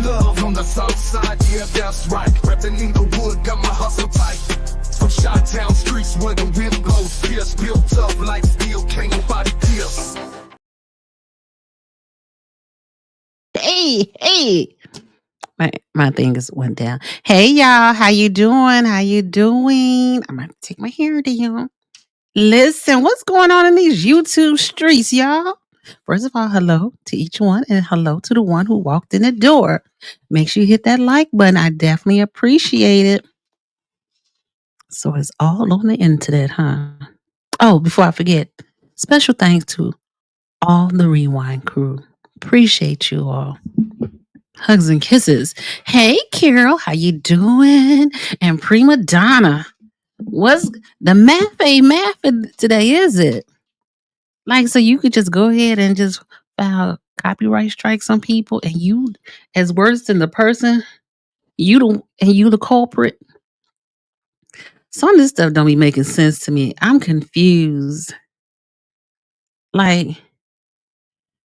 love on the south side, yeah, that's right. Reppin' Inglewood, got my hustle tight. From Chi-Town streets where the wind blows fierce, built up like steel, can't nobody pierce. Hey. My thing is went down. Hey y'all, how you doing? How you doing? I'm gonna take my hair down. Listen, what's going on in these YouTube streets, y'all? First of all, hello to each one and hello to the one who walked in the door. Make sure you hit that like button. I definitely appreciate it. So it's all on the internet, huh? Oh, before I forget, special thanks to all the Rewind crew. Appreciate you all. Hugs and kisses. Hey, Carol, how you doing? And Prima Donna, what's the math? Ain't math today, is it? Like, so you could just go ahead and just file copyright strikes on people, and you, as worse than the person, you the culprit. Some of this stuff don't be making sense to me. I'm confused. Like,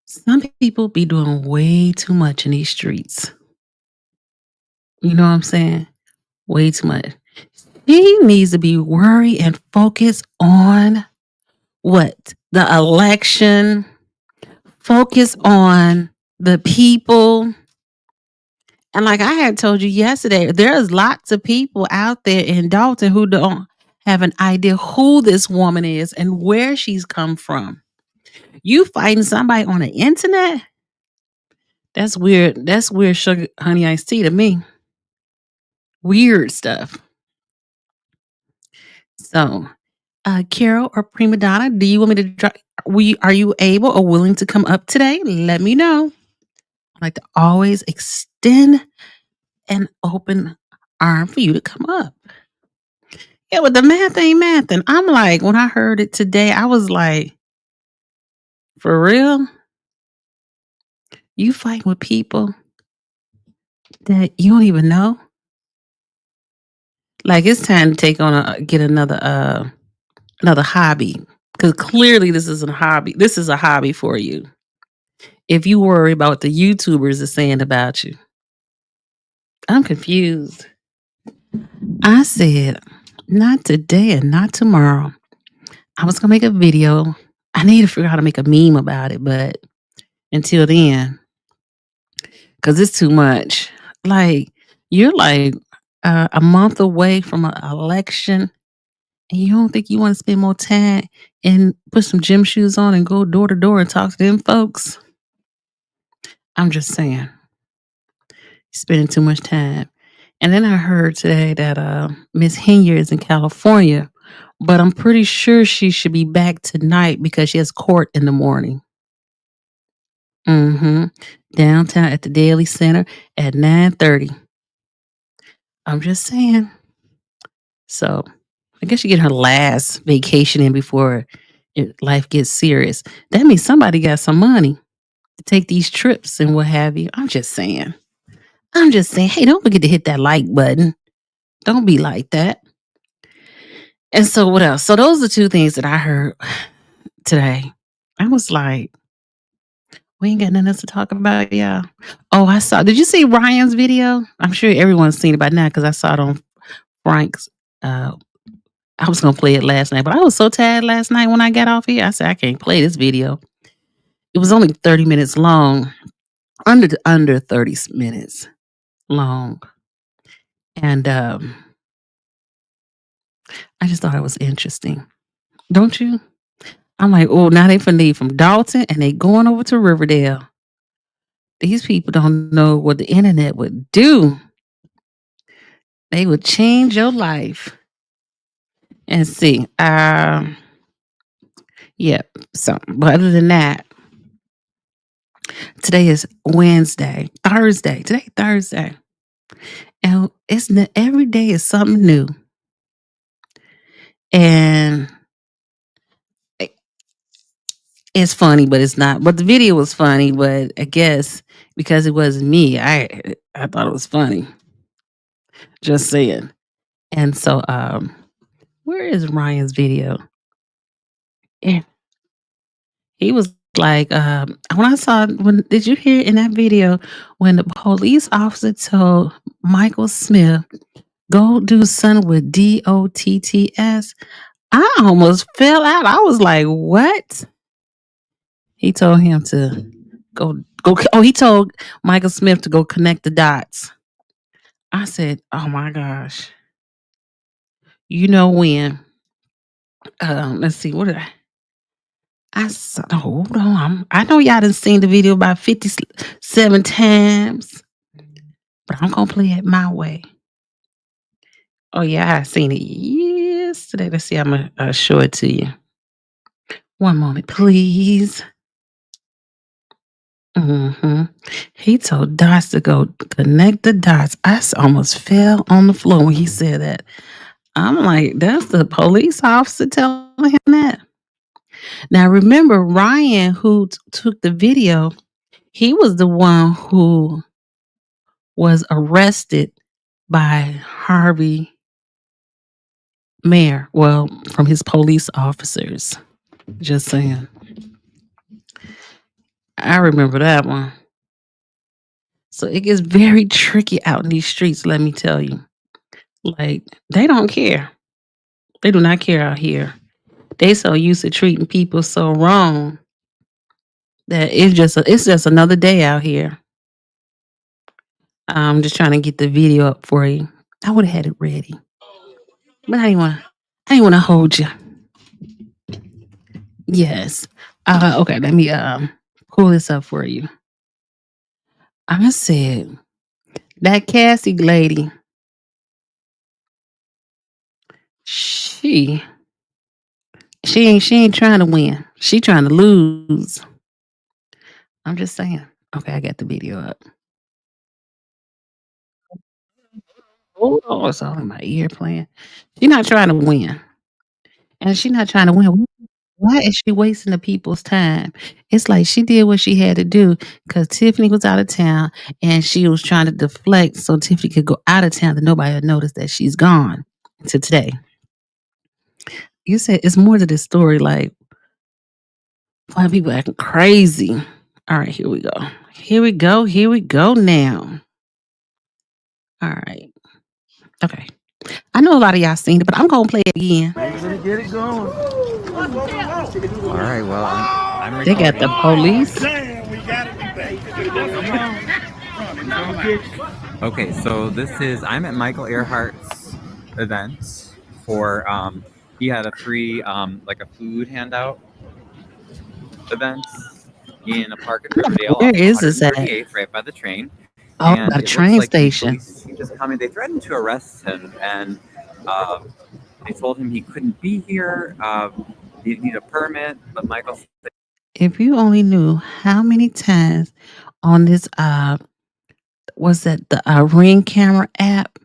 some people be doing way too much in these streets. You know what I'm saying? Way too much. He needs to be worried and focused on what? The election. Focus on the people. And like I had told you yesterday, there's lots of people out there in Dalton who don't have an idea who this woman is and where she's come from. You fighting somebody on the internet? That's weird. That's weird sugar honey iced tea to me. Weird stuff. So, Carol or Prima Donna, do you want me to are you able or willing to come up today? Let me know. I like to always extend an open arm for you to come up. Yeah, but the math ain't math. And I'm like, when I heard it today, I was like, for real? You fight with people that you don't even know? Like, it's time to get another hobby. Because clearly this isn't a hobby. This is a hobby for you. If you worry about what the YouTubers are saying about you. I'm confused. I said, not today and not tomorrow. I was going to make a video. I need to figure out how to make a meme about it. But until then, because it's too much. Like, you're like a month away from an election. And you don't think you want to spend more time and put some gym shoes on and go door to door and talk to them folks? I'm just saying. Spending too much time. And then I heard today that Miss Henya is in California, but I'm pretty sure she should be back tonight because she has court in the morning. Downtown at the Daily Center at 9:30. I'm just saying. So I guess she get her last vacation in before life gets serious. That means somebody got some money to take these trips and what have you. I'm just saying. Hey, don't forget to hit that like button. Don't be like that. And so what else? So those are two things that I heard today. I was like, we ain't got nothing else to talk about, y'all. Oh, did you see Ryan's video? I'm sure everyone's seen it by now because I saw it on Frank's. I was going to play it last night, but I was so tired last night when I got off here. I said, I can't play this video. It was only 30 minutes long, under 30 minutes long. And I just thought it was interesting. Don't you? I'm like, oh, now they finna leave from Dalton and they going over to Riverdale. These people don't know what the internet would do. They would change your life. And see, yeah. So, but other than that, today is Thursday. Today, Thursday. And every day is something new. And it's funny, but it's not. But the video was funny, but I guess because it wasn't me, I thought it was funny. Just saying. And so, where is Ryan's video? Yeah. He was Like, when I saw when did you hear in that video when the police officer told Michael Smith, "Go do something with DOTTS"? I almost fell out. I was like, "What?" He told him to go. Oh, he told Michael Smith to go connect the dots. I said, "Oh my gosh." You know when? Let's see. What did I saw? Hold on. I know y'all done seen the video about 57 times, but I'm gonna play it my way. Oh yeah, I seen it yesterday. Let's see. I'm gonna show it to you. One moment, please. He told Dots to go connect the dots. Almost fell on the floor when he said that. I'm like, that's the police officer telling him that. Now remember, Ryan, who took the video, he was the one who was arrested by Harvey Mayer. Well, from his police officers. Just saying. I remember that one. So it gets very tricky out in these streets, let me tell you. Like, they don't care. They do not care out here. They so used to treating people so wrong that it's just another day out here. I'm just trying to get the video up for you. I would have had it ready. But I didn't want to hold you. Yes. Okay, let me pull this up for you. I said that Cassie lady, she ain't trying to win. She trying to lose. I'm just saying. Okay, I got the video up. Hold on, it's all in my ear playing. She's not trying to win. And she's not trying to win. Why is she wasting the people's time? It's like she did what she had to do because Tiffany was out of town and she was trying to deflect so Tiffany could go out of town that nobody would notice that she's gone to today. You said it's more to this story, like why people acting crazy. All right, here we go. Here we go now. All right. Okay. I know a lot of y'all seen it, but I'm gonna play it again. Get it going. All right, well, I'm They got the police. Okay, so I'm at Michael Earhart's event for, he had a free, like a food handout event in a park in Riverdale. Where is this at? 138th, right by the train. Oh, And by the it train looks like the station. police, he just coming. They threatened to arrest him, and they told him he couldn't be here. He need a permit, but Michael said, If you only knew how many times on this was that the Ring camera app,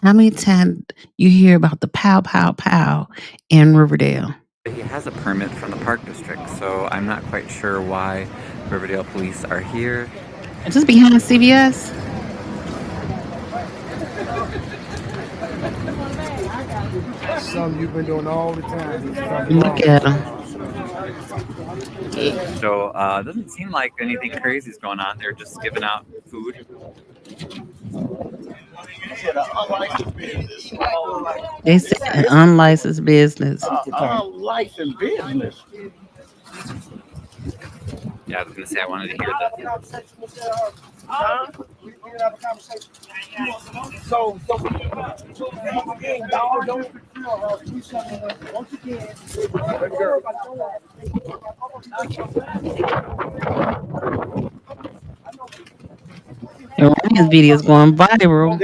how many times you hear about the pow pow pow in Riverdale? he has a permit from the park district, so I'm not quite sure why Riverdale police are here. Is this behind CVS? Something you've been doing all the time. Look at them. So it doesn't seem like anything crazy is going on. They're just giving out food. They said an unlicensed business. Unlicensed business. Yeah, I was gonna say I wanted to hear that. So And Ryan's video is going viral.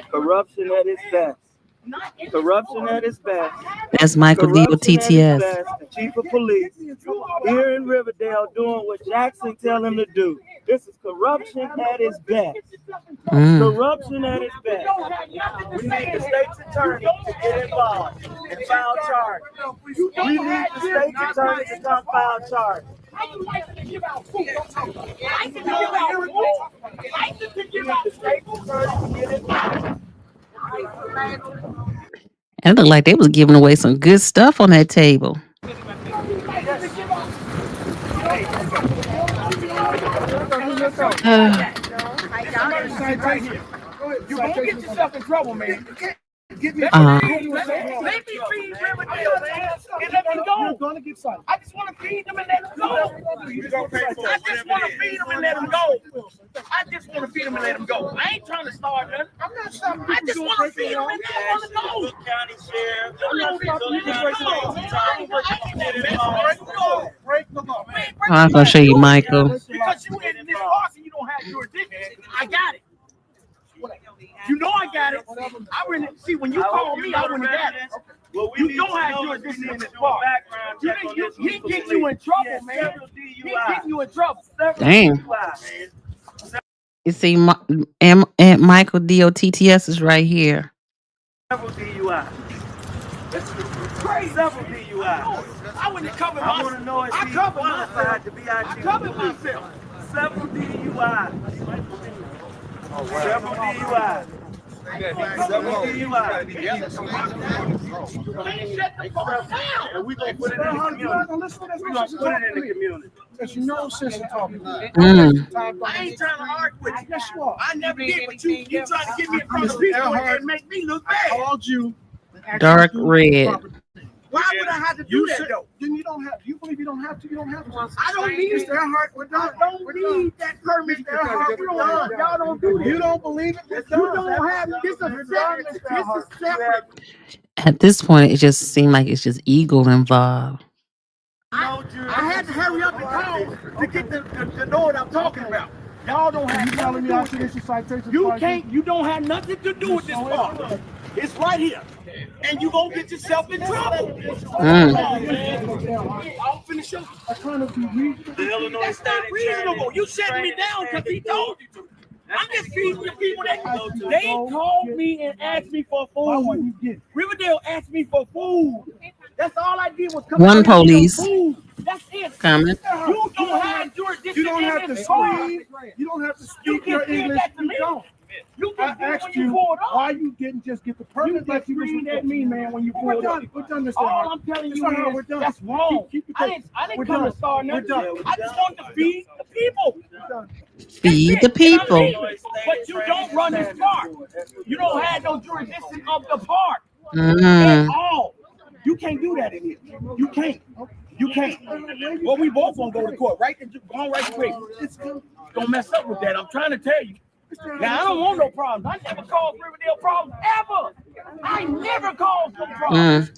corruption at its best. Corruption at its best. That's Michael Corruption at its DOTTS. best. The chief of police here in Riverdale doing what Jackson tell him to do. This is corruption at its best. Corruption at its best. We need the state's attorney to get involved and file charges. We need the state's attorney to come file charges. It looked like they was giving away some good stuff on that table. You won't get yourself in trouble, man. Let me feed Riverdale, man, and let me go. You're gonna get cited. I just want to feed them and let them go. I just want to feed them and let them go. I just want to feed them and let them go. I ain't trying to start nothing. I'm not stopping. I just want to feed them and let them go. County sheriff. I'm gonna show you Michael. Because you in this park and you don't have jurisdiction. I got it. You know I got it. I really see when you call me, I wouldn't got it. You don't have jurisdiction in this park. He getting you in trouble, man. He getting you in trouble. Dang. You see, Aunt Michael DOTTS is right here. Several DUI. Several DUI. I wouldn't cover I want to know if he's qualified to be I our covered myself. Several DUI. Several DUI. Several DUI. And we're going to put it in the community. We're going to put it in the community. Because you know since you're talking about it. I ain't trying to argue with you. Yes, you are. I never did, but you trying to get me in front of people and make me look I bad. called you. and asked Dark you to do red. property. Why would I have to do You that said, though? then you don't have. You believe you don't have to. You don't have to. I don't need Mr. Earhart, we're done. I don't We're done. need that permit. Mr. Earhart, we're done. Y'all don't do You this. don't believe it? We're You done. don't have this is separate. This is separate. At this point, it just seemed like it's just Eagle involved. I had to hurry up and call to get to know what I'm talking about. Y'all don't You have telling me I nothing should to do issue citations? with it. You don't have nothing to do with this part. It's right here. And you gonna get yourself in trouble. I'll finish up. I'm trying to be reasonable. That's not reasonable. You shut me down because he told you to. I'm just feeding the people that they called me and asked me for Why food. wouldn't you get it? Riverdale asked me for food. That's all I did was come One out and get police. food. That's it. Coming. You don't have jurisdiction. You don't have to in this park. speak. You don't have to You speak your just did English. that to You me. don't. You I just did when asked you you pulled up. why you didn't just get the You permit just like you was screamed supposed at to. me, man, when you We're pulled up. done. We're done, Mr. All Earhart. I'm telling Mr. you Earhart, is we're done. that's wrong. Keep your I pace. didn't We're come done. to start We're nothing. done. I just want to feed the people. We're done. Feed the That's it. And I'm people. leaving. But you don't run this park. You don't have no jurisdiction of the park at Mm. all. You can't do that in here. You can't. You can't. Well, we both gonna go to court, right? Go right quick. Don't mess up with that. I'm trying to tell you. Now I don't want no problems. I never caused Riverdale problems ever. I never caused no problems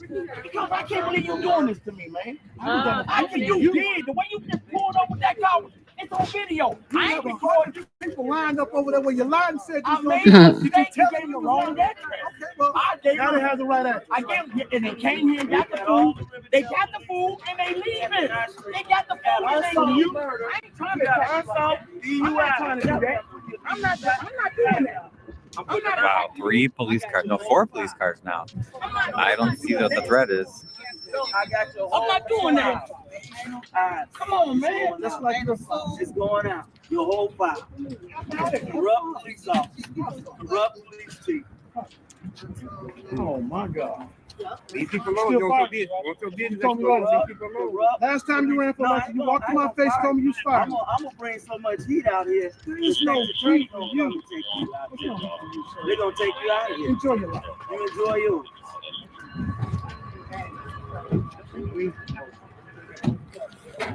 because I can't believe you doing this to me, man. I think you did the way you just pulled up with that car. It's on video. I ain't recording. People lined up over there where you lied and said I you made was a going mistake. You gave me the wrong address. Okay, well, I gave now them- they have the right address. I gave them, and they came here and got the food. They got the food and they leaving. They got the food and they leave. I ain't trying to catch you. I'm not trying to do that. I'm not doing that. I'm not Wow, 3 police cars. No, 4 police cars now. I don't see what the threat is. I'm not doing that. Come on, man. Just like your phone. It's going out. Your whole file. Corrupt police officer. Corrupt police chief. Oh my God. Leave people alone. You want your business. Want your business. Told me Leave what? people alone. Corrupt. Last time you ran for election, you walked in my face, told me you was fired. I'm gonna bring so much heat out here. There is no heat for you. They're gonna take you out of here. Enjoy your life. You enjoy yours.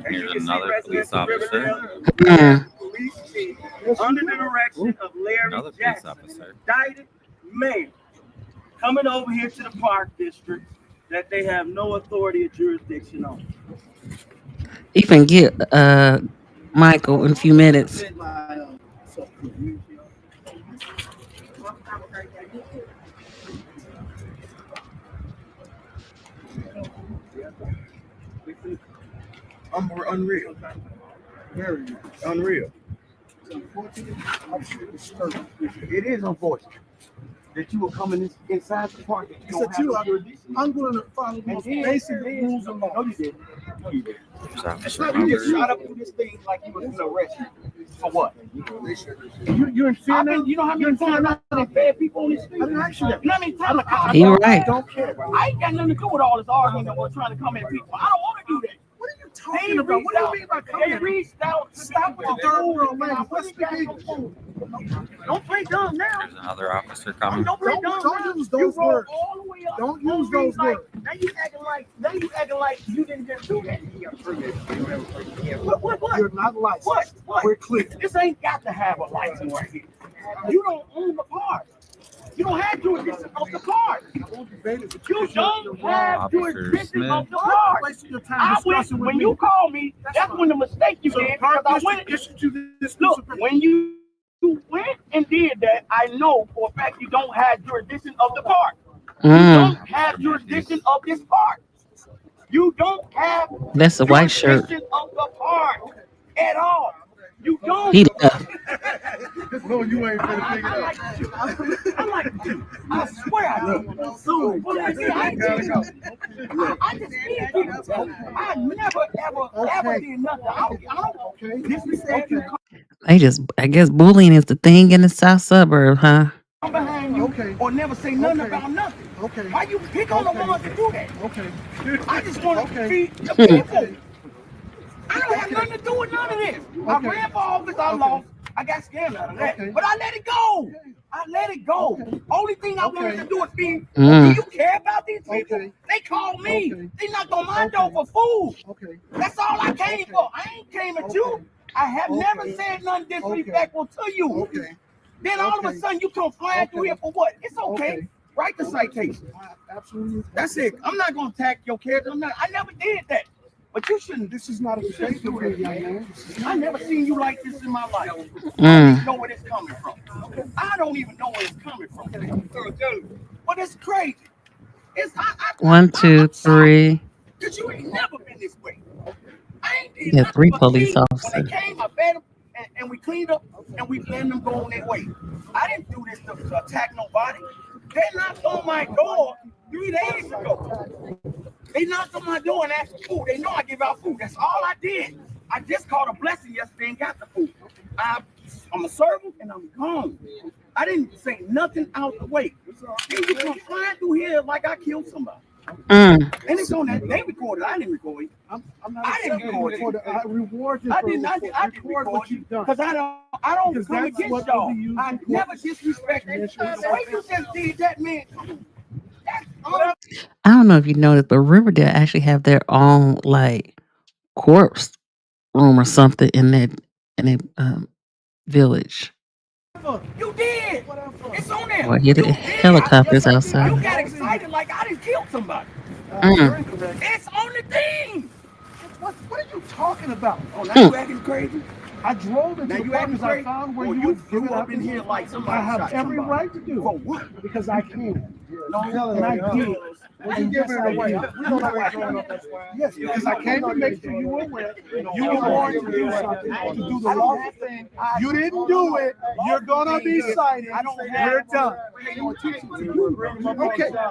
Here's another police officer. Police chief, under the direction of Larry Another police Jackson, officer. indicted mayor, coming over here to the park district that they have no authority or jurisdiction on. You can get Michael in a few minutes. Unreal. Very nice. Unreal. Unfortunately, I'm disturbed. It is unfortunate. that you were coming inside the park. That you It's a don't have two. no jurisdiction. I'm going to follow the And most then- basic and then- rules and No, laws. you didn't. No, you didn't. There's It's Officer like you just Hubbard. shot up through this thing like you was in an arrest. For what? You're in fear I've now? been, you know how many times I fed people on the street? I didn't ask you that. You know how many times I He right. Don't care. I ain't got nothing to do with all this arguing that we're trying to come at people. I don't want to do that. What are you talking about? What do you mean by They coming? reached out. Stop with the Third food. world language. I What's really got the no food. Don't play dumb now. There's another officer coming. Don't play dumb. Don't now. use You those rolled words. all the way up. Don't on use me those like- words. Now you acting like you didn't just do that. What? You're not licensed. What? We're clear. This ain't got to have a license right here. You don't own the park. You don't have jurisdiction of the park. You don't have Officer jurisdiction of Smith. the park. Wasting your time I went, discussing with when me. you called me, that's when the mistake you So did, the because park I district went, issued you this look, piece of when you went and did that, I know for a fact you don't have jurisdiction of the park. You Mm. don't have jurisdiction of this park. You don't have That's a white shirt. jurisdiction of the park at all. You don't. He left. No, you ain't finna I figure it out. like you. I like you. I swear I do. So, but I see, I Gotta go. I just need people. I never ever did nothing. I don't disrespect you. They just, I guess bullying is the thing in the South suburb, huh? Come behind you Okay. or never say nothing Okay. about nothing. Okay. Why you pick on the Okay. ones to do that? Okay. I just want to Okay. feed the people. I don't have nothing to do with none of this. I Okay. ran for office, I Okay. lost. I got scared out of that. Okay. But I let it go. I let it go. Okay. Only thing I wanted Okay. to do was be, Mm. do you care about these people? Okay. They called me. Okay. They knocked on my Okay. door for food. Okay. That's all I came for. I ain't came at you. Okay. I have Okay. never said nothing disrespectful to you. Okay. Then all of a Okay. sudden you come flying through Okay. here for what? It's okay. Okay. Write the citation. Absolutely. That's it. I'm not gonna attack your character. I never did that. But you shouldn't. This is not a debate with me, young man. I never seen you like this in my life. I don't Mm. even know where it's coming from. I don't even know where it's coming from. But it's crazy. It's One, two, three. Because you ain't never been this way. I ain't did Yeah, nothing 3 but police feed. When officers. they came, I fed them and we cleaned up and we let them go on their way. I didn't do this to attack nobody. They knocked on my door 3 days ago. They knocked on my door and asked for food. They know I give out food. That's all I did. I just caught a blessing yesterday and got the food. I'm a servant and I'm gone. I didn't say nothing out the way. They just come flying through here like I killed somebody. Mm. And it's on that. They recorded. I didn't record it. I'm not I didn't accepting record it. I reward you I for didn't. I didn't record record what you've done. because I don't Because come that's against what y'all. we use I in court. never disrespect you. The way you just did that, man. That's I don't know if you noticed, but Riverdale actually have their own like corpse room or something in that village. you did. It's on there. Boy, You the did. helicopters You outside. got excited like I didn't kill somebody. Mm. It's on the thing. What are you talking about? Oh, now you acting crazy. I drove into Now the you acting because I crazy. found where Or you you would flew give up in here like somebody I have shot every somebody. right to do For it what? because I can. No, And I did. And yes, I did. Yes, because I came to make sure you were aware. You were warned to do something, to do the wrong thing. You didn't do it. You're gonna be cited. I don't have. You're done. Okay,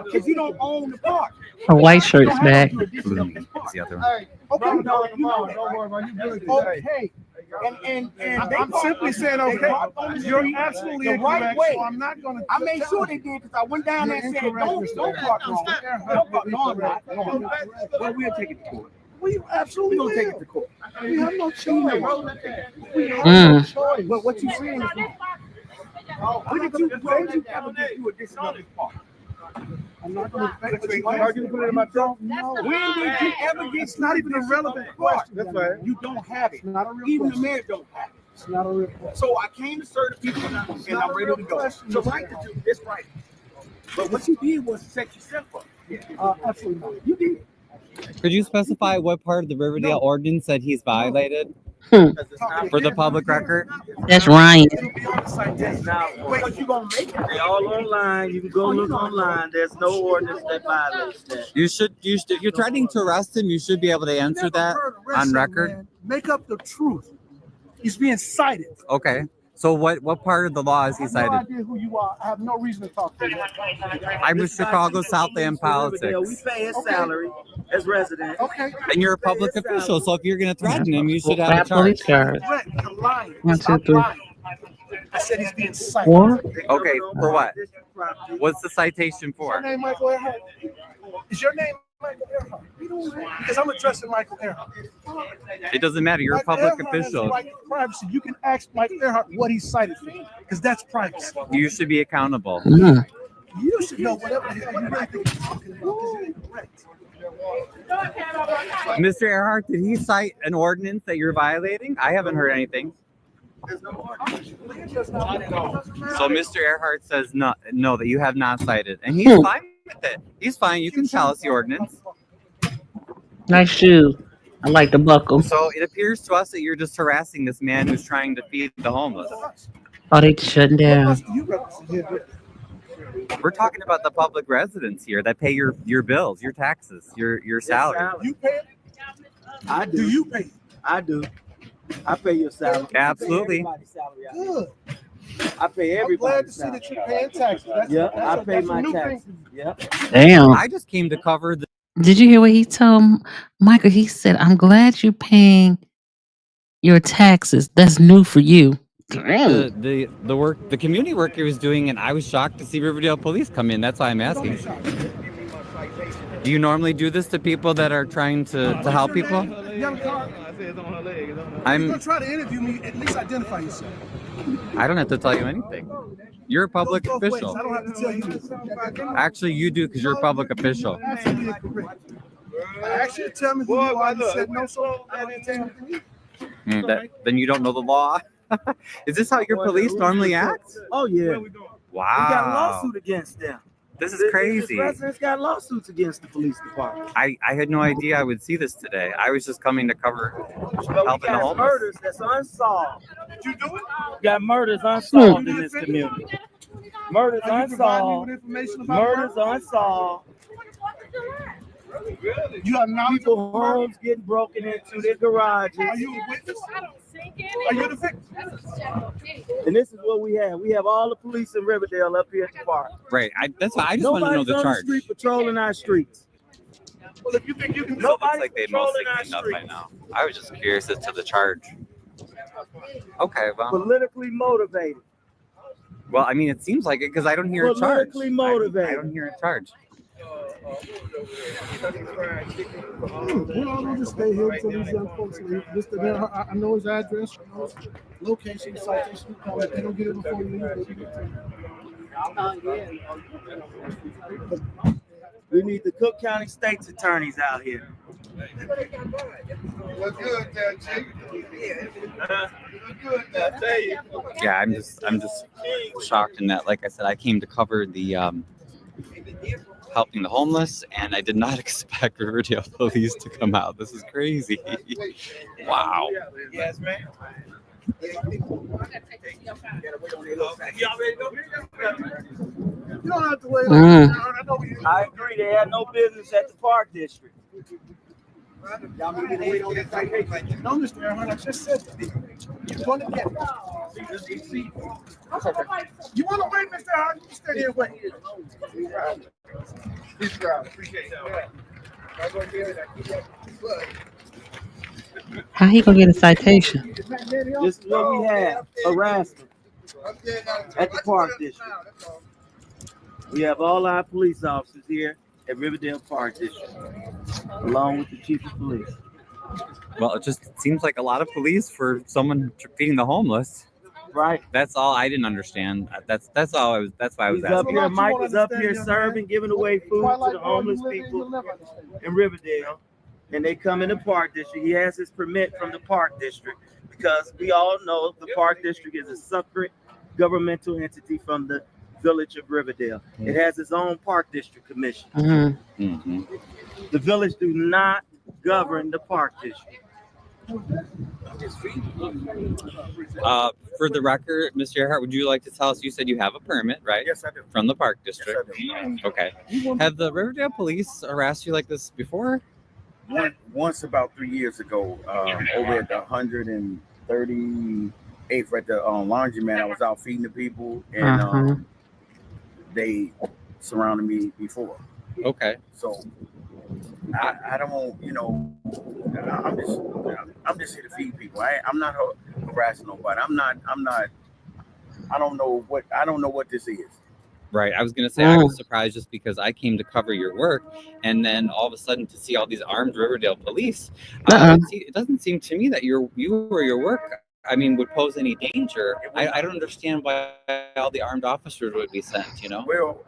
because you don't own the park. Her white shirt's back. Ooh, it's the other one. Okay. And they I'm parked- simply saying, they okay, parked on the you're street absolutely the right incorrect, way. so I'm not gonna. I made sure they did because I went down there and said, don't park wrong. Don't park. No, I'm not. No, I'm not. Well, we'll take it to court. We We're absolutely gonna take it will. to court. We have no choice. We have Mm. no choice. But what you saying is wrong. When did you ever get you a disability park? I'm not gonna. Are you put it in my don't know. When did you ever get? It's not even a relevant question. That's right. You don't have it. It's not a real Even the question. mayor don't have it. It's not a real question. So I came to serve the people and I'm ready to go. So right to do this right. But what you did was set yourself up. Absolutely not. You did. Could you specify what part of the Riverdale ordinance that he's violated for the public record? That's Ryan. It'll be on the citation. But you gonna make it. They all online. You can go look online. There's no ordinance that violates that. You should. If you're threatening to arrest him, you should be able to answer Never that heard on wrestling, record. man. Make up the truth. He's being cited. Okay. So what part of the law is I he have no cited? idea who you are. I have no reason to talk to you. I'm with Chicago South End We Politics. pay his Okay. salary as residents. Okay. And you're a public official, so if you're going to threaten him, you should have a Grab charge. police card. You're lying. 1, 2, Stop 3. lying. I said he's being cited. 4. Okay, for what? What's the citation Is for? your name Michael Earhart? Is your name Michael Earhart? Because I'm addressing Michael Earhart. It doesn't matter. You're a Michael public Earhart has official. the right to privacy. You can ask Michael Earhart what he's cited for, because that's privacy. You should be accountable. Mm. You should know whatever the hell you really think you're talking about. This is incorrect. Mr. Earhart, did he cite an ordinance that you're violating? I haven't heard anything. So Mr. Earhart says no, that you have not cited, and he's fine with it. He's fine. You can tell us the ordinance. Nice shoe. I like the buckle. So it appears to us that you're just harassing this man who's trying to feed the homeless. Oh, they shutting What down. else do you represent here? We're talking about the public residents here that pay your bills, your taxes, your salary. You pay it? I Do do. you pay it? I do. I pay your salary. Absolutely. I pay everybody's salary out Good. here. I pay I'm glad to everybody's see that salary. you're paying taxes. That's, Yeah, that's I pay that's a my new thing taxes. for you. Yeah. Damn. I just came to cover the Did you hear what he told Michael? He said, I'm glad you're paying your taxes. That's new for you. Damn. the work the community work he was doing, and I was shocked to see Riverdale police come in. That's why I'm asking. Do you normally do this to people that are trying to help people? Young car, you're I'm gonna try to interview me, at least identify yourself. I don't have to tell you anything. You're a public Goes both ways. official. I don't have to tell you this. Actually, you do because you're a public official. Absolutely incorrect. I asked you to tell me who you are. You said no, so I didn't tell you. Then you don't know the law. Is this how your police normally act? Oh yeah. We got a Wow, lawsuit against them. this is This crazy. residents got lawsuits against the police department. I had no idea I would see this today. I was just coming to cover But we helping the got homeless. murders that's unsolved. Did you do it? We got murders unsolved in this community. Murders Are you providing me unsolved. with information about Murders unsolved. You are knowledgeable People of murder? homes getting broken into, their garages. Are you a witness? Are you the victim? And this is what we have. We have all the police in Riverdale up here at the park. Right. That's why I just want to know Nobody's the on charge. the street patrolling our streets. Well, if you think you can So it looks Nobody's like they mostly patrolling our cleaned up by streets. now. I was just curious as to the charge. Okay, well, Politically motivated. I mean, it seems like it because I don't hear a charge. Politically motivated. I don't hear a charge. We're all gonna just stay here until these young folks leave. Mr. Earhart, I know his address, I know his location, citation. If they don't get it before you leave, they'll get it. We need the Cook County State's attorneys out here. What's good, there, Chief? Yeah, I'm just shocked in that. Like I said, I came to cover the helping the homeless, and I did not expect Riverdale police to come out. This is crazy. Wow. Yes, ma'am. You don't have to wait. Mm. I know you. I agree. They had no business at the Park District. No, Mr. Earhart, I just said that. You're going to get it. You want to wait, Mr. Earhart? You can stay here and wait. How he gonna get a citation? This is what we have. Harassment at the Park District. We have all our police officers here at Riverdale Park District, along with the chief of police. Well, it just seems like a lot of police for someone feeding the homeless. Right. That's all I didn't understand. That's all I was. That's why I was He's up asking. here. Mike is up here serving, giving away food to the homeless people in Riverdale, and they come in the Park District. He has his permit from the Park District because we all know the Park District is a separate governmental entity from the Village of Riverdale. It has its own Park District Commission. Mm-hmm. Mhm. The village do not govern the Park District. For the record, Mr. Earhart, would you like to tell us? You said you have a permit, right? Yes, I do. From the Park District. Yes, I Okay. Have the Riverdale police harassed you like this before? Once about 3 years ago, over at the 138th 8th at the laundromat. I was out feeding the people, and they surrounded me before. Okay. So I don't, you know, I'm just here to feed people. I'm not harassing nobody. I don't know what this is. Right. I was going to say, I was surprised just because I came to cover your work, and then all of a sudden to see all these armed Riverdale police, it doesn't seem to me that you or your work, I mean, would pose any danger. I don't understand why all the armed officers would be sent, you know? Well,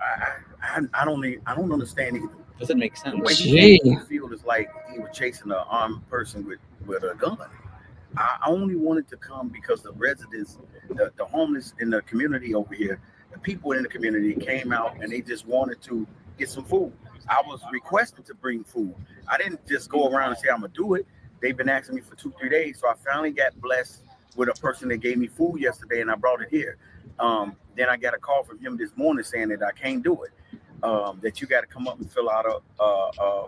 I don't understand either. Doesn't make sense. The way he feel is like he was chasing an armed person with a gun. I only wanted to come because the residents, the homeless in the community over here, the people in the community came out and they just wanted to get some food. I was requested to bring food. I didn't just go around and say I'm gonna do it. They've been asking me for 2-3 days, so I finally got blessed with a person that gave me food yesterday, and I brought it here. Then I got a call from him this morning saying that I can't do it. That you got to come up and fill out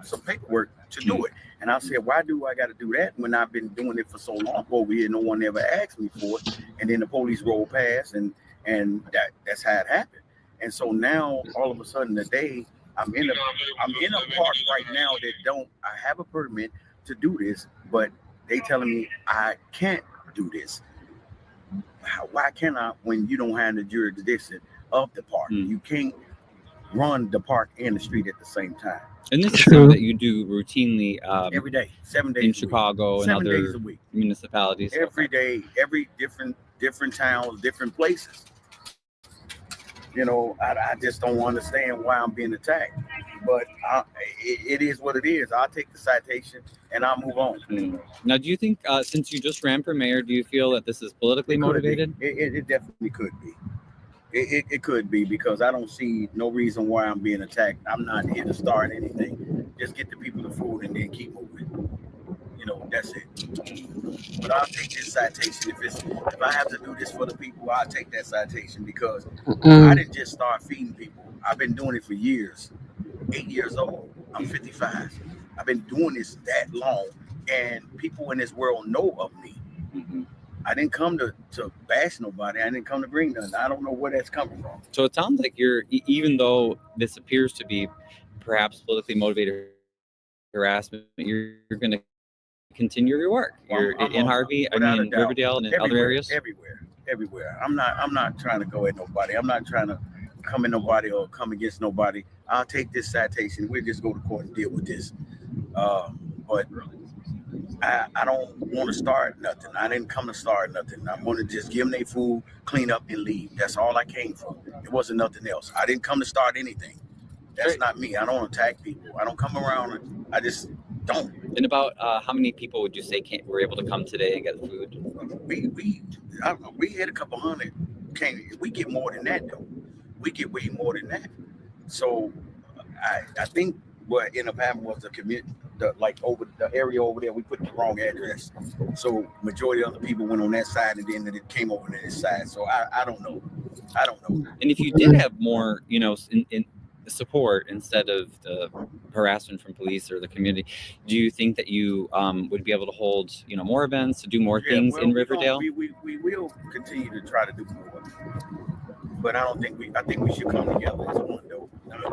some paperwork to do it. And I said, why do I got to do that when I've been doing it for so long over here? No one ever asked me for it. And then the police rolled past, and that's how it happened. And so now all of a sudden today I'm in a park right now that I have a permit to do this, but they telling me I can't do this. Why can't I when you don't have the jurisdiction of the park? You can't run the park and the street at the same time. And this is something that you do routinely every day, 7 days in Chicago and other municipalities. Every day, every different towns, different places. You know, I just don't understand why I'm being attacked. But it is what it is. I'll take the citation and I'll move on. Now, do you think, since you just ran for mayor, do you feel that this is politically motivated? It definitely could be. It could be, because I don't see no reason why I'm being attacked. I'm not here to start anything. Just get the people the food and then keep moving. You know, that's it. But I'll take this citation. If I have to do this for the people, I'll take that citation, because I didn't just start feeding people. I've been doing it for years. 8 years old. I'm 55. I've been doing this that long, and people in this world know of me. I didn't come to bash nobody. I didn't come to bring nothing. I don't know where that's coming from. So it sounds like you're, even though this appears to be perhaps politically motivated harassment, you're going to continue your work. You're in Harvey, Riverdale, and in other areas? Everywhere. I'm not trying to go at nobody. I'm not trying to come at nobody or come against nobody. I'll take this citation. We'll just go to court and deal with this. But I don't want to start nothing. I didn't come to start nothing. I want to just give them their food, clean up, and leave. That's all I came for. It wasn't nothing else. I didn't come to start anything. That's not me. I don't attack people. I don't come around. I just don't. And about how many people would you say were able to come today and get food? We had a couple hundred. We get more than that, though. We get way more than that. So I think what ended up happening was over the area over there, we put the wrong address. So majority of the people went on that side, and then it came over to this side. So I don't know. And if you did have more, in support instead of the harassment from police or the community, do you think that you would be able to hold, more events, to do more things in Riverdale? We will continue to try to do more. But I think we should come together as one, though,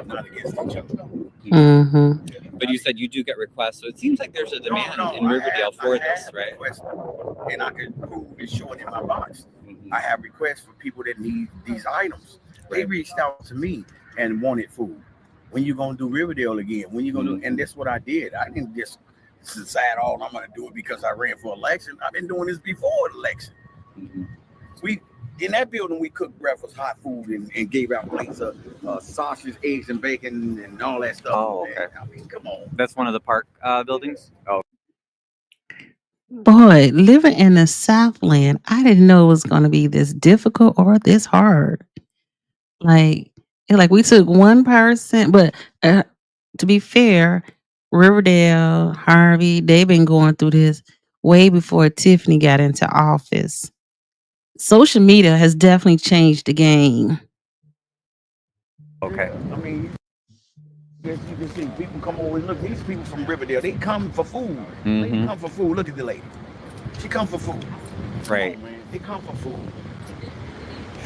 not against each other. But you said you do get requests, so it seems like there's a demand in Riverdale for this, right? And I could prove and show it in my box. I have requests for people that need these items. They reached out to me and wanted food. When you gonna do Riverdale again? When you gonna do? And that's what I did. I didn't just decide, I'm gonna do it because I ran for election. I've been doing this before the election. We in that building, we cooked breakfast, hot food, and gave out plates of sausage, eggs, and bacon, and all that stuff. Oh, okay. I mean, come on. That's one of the park buildings? Oh. Boy, living in the Southland, I didn't know it was going to be this difficult or this hard. Like we took one person, but to be fair, Riverdale, Harvey, they've been going through this way before Tiffany got into office. Social media has definitely changed the game. Okay. I mean, you can see people come over and look. These people from Riverdale, they come for food. They come for food. Look at the lady. She come for food. Right. Come on, man. They come for food.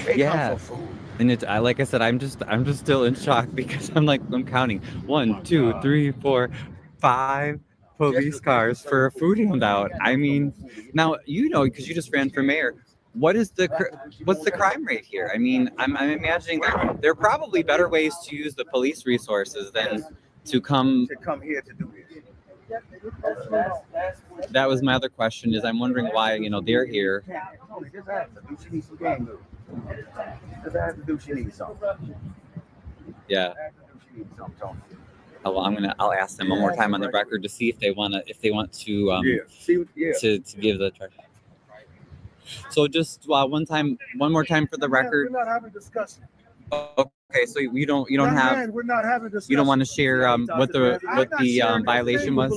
They Yeah. come for food. And it's like I said, I'm just still in shock because I'm counting 1, 2, 3, 4, 5 police cars for a food handout. I mean, now because you just ran for mayor. What's the crime rate here? I mean, I'm imagining there are probably better ways to use the police resources than to come. Here to do this. That was my other question. Is I'm wondering why they're here. Just ask her, do she need some gang moves? Just ask her, do she need something? Yeah. Ask her, do she need something, Tony? Well, I'll ask them one more time on the record to see if they want to to give the try. So just one more time for the record. We're not having a discussion. Okay, so you don't Young have man, we're not having a discussion. you don't want to share what the violation was.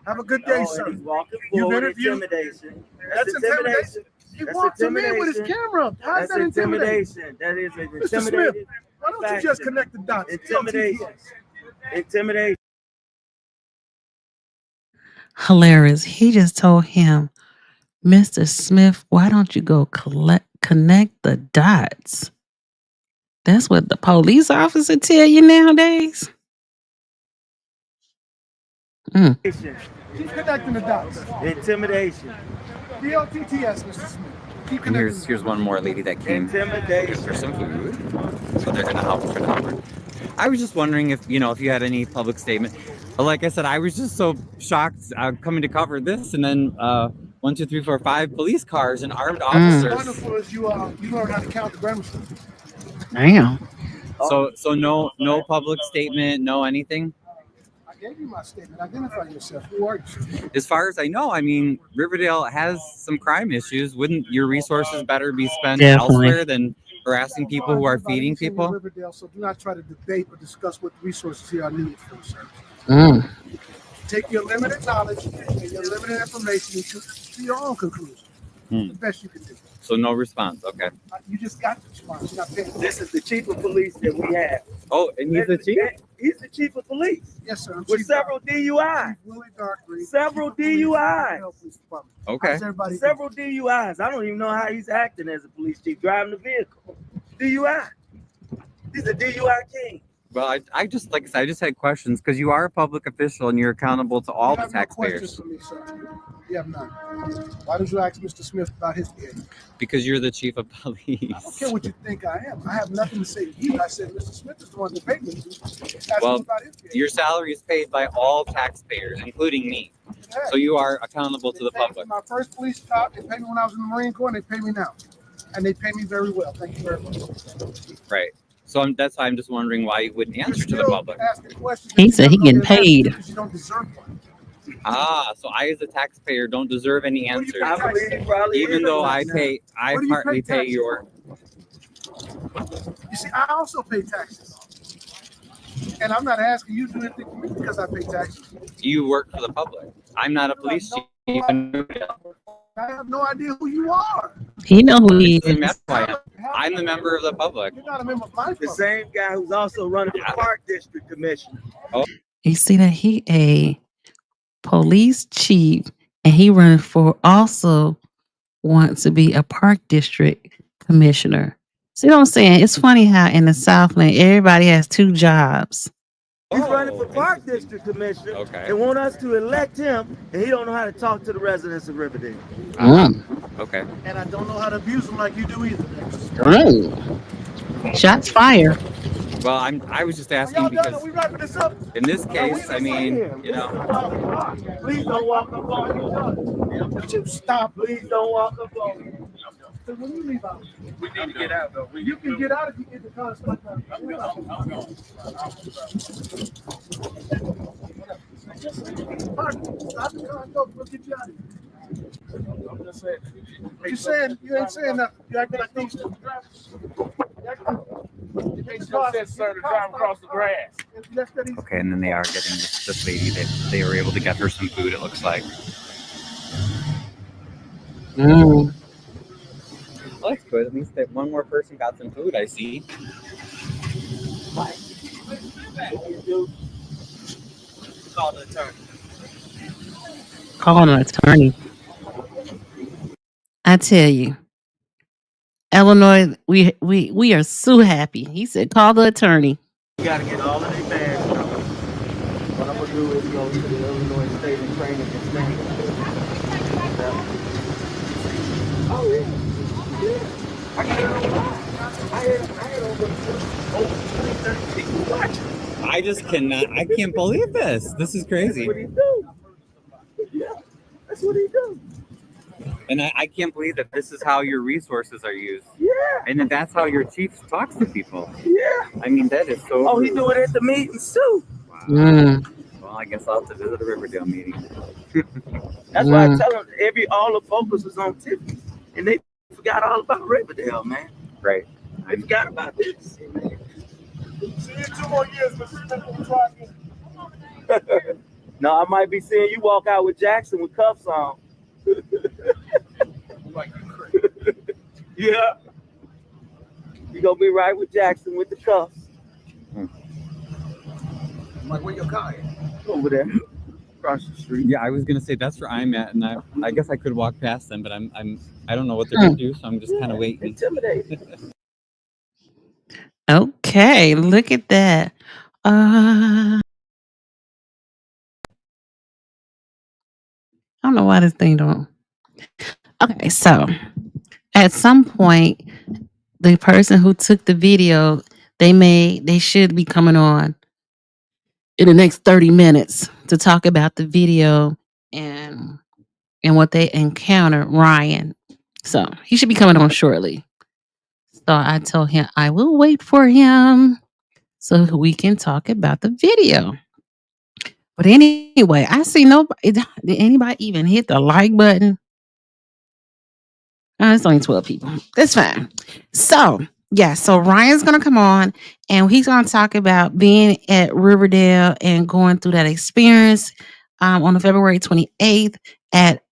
Have a good day, Oh, sir. and he's walking You've forward, interviewed. intimidation. That's intimidation. He That's walked to me with his intimidation. camera. How's That's that intimidation? intimidation. That is an Mr. Smith, intimidated. why don't you just connect the dots? Intimidation. Intimidation. Hilarious. He just told him, Mr. Smith, why don't you go connect the dots? That's what the police officer tell you nowadays. Keep connecting the dots. Intimidation. DLTTS, Mr. Smith. Keep And connecting. here's one more lady that came for Intimidation. some food, so they're gonna help her. I was just wondering if if you had any public statement. But like I said, I was just so shocked coming to cover this, and then 1, 2, 3, 4, 5 police cars and armed officers. Wonderful is you learn how to count the grammar school. Damn. So no public statement, no anything. I gave you my statement. Identify yourself. Who are you? As far as I know, I mean, Riverdale has some crime issues. Wouldn't your resources better be spent Definitely. elsewhere than harassing people who are feeding Everybody's in people? Riverdale, so do not try to debate or discuss what resources here are needed for the service. Mm. Take your limited knowledge and your limited information to your own conclusion. The best you can do. So no response. Okay. You just got the response. You're not paying attention. This is the chief of police that we have. Oh, and he's the chief? He's the chief of police Yes, sir. I'm with Chief several DUIs. Willie Darkreed. Several DUIs. Okay. How's everybody doing? Several DUIs. I don't even know how he's acting as a police chief driving the vehicle. DUI. He's a DUI king. Well, I just like I said, I just had questions because you are a public official and you're accountable to all You the have no questions taxpayers. for me, sir. You have none. Why did you ask Mr. Smith about his behavior? Because you're the chief of police. I don't care what you think I am. I have nothing to say to you. I said Mr. Smith is the one that paid me. Ask Well, him about his behavior. Your salary is paid by all taxpayers, including me. So you are accountable to the They paid me public. My first police job, they paid me when I was in the Marine Corps, and they pay me now. And they pay me very well. Thank you very much. Right. So that's why I'm just wondering why you wouldn't answer to the Still public. asking questions He that said you he don't getting know the answer paid. because you don't deserve one. So I as a taxpayer don't deserve any answers, I believe he probably even is though a I taxpayer. What do you partly pay pay taxes your. You see, I also pay taxes. And I'm not asking you to do anything for me because I pay taxes. You work for the public. I'm not a police chief. I have no idea who you are. He know who he Doesn't is. matter who I am. I'm the member of the public. You're not a member of my The public. same guy who's also running for Park District Commissioner. You see that he a police chief and he running for also wants to be a park district commissioner. See what I'm saying? It's funny how in the Southland everybody has 2 jobs. He's running for Park District Commissioner Okay. and want us to elect him, and he don't know how to talk to the residents of Riverdale. Okay. And I don't know how to abuse them like you do either. Shots fired. Well, I was just Are asking y'all done? Are because we wrapping this up? in this case, I mean, you know, Please don't walk up on me. Would you stop? Please don't walk up on me. Because when you leave out, We need to get out though. you can get out if you get the car stuck up. Stop the car and go. We'll get you out of here. You saying you ain't saying nothing. You acting like these two drivers. Makes no sense, sir, to drive across the grass. okay, and then they are getting this lady. They were able to get her some food. It looks like. Well, that's good. At least that one more person got some food. I see. Call the attorney. Call an attorney. I tell you, Illinois, we are so happy. He said, call the attorney. You gotta get all of their bags from us. What I'm gonna do is go to the Illinois State and Training and Standards. Oh yeah. I got it on live. I had over 30 people watching. I just cannot. I can't believe this. This is crazy. That's what he do. Yeah, that's what he do. And I can't believe that this is how your resources are used. Yeah, And then that's how your chief talks to people. yeah. I mean, that is so. Oh, he do it at the meetings too. Wow. Mm, Well, I guess I'll have to visit a Riverdale meeting. That's why I mm. tell them all the focus was on Tiffany, and they forgot all about Riverdale, man. Right. They forgot about this. See you in 2 more years, but we'll try again. No, I might be seeing you walk out with Jackson with cuffs on. Yeah. You gonna be right with Jackson with the cuffs. I'm like, where your car at? Over there. Across the street. Yeah, I was gonna say that's where I'm at, and I guess I could walk past them, but I don't know what they're gonna do, so I'm just kind of waiting. Intimidated. Okay, look at that. I don't know why this thing don't. Okay, so at some point, the person who took the video, they should be coming on in the next 30 minutes to talk about the video and what they encountered, Ryan. So he should be coming on shortly. So I told him I will wait for him so we can talk about the video. But anyway, I see nobody. Did anybody even hit the like button? It's only 12 people. That's fine. So, yeah, so Ryan's going to come on and he's going to talk about being at Riverdale and going through that experience on the February 28th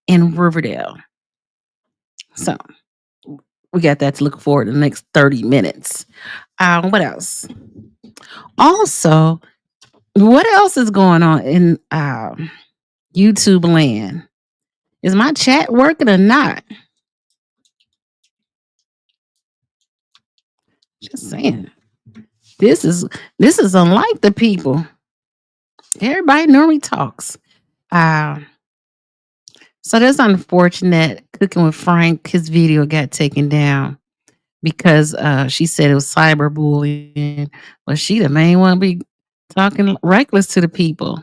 in Riverdale. So, we got that to look forward to the next 30 minutes. What else? Also, what else is going on in YouTube land? Is my chat working or not? Just saying. This is unlike the people. Everybody normally talks. So that's unfortunate. Cooking with Frank, his video got taken down because she said it was cyberbullying. But she the main one be talking reckless to the people.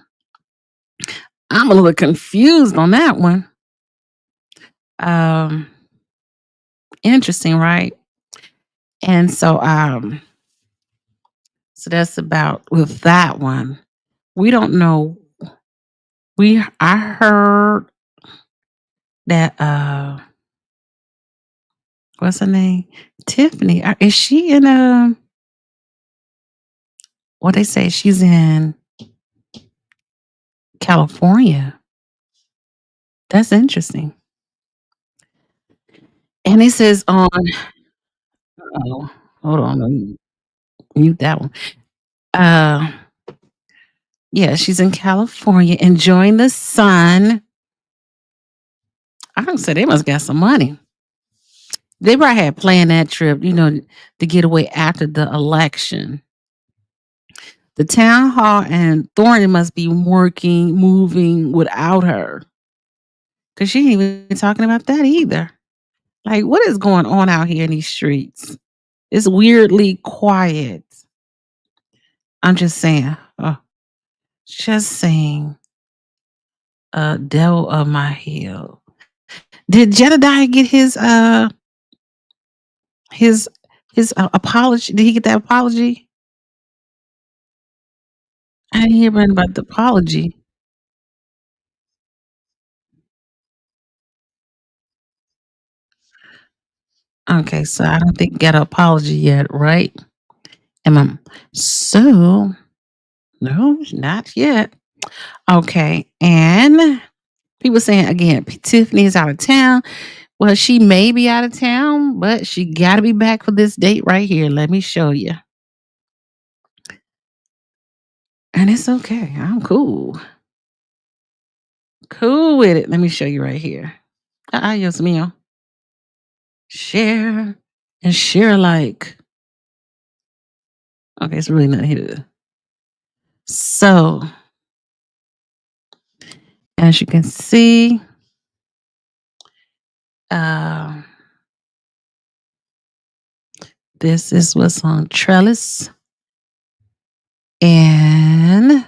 I'm a little confused on that one. Interesting, right? And so that's about with that one. We don't know. I heard that what's her name? Tiffany. Is she in what they say she's in California? That's interesting. And it says on hold on, let me mute that one. Yeah, she's in California enjoying the sun. I don't say they must got some money. They probably had planned that trip, to get away after the election. The town hall and Thornton must be moving without her. Because she ain't even talking about that either. Like, what is going on out here in these streets? It's weirdly quiet. I'm just saying. Just saying. Devil of my heel. Did Jedediah get his apology? Did he get that apology? I didn't hear anything about the apology. Okay, so I don't think he got an apology yet, right? So no, not yet. Okay, and people saying again, Tiffany is out of town. Well, she may be out of town, but she got to be back for this date right here. Let me show you. And it's okay. I'm cool. Cool with it. Let me show you right here. Dios mío. Share and share like. Okay, it's really not here. So, as you can see, this is what's on Trellis. And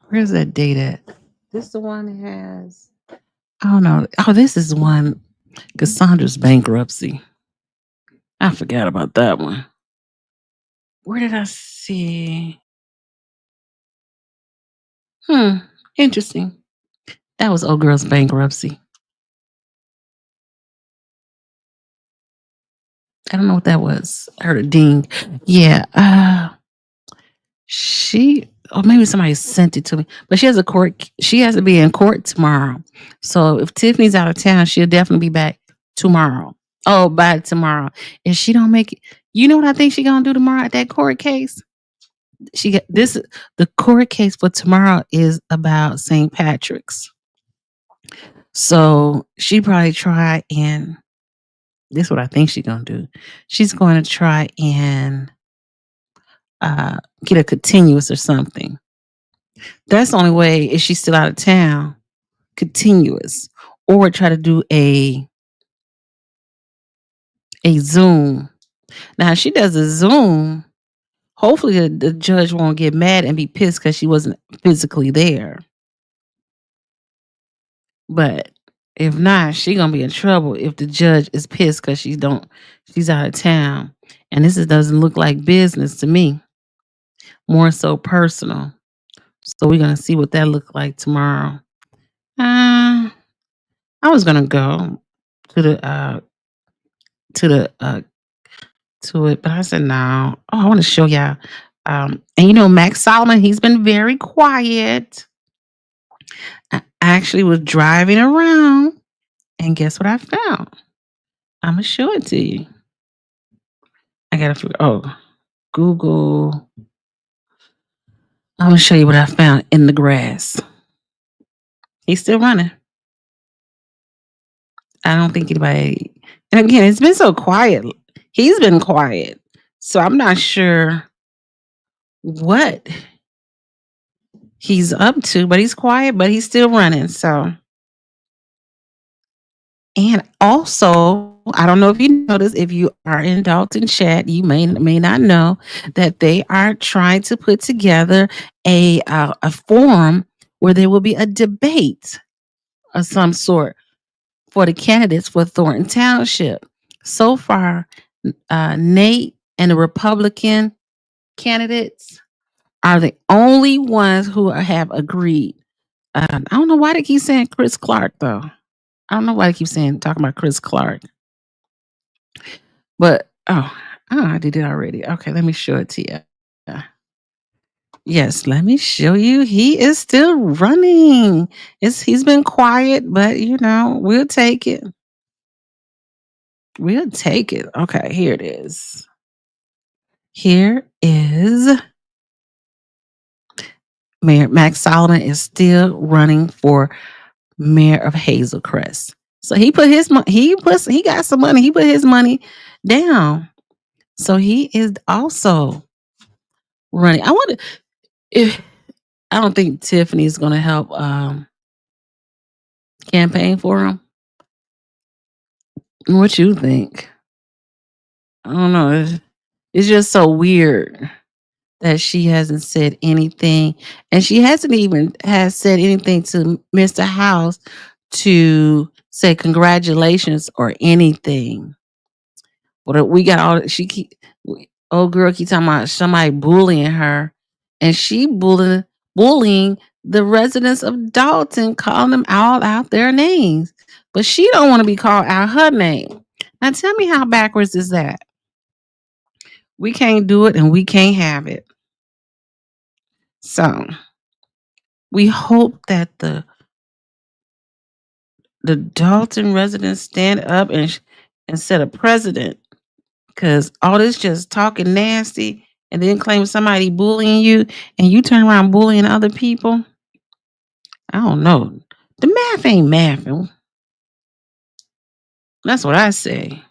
where's that date at? This the one that has, I don't know. Oh, this is one, Cassandra's bankruptcy. I forgot about that one. Where did I see? Interesting. That was old girl's bankruptcy. I don't know what that was. I heard a ding. Yeah. Or maybe somebody sent it to me. But she has to be in court tomorrow. So if Tiffany's out of town, she'll definitely be back tomorrow. Oh, by tomorrow. If she don't make it, you know what I think she's gonna do tomorrow at that court case? The court case for tomorrow is about St. Patrick's. So she probably try and this is what I think she's gonna do. She's going to try and get a continuous or something. That's the only way if she's still out of town, continuous, or try to do a Zoom. Now, if she does a Zoom, hopefully the judge won't get mad and be pissed because she wasn't physically there. But if not, she gonna be in trouble if the judge is pissed because she's out of town. And this doesn't look like business to me. More so personal. So we're gonna see what that look like tomorrow. I was gonna go to it, but I said no. Oh, I want to show y'all. And Max Solomon, he's been very quiet. I actually was driving around, and guess what I found? I'm gonna show it to you. I gotta figure. Google. I'm gonna show you what I found in the grass. He's still running. I don't think anybody. And again, it's been so quiet. He's been quiet, so I'm not sure what he's up to, but he's quiet, but he's still running. So, and also, I don't know if you noticed, if you are in Dalton chat, you may not know that they are trying to put together a forum where there will be a debate of some sort for the candidates for Thornton Township. So far, Nate and the Republican candidates are the only ones who have agreed. I don't know why they keep saying Chris Clark, though. I don't know why they keep talking about Chris Clark. But, I did it already. Okay, let me show it to you. Yes, let me show you. He is still running. He's been quiet, but, we'll take it. We'll take it. Okay, here it is. Here is Mayor Max Solomon is still running for mayor of Hazel Crest. So he put his money. He got some money. He put his money down. So he is also running. I don't think Tiffany's going to help campaign for him. What you think? I don't know. It's just so weird that she hasn't said anything, and she hasn't even said anything to Mr. House to say congratulations or anything. But we got old girl keep talking about somebody bullying her, and she bullying the residents of Dalton, calling them all out their names. But she don't want to be called out her name. Now tell me how backwards is that? We can't do it and we can't have it. So we hope that the Dalton residents stand up and set a precedent, because all this just talking nasty and then claim somebody bullying you and you turn around bullying other people. I don't know. The math ain't mathing. That's what I say.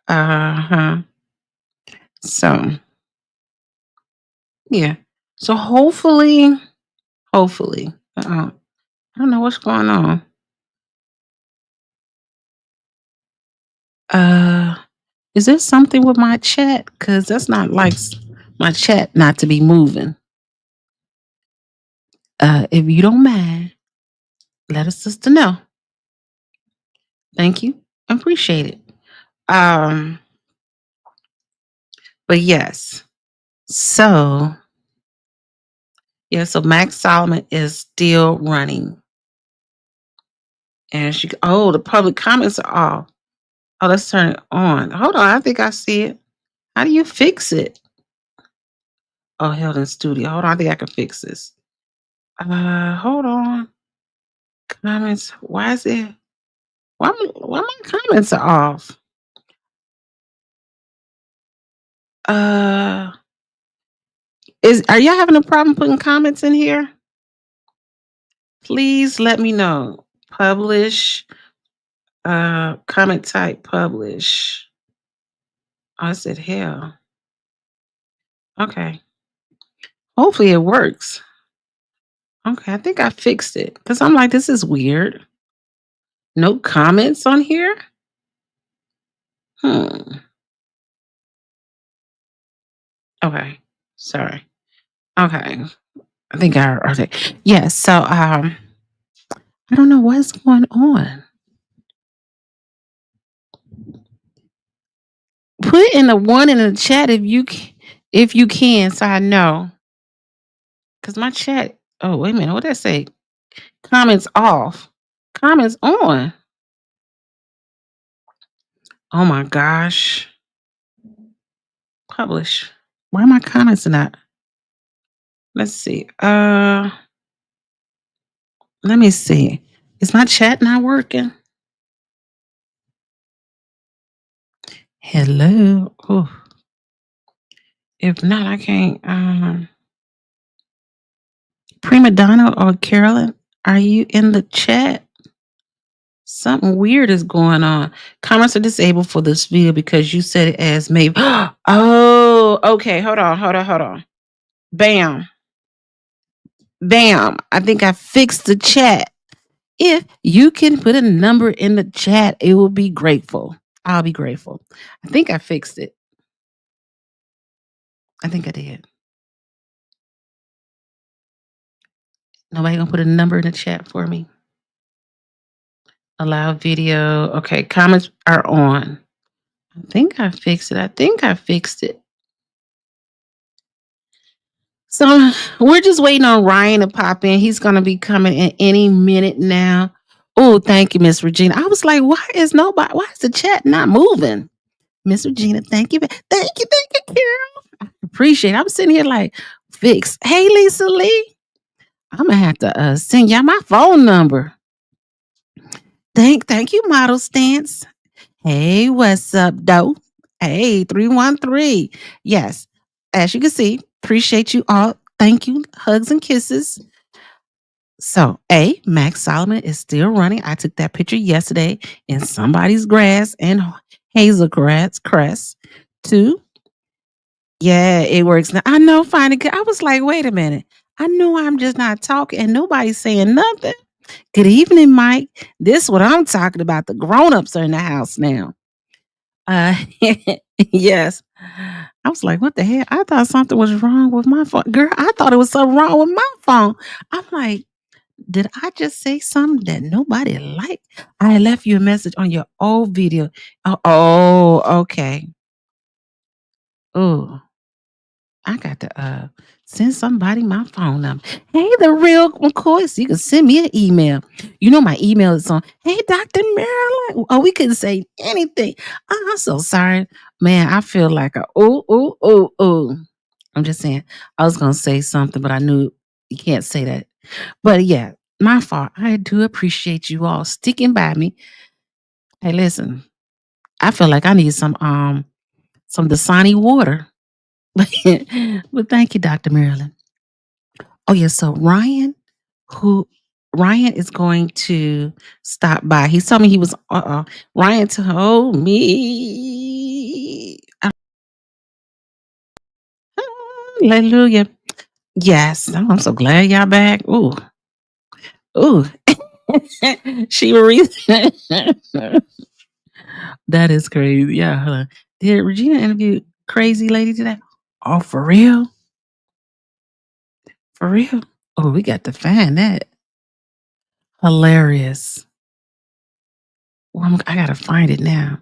Uh-huh. So, yeah. So hopefully, I don't know what's going on. Is there something with my chat? Because that's not like my chat not to be moving. If you don't mind, let a sister know. Thank you. I appreciate it. But yes. So Max Solomon is still running. And the public comments are off. Oh, let's turn it on. Hold on, I think I see it. How do you fix it? Oh, held in studio. Hold on, I think I can fix this. Hold on. Comments. Why is it? Why my comments are off? Are y'all having a problem putting comments in here? Please let me know. Publish. Comment type publish. Oh, I said hell. Okay. Hopefully it works. Okay, I think I fixed it. Because I'm like, this is weird. No comments on here? Okay. Sorry. Okay. I think okay. Yeah, so I don't know what's going on. Put in the one in the chat if you can, so I know. Cause my chat. Oh, wait a minute. What did I say? Comments off. Comments on. Oh my gosh. Publish. Why are my comments not? Let's see. Let me see. Is my chat not working? Hello. Oh. If not, I can't. Prima Donna or Carolyn, are you in the chat? Something weird is going on. Comments are disabled for this video because you said it as maybe. Oh, okay. Hold on. Bam. I think I fixed the chat. If you can put a number in the chat, it will be grateful. I'll be grateful. I think I fixed it. I think I did. Nobody gonna put a number in the chat for me? Allow video. Okay, comments are on. I think I fixed it. So we're just waiting on Ryan to pop in. He's gonna be coming in any minute now. Oh, thank you, Miss Regina. I was like, why is the chat not moving? Miss Regina, thank you. Thank you, Carol. I appreciate it. I'm sitting here like, fix. Hey, Lisa Lee. I'm gonna have to send y'all my phone number. Thank you, Model Stance. Hey, what's up, though? Hey, 313. Yes, as you can see, appreciate you all. Thank you. Hugs and kisses. So, Max Solomon is still running. I took that picture yesterday in somebody's grass and hazel cress. 2, yeah, it works now. I know, finding. I was like, wait a minute. I know I'm just not talking and nobody's saying nothing. Good evening, Mike. This is what I'm talking about. The grown-ups are in the house now. Yes. I was like, what the hell? I thought something was wrong with my phone. Girl, I thought it was something wrong with my phone. I'm like, did I just say something that nobody liked? I left you a message on your old video. Oh, okay. Oh, I got to send somebody my phone number. Hey, the real McCoy. So you can send me an email. You know my email is on. Hey, Dr. Marilyn. Oh, we couldn't say anything. Oh, I'm so sorry. Man, I feel like I'm just saying. I was gonna say something, but I knew you can't say that. But yeah, my fault. I do appreciate you all sticking by me. Hey, listen. I feel like I need some Dasani water. But thank you, Dr. Marilyn. Oh, yeah. So Ryan, who Ryan is going to stop by. He told me he was. Ryan told me. Hallelujah. Yes, I'm so glad y'all back. Ooh, ooh. She Marie. That is crazy. Yeah. Hold on. Did Regina interview Crazy Lady today? Oh, for real? For real? Oh, we got to find that. Hilarious. Well, I gotta find it now.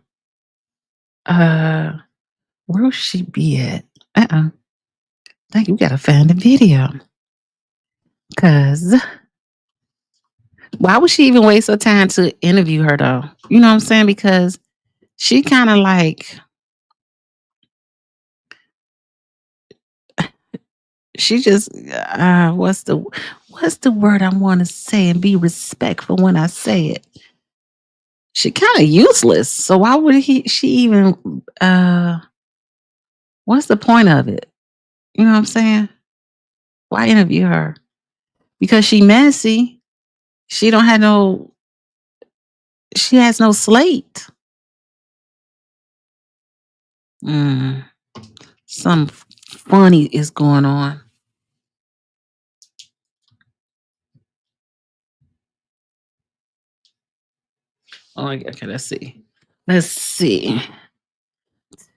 Where will she be at? Thank you. We gotta find the video. Cause why would she even waste her time to interview her though? You know what I'm saying? Because she kind of like she just what's the word I want to say and be respectful when I say it. She kind of useless. So why would she even what's the point of it? You know what I'm saying? Why interview her? Because she messy. She don't have no she has no slate. Some funny is going on. Oh, okay, let's see. Let's see.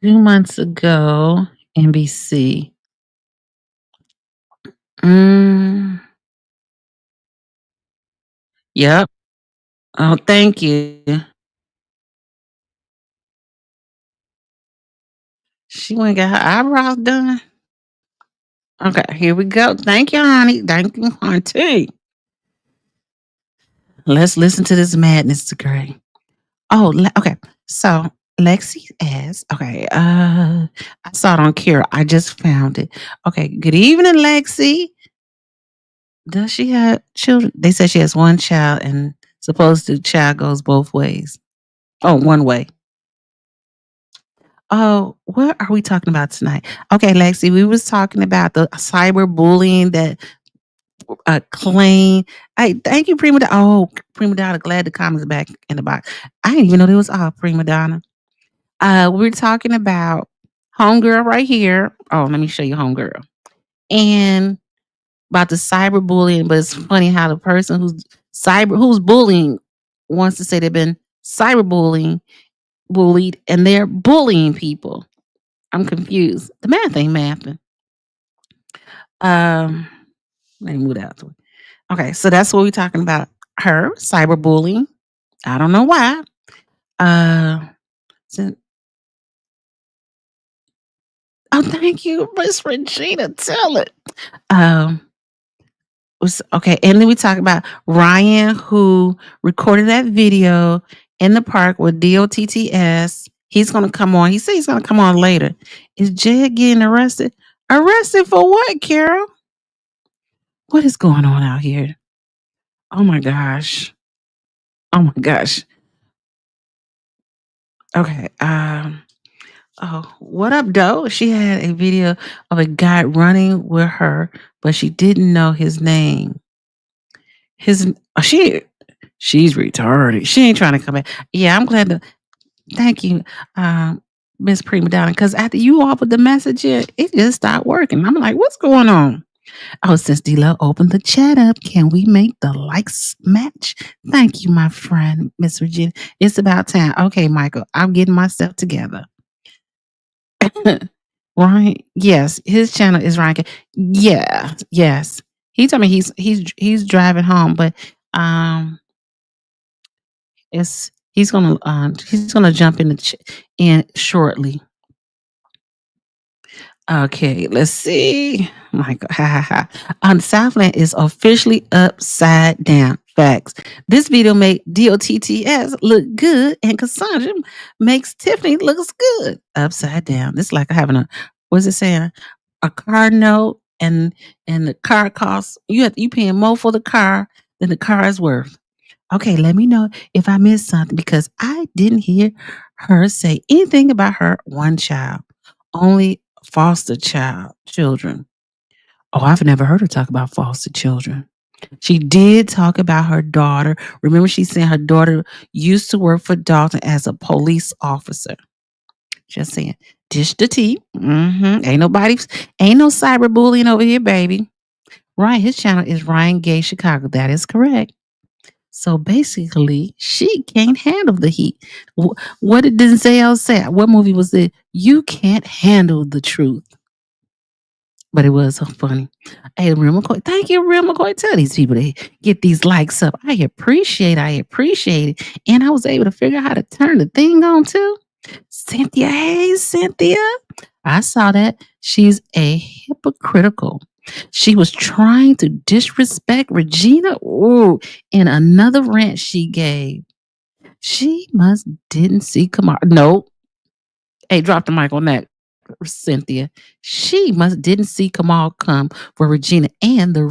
2 months ago, NBC. Yep. Oh, thank you. She went and got her eyebrows done. Okay, here we go. Thank you, honey. Thank you, auntie. Let's listen to this madness degree. Oh, okay. So Lexi asks, okay, I saw it on Kira. I just found it. Okay, good evening, Lexi. Does she have children? They said she has one child and supposed the child goes both ways. Oh, one way. Oh, what are we talking about tonight? Okay, Lexi, we was talking about the cyberbullying that claim. Hey, thank you, Prima Donna. Oh, Prima Donna, glad the comments back in the box. I didn't even know there was all Prima Donna. We're talking about Homegirl right here. Oh, let me show you Homegirl. And about the cyberbullying, but it's funny how the person who's bullying wants to say they've been cyberbullying bullied and they're bullying people. I'm confused. The math ain't mathing. Let me move that out the way. Okay, so that's what we're talking about. Her cyberbullying. I don't know why. Oh, thank you, Miss Regina. Tell it. Okay, and then we talk about Ryan who recorded that video in the park with DOTTS. He's gonna come on. He said he's gonna come on later. Is Jed getting arrested? Arrested for what, Carol? What is going on out here? Oh my gosh. Oh my gosh. Okay. Oh, what up, Doe? She had a video of a guy running with her, but she didn't know his name. She's retarded. She ain't trying to come back. Yeah, I'm glad to thank you, Miss Prima Donna, because after you all put the message in, it just stopped working. I'm like, what's going on? Oh, since D-Lo opened the chat up, can we make the likes match? Thank you, my friend, Miss Virginia. It's about time. Okay, Michael, I'm getting myself together. Ryan, yes, his channel is Ryan. Yeah, yes. He told me he's driving home, but he's gonna jump in shortly. Okay, let's see. Michael, Southland is officially upside down. Facts. This video made DOTTS look good, and Cassandra makes Tiffany looks good. Upside down. This is like having what's it saying? A car note, and the car costs you paying more for the car than the car is worth. Okay, let me know if I missed something because I didn't hear her say anything about her one child. Only foster children. Oh, I've never heard her talk about foster children. She did talk about her daughter. Remember, she said her daughter used to work for Dalton as a police officer. Just saying. Dish the tea. Ain't no cyberbullying over here, baby. Right, his channel is Ryan Gay Chicago. That is correct. So basically, she can't handle the heat. What did Denzel say? What movie was it? You can't handle the truth. But it was so funny. Hey, Real McCoy, thank you, Real McCoy. Tell these people to get these likes up. I appreciate it. And I was able to figure out how to turn the thing on too. Cynthia, hey, Cynthia. I saw that. She's a hypocritical. She was trying to disrespect Regina. Ooh, in another rant she gave. She must didn't see Kamar. Nope. Hey, drop the mic on that, Cynthia. She must didn't see Kamal come for Regina and the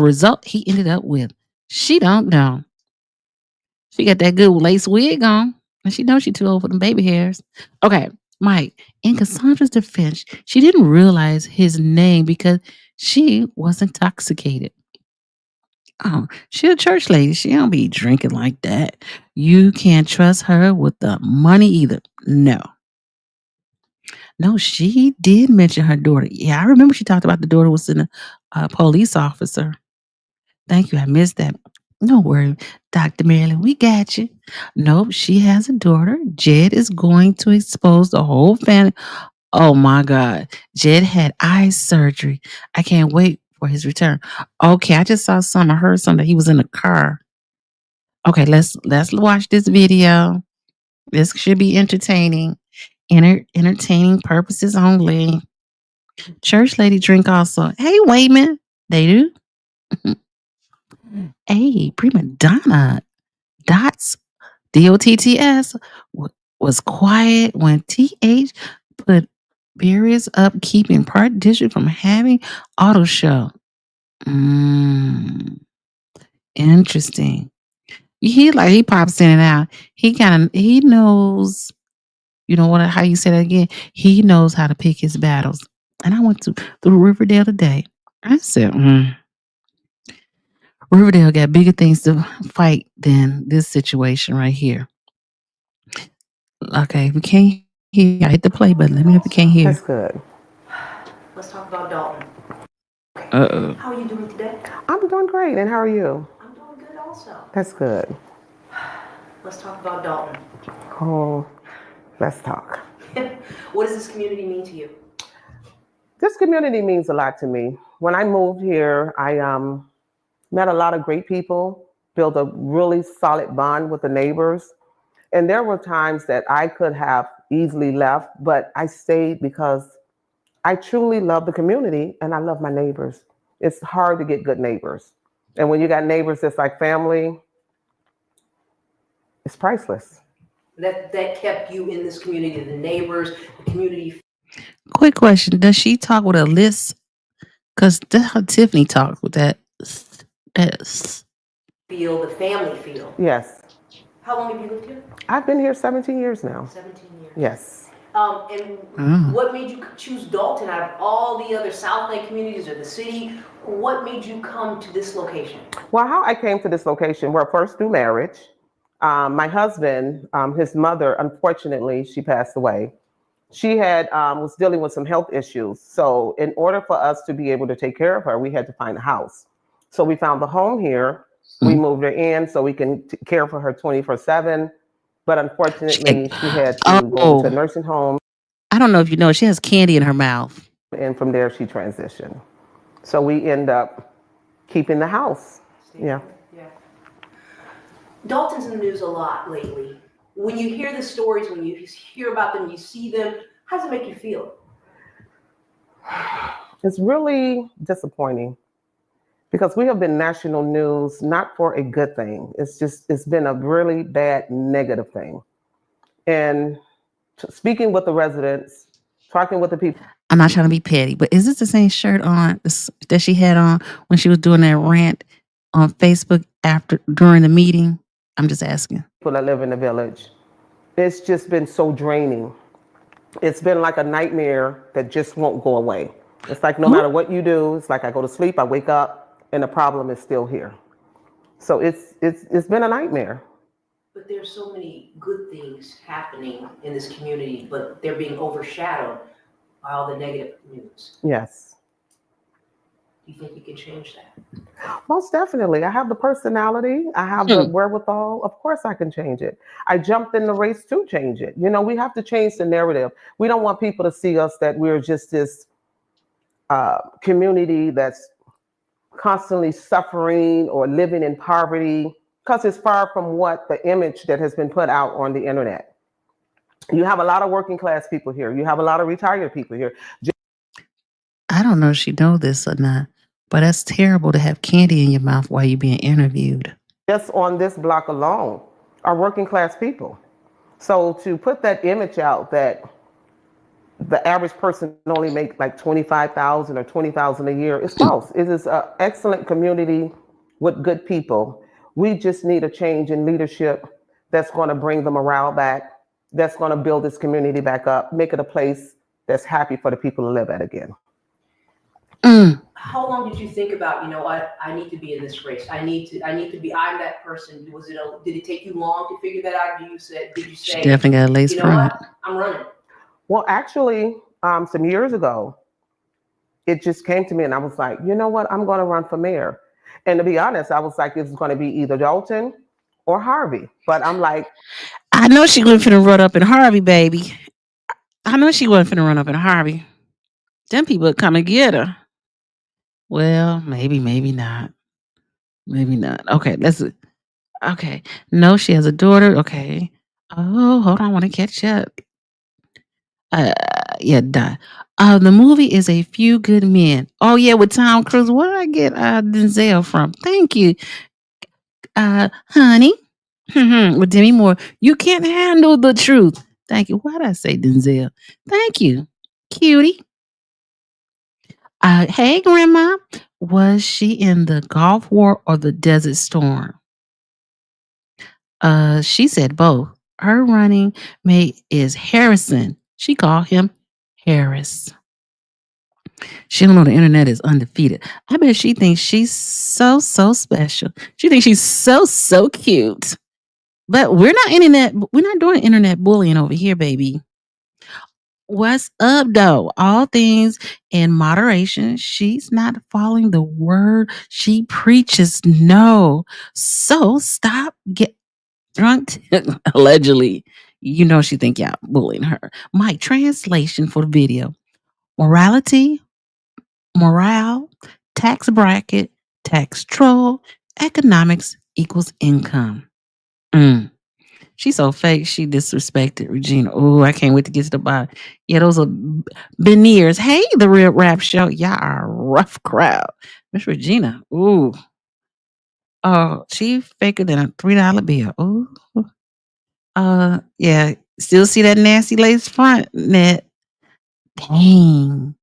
result he ended up with. She don't know. She got that good lace wig on, and she knows she too old for them baby hairs. Okay, Mike, in Cassandra's defense, she didn't realize his name because she was intoxicated. Oh, she a church lady. She don't be drinking like that. You can't trust her with the money either. No, she did mention her daughter. Yeah, I remember she talked about the daughter was in a police officer. Thank you. I missed that. No worry, Dr. Marilyn. We got you. Nope, she has a daughter. Jed is going to expose the whole family. Oh my God. Jed had eye surgery. I can't wait for his return. Okay, I just saw something. I heard something. He was in a car. Okay, let's watch this video. This should be entertaining. Entertaining purposes only. Church lady drink also. Hey, Wayman. They do. Hey, prima donna. Dots. DOTTS was quiet when TH put barriers up, keeping part district from having auto show. Interesting. He pops in and out. He knows. You know what? How you say that again? He knows how to pick his battles. And I went through Riverdale today. I said, Riverdale got bigger things to fight than this situation right here. Okay, we can't hear. I hit the play button. Let me know if we can't hear. That's good. Let's talk about Dalton. Uh-oh. How are you doing today? I'm doing great, and how are you? I'm doing good also. That's good. Let's talk about Dalton. Oh, let's talk. What does this community mean to you? This community means a lot to me. When I moved here, I met a lot of great people, built a really solid bond with the neighbors. And there were times that I could have easily left, but I stayed because I truly love the community and I love my neighbors. It's hard to get good neighbors. And when you got neighbors that's like family, it's priceless. That kept you in this community, the neighbors, the community. Quick question. Does she talk with a list? Because that's how Tiffany talks with that. Feel, the family feel. Yes. How long have you lived here? I've been here 17 years now. 17 years. Yes. And what made you choose Dalton out of all the other Southland communities or the city? What made you come to this location? Well, how I came to this location, well, first through marriage. My husband, his mother, unfortunately, she passed away. She was dealing with some health issues. So in order for us to be able to take care of her, we had to find a house. So we found the home here. We moved her in so we can care for her 24/7. But unfortunately, she had to go to a nursing home. I don't know if you know, she has candy in her mouth. And from there, she transitioned. So we end up keeping the house. Yeah. Dalton's in the news a lot lately. When you hear the stories, when you hear about them, you see them, how does it make you feel? It's really disappointing because we have been national news, not for a good thing. It's been a really bad negative thing. And speaking with the residents, talking with the people. I'm not trying to be petty, but is this the same shirt on that she had on when she was doing that rant on Facebook during the meeting? I'm just asking. People that live in the village, it's just been so draining. It's been like a nightmare that just won't go away. It's like no matter what you do, it's like I go to sleep, I wake up, and the problem is still here. So it's been a nightmare. But there's so many good things happening in this community, but they're being overshadowed by all the negative news. Yes. Do you think you can change that? Most definitely. I have the personality. I have the wherewithal. Of course I can change it. I jumped in the race to change it. You know, we have to change the narrative. We don't want people to see us that we're just this community that's constantly suffering or living in poverty, because it's far from what the image that has been put out on the internet. You have a lot of working class people here. You have a lot of retired people here. I don't know if she know this or not, but that's terrible to have candy in your mouth while you're being interviewed. Just on this block alone are working class people. So to put that image out that the average person only make like $25,000 or $20,000 a year is false. It is an excellent community with good people. We just need a change in leadership that's going to bring the morale back, that's going to build this community back up, make it a place that's happy for the people to live at again. How long did you think about, you know what, I need to be in this race. I need to be, I'm that person. Did it take you long to figure that out? Did you say, she definitely got a lace front. What, I'm running? Well, actually, some years ago, it just came to me and I was like, you know what, I'm going to run for mayor. And to be honest, I was like, it's going to be either Dalton or Harvey. But I'm like, I know she wasn't finna run up in Harvey, baby. I know she wasn't finna run up in Harvey. Them people would come and get her. Well, maybe not. Maybe not. Okay, okay. No, she has a daughter. Okay. Oh, hold on, I want to catch up. Yeah, duh. The movie is A Few Good Men. Oh yeah, with Tom Cruise. Where did I get Denzel from? Thank you. Honey. With Demi Moore. You can't handle the truth. Thank you. Why did I say Denzel? Thank you. Cutie. Hey, Grandma. Was she in the Gulf War or the Desert Storm? She said both. Her running mate is Harrison. She called him Harris. She don't know the internet is undefeated. I bet she thinks she's so special. She thinks she's so cute. But we're not doing internet bullying over here, baby. What's up, though? All things in moderation. She's not following the word she preaches. No. So stop drunk. Allegedly. You know she think y'all bullying her. My translation for the video. Morality, morale, tax bracket, tax troll, economics equals income. She's so fake. She disrespected Regina. Oh, I can't wait to get to the bottom. Yeah, those are veneers. Hey, The Real Rap Show. Y'all are a rough crowd. Miss Regina. Ooh. Oh, she faker than a $3 bill. Ooh. Yeah. Still see that nasty lace front net. Dang.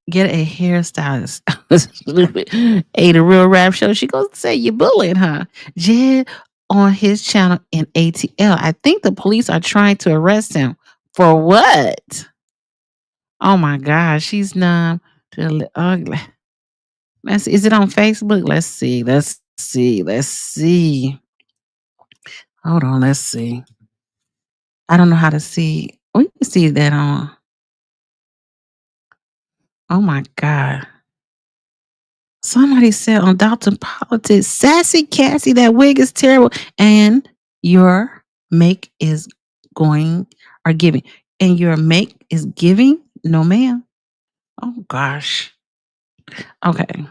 Get a hairstylist. Hey, The Real Rap Show. She goes to say you bullying her. Jed on his channel in ATL. I think the police are trying to arrest him. For what? Oh my gosh, she's numb to the ugly. Is it on Facebook? Let's see. Hold on, let's see. I don't know how to see. We can see that on. Oh my God. Somebody said on Dalton Politics, Sassy Cassie, that wig is terrible. And your make is giving. And your make is giving? No, ma'am. Oh gosh. Okay.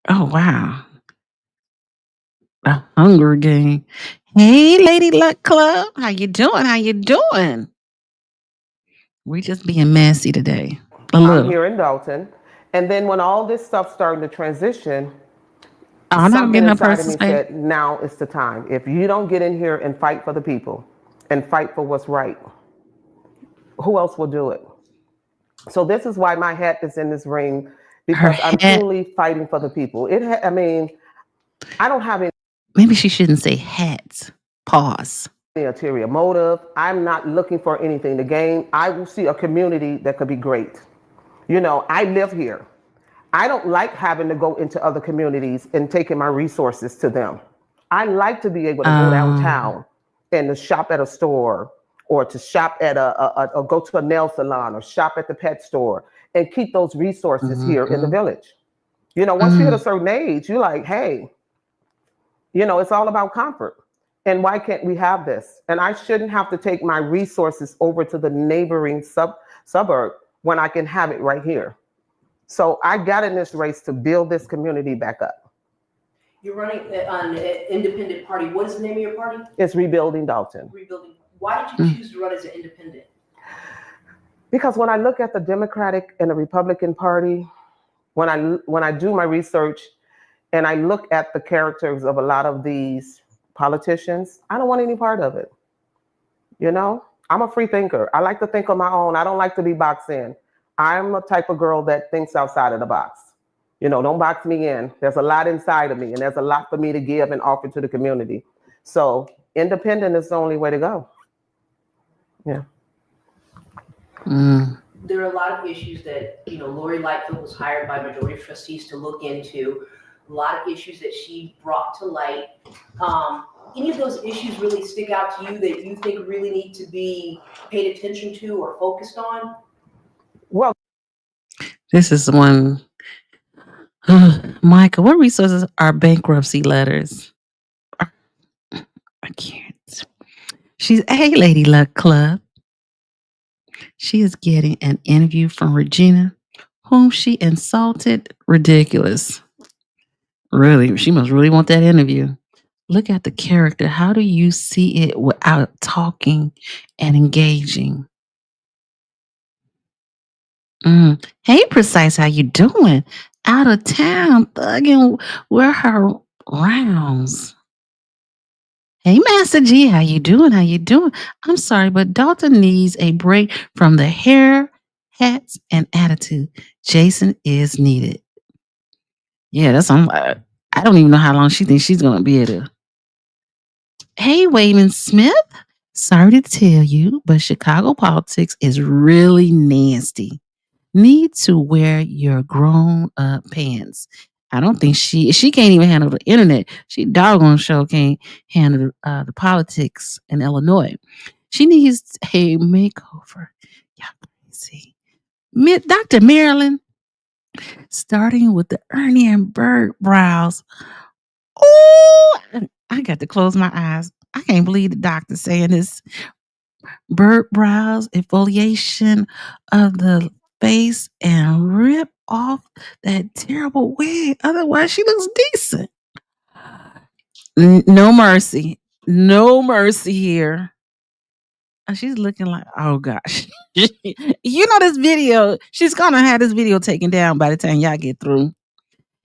Oh wow. The Hunger Game. Hey, Lady Luck Club. How you doing? We just being messy today. I'm here in Dalton. And then when all this stuff started to transition, I'm not getting her person said, now is the time. If you don't get in here and fight for the people and fight for what's right, who else will do it? So this is why my hat is in this ring, because I'm truly fighting for the people. I don't have any. Maybe she shouldn't say hats. Pause. Ulterior motive. I'm not looking for anything to gain. I will see a community that could be great. You know, I live here. I don't like having to go into other communities and taking my resources to them. I like to be able to go downtown and to shop at a store, or to shop at or go to a nail salon, or shop at the pet store, and keep those resources here in the village. Once you hit a certain age, you're like, hey, it's all about comfort. And why can't we have this? And I shouldn't have to take my resources over to the neighboring suburb when I can have it right here. So I got in this race to build this community back up. You're running on an independent party. What is the name of your party? It's Rebuilding Dalton. Rebuilding. Why did you choose to run as an independent? Because when I look at the Democratic and the Republican Party, when I do my research and I look at the characters of a lot of these politicians, I don't want any part of it. I'm a free thinker. I like to think on my own. I don't like to be boxed in. I'm a type of girl that thinks outside of the box. Don't box me in. There's a lot inside of me, and there's a lot for me to give and offer to the community. So independent is the only way to go. Yeah. There are a lot of issues that, Lori Lightfoot was hired by majority of trustees to look into. A lot of issues that she brought to light. Any of those issues really stick out to you that you think really need to be paid attention to or focused on? Well, This is one. Michael, what resources are bankruptcy letters? I can't. She's a Lady Luck Club. She is getting an interview from Regina, whom she insulted. Ridiculous. Really, she must really want that interview. Look at the character. How do you see it without talking and engaging? Hey, Precise, how you doing? Out of town, thugging with her rounds. Hey, Master G, how you doing? How you doing? I'm sorry, but Dalton needs a break from the hair, hats, and attitude. Jason is needed. Yeah, that's I don't even know how long she thinks she's gonna be able to. Hey, Wayman Smith. Sorry to tell you, but Chicago politics is really nasty. Need to wear your grown up pants. I don't think she can't even handle the internet. She doggone sure can't handle the politics in Illinois. She needs a makeover. Y'all crazy. Dr. Marilyn, starting with the Ernie and Bert brows. Oh, I got to close my eyes. I can't believe the doctor saying this. Bert brows, exfoliation of the face, and rip off that terrible wig. Otherwise, she looks decent. No mercy. No mercy here. She's looking like, oh gosh. This video, she's going to have this video taken down by the time y'all get through.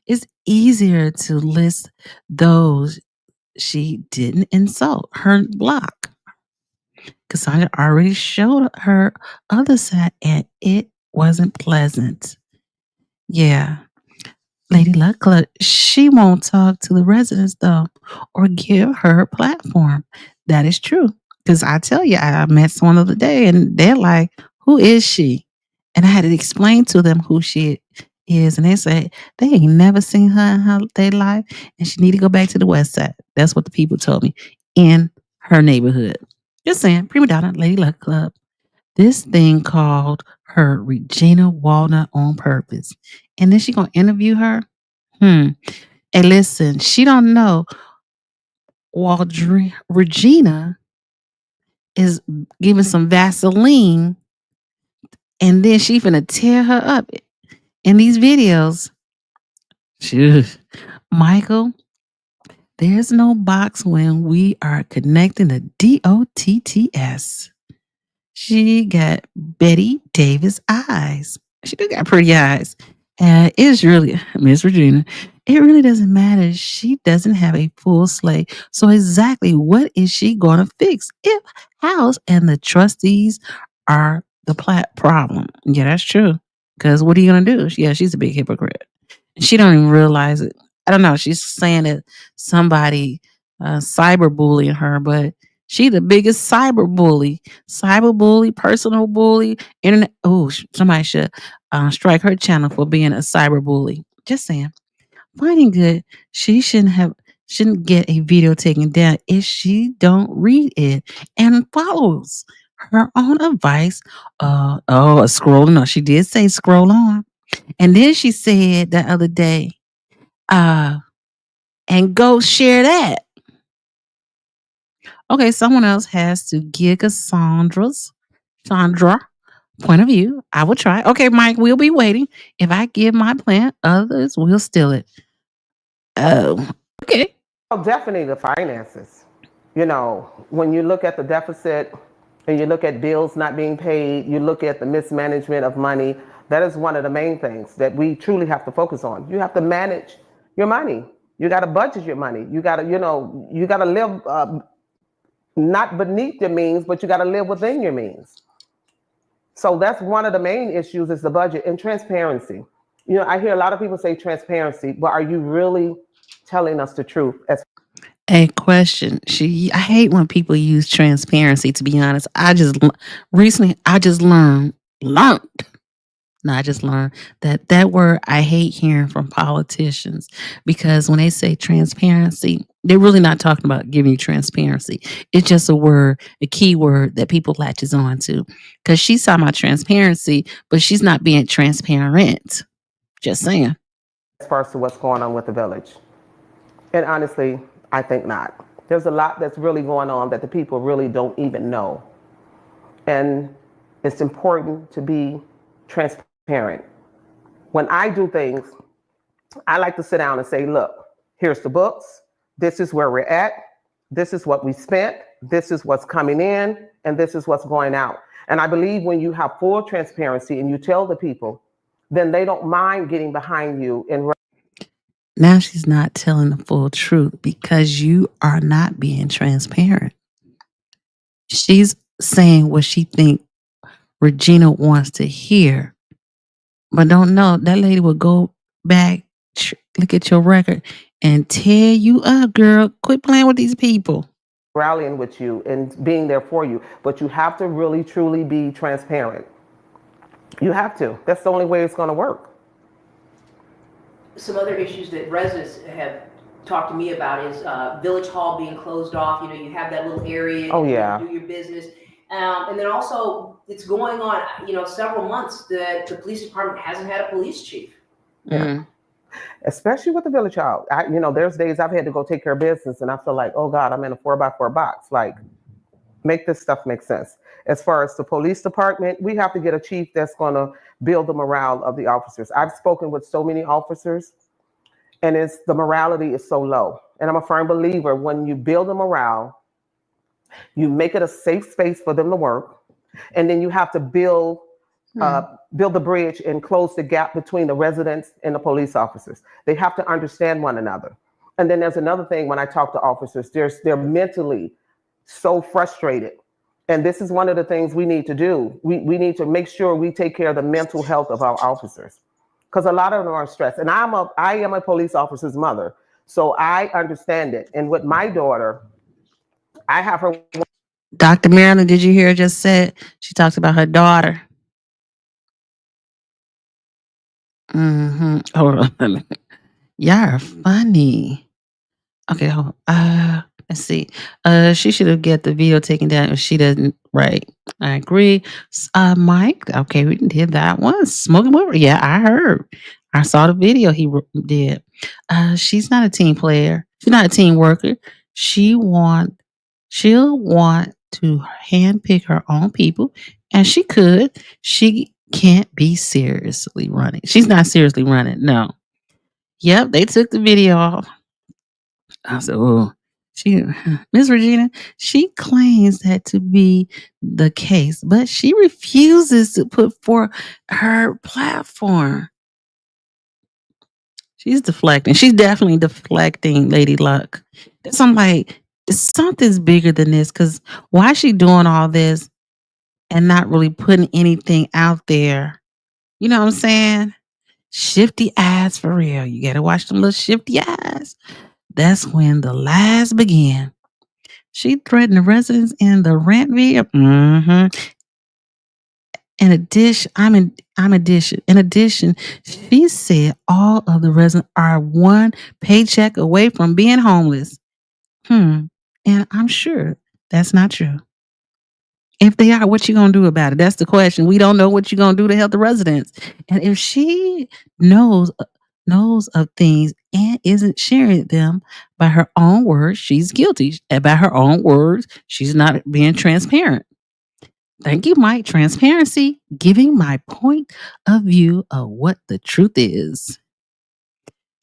It's easier to list those she didn't insult. Her block. Cassandra already showed her other side, and it wasn't pleasant. Yeah. Lady Luck Club, she won't talk to the residents, though, or give her a platform. That is true. Because I tell you, I met someone the other day, and they're like, who is she? And I had to explain to them who she is. And they said they ain't never seen her in their life, and she need to go back to the West Side. That's what the people told me in her neighborhood. Just saying, prima donna, Lady Luck Club. This thing called her Regina Walnut on purpose. And then she gonna interview her? And listen, she don't know Regina is giving some Vaseline, and then she finna tear her up in these videos. Michael, there's no box when we are connecting the DOTTS. She got Betty Davis eyes. She do got pretty eyes. It's really, Miss Regina, it really doesn't matter. She doesn't have a full slate. So exactly what is she going to fix if House and the trustees are the problem? Yeah, that's true. Because what are you going to do? Yeah, she's a big hypocrite. She don't even realize it. I don't know. She's saying that somebody cyberbullying her, but She the biggest cyber bully, personal bully, internet. Oh, somebody should strike her channel for being a cyber bully. Just saying. Finding good, she shouldn't get a video taken down if she don't read it and follows her own advice. Scrolling on. She did say scroll on. And then she said the other day, and go share that. Okay, someone else has to give us Sandra point of view. I will try. Okay, Mike, we'll be waiting. If I give my plan, others will steal it. Oh, okay. Well, definitely the finances. You know, when you look at the deficit and you look at bills not being paid, you look at the mismanagement of money, that is one of the main things that we truly have to focus on. You have to manage your money. You got to budget your money. You got to, you got to live not beneath your means, but you got to live within your means. So that's one of the main issues is the budget and transparency. You know, I hear a lot of people say transparency, but are you really telling us the truth? A question. I hate when people use transparency, to be honest. I just learned that word I hate hearing from politicians, because when they say transparency, they're really not talking about giving you transparency. It's just a key word that people latches on to, because she's talking about transparency, but she's not being transparent. Just saying. As far as to what's going on with the village. And honestly, I think not. There's a lot that's really going on that the people really don't even know. And it's important to be transparent. When I do things, I like to sit down and say, look, here's the books. This is where we're at. This is what we spent. This is what's coming in. And this is what's going out. And I believe when you have full transparency and you tell the people, then they don't mind getting behind you. And now she's not telling the full truth because you are not being transparent. She's saying what she thinks Regina wants to hear, but don't know that lady will go back, look at your record, and tear you up, girl. Quit playing with these people. Rallying with you and being there for you, but you have to really, truly be transparent. You have to. That's the only way it's going to work. Some other issues that residents have talked to me about is Village Hall being closed off. You know, you have that little area. Oh, yeah. You do your business. And then also, it's going on, several months that the police department hasn't had a police chief. Yeah. Mm-hmm. Especially with the Village Hall. There's days I've had to go take care of business and I feel like, oh God, I'm in a 4x4 box. Like, make this stuff make sense. As far as the police department, we have to get a chief that's going to build the morale of the officers. I've spoken with so many officers, and the morality is so low. And I'm a firm believer, when you build a morale, you make it a safe space for them to work, and then you have to build the bridge and close the gap between the residents and the police officers. They have to understand one another. And then there's another thing, when I talk to officers, they're mentally so frustrated. And this is one of the things we need to do. We need to make sure we take care of the mental health of our officers, because a lot of them are stressed. And I am a police officer's mother, so I understand it. And with my daughter, I have her. Dr. Marilyn, did you hear her just said? She talks about her daughter. Hold on. Y'all are funny. Okay, hold on. Let's see. She should have get the video taken down if she doesn't. Right. I agree. Mike. Okay, we did that one. Smoking River. Yeah, I heard. I saw the video he did. She's not a team player. She's not a team worker. She'll want to handpick her own people, and she could. She can't be seriously running. She's not seriously running. No. Yep, they took the video off. I said, oh. Miss Regina, she claims that to be the case, but she refuses to put forth her platform. She's deflecting. She's definitely deflecting, Lady Luck. I'm like, something's bigger than this, because why is she doing all this and not really putting anything out there? You know what I'm saying? Shifty eyes for real. You got to watch them little shifty eyes. That's when the lies begin. She threatened the residents in the rent via. In addition, she said all of the residents are one paycheck away from being homeless. And I'm sure that's not true. If they are, what you gonna do about it? That's the question. We don't know what you're gonna do to help the residents. And if she knows of things and isn't sharing them by her own words, she's guilty. And by her own words, she's not being transparent. Thank you, Mike. Transparency, giving my point of view of what the truth is.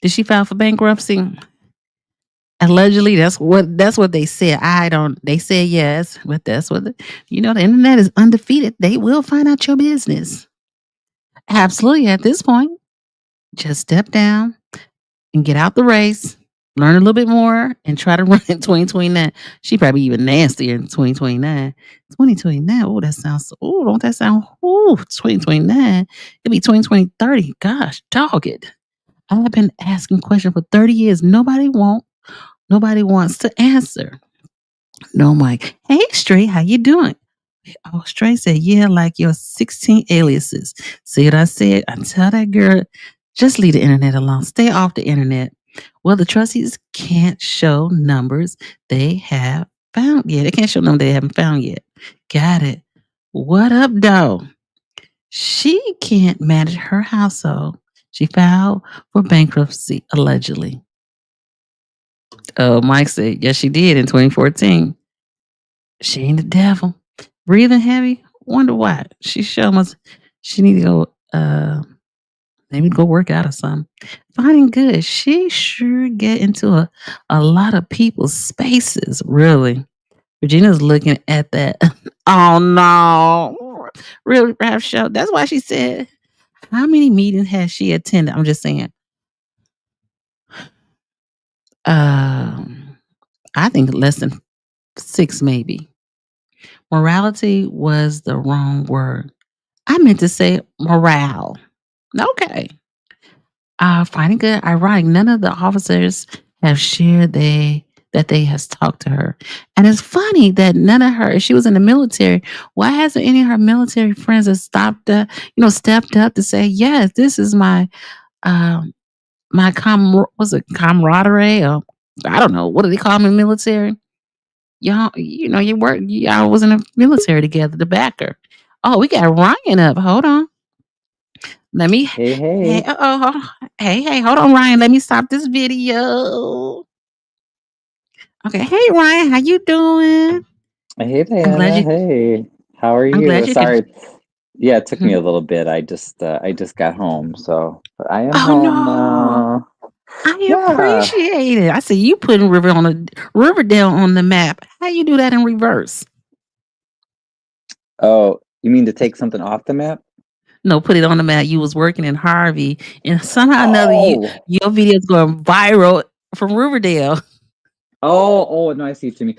Did she file for bankruptcy? Allegedly, that's what they said. They said yes, but that's what the internet is undefeated. They will find out your business. Absolutely. At this point, just step down and get out the race, learn a little bit more, and try to run in 2029. She probably even nastier in 2029. 2029. Oh, that sounds. Oh, don't that sound? Oh, 2029. It'll be 2030. Gosh, dog it. I've been asking questions for 30 years. Nobody wants to answer. No, Mike. Hey, Stray, how you doing? Oh, Stray said, yeah, like your 16 aliases. See what I said? I tell that girl, just leave the internet alone. Stay off the internet. Well, the trustees can't show numbers they have found yet. They can't show numbers they haven't found yet. Got it. What up, though? She can't manage her household. She filed for bankruptcy, allegedly. Oh, Mike said, yes, she did in 2014. She ain't the devil. Breathing heavy? Wonder why. She need to go, maybe go work out or something. Finding good. She sure get into a lot of people's spaces, really. Regina's looking at that. Oh, no. Real rap show. That's why she said, how many meetings has she attended? I'm just saying. I think less than 6, maybe. Morality was the wrong word. I meant to say morale. Okay. Finding good. Ironic. None of the officers have shared that they has talked to her. And it's funny that none of her, if she was in the military, why hasn't any of her military friends have stepped up to say, yes, this is my camaraderie, or I don't know, what do they call them in the military? Y'all was in the military together, the backer. Oh, we got Ryan up. Hold on. Let me Hey, hey, hey. hey, hold on, Ryan. Let me stop this video. Okay, hey Ryan, how you doing? Hey, I'm glad Diana. you Hey, how are I'm glad you? you could. Sorry. Yeah, it took me Mhm. a little bit. I just got home, so but I am Oh home no. now. I Yeah. appreciate it. I see you putting Riverdale on the map. How you do that in reverse? Oh, you mean to take something off the map? No, put it on the map. You was working in Harvey, and somehow or another, Oh. your video's going viral from Riverdale. Oh, no, I see what you mean.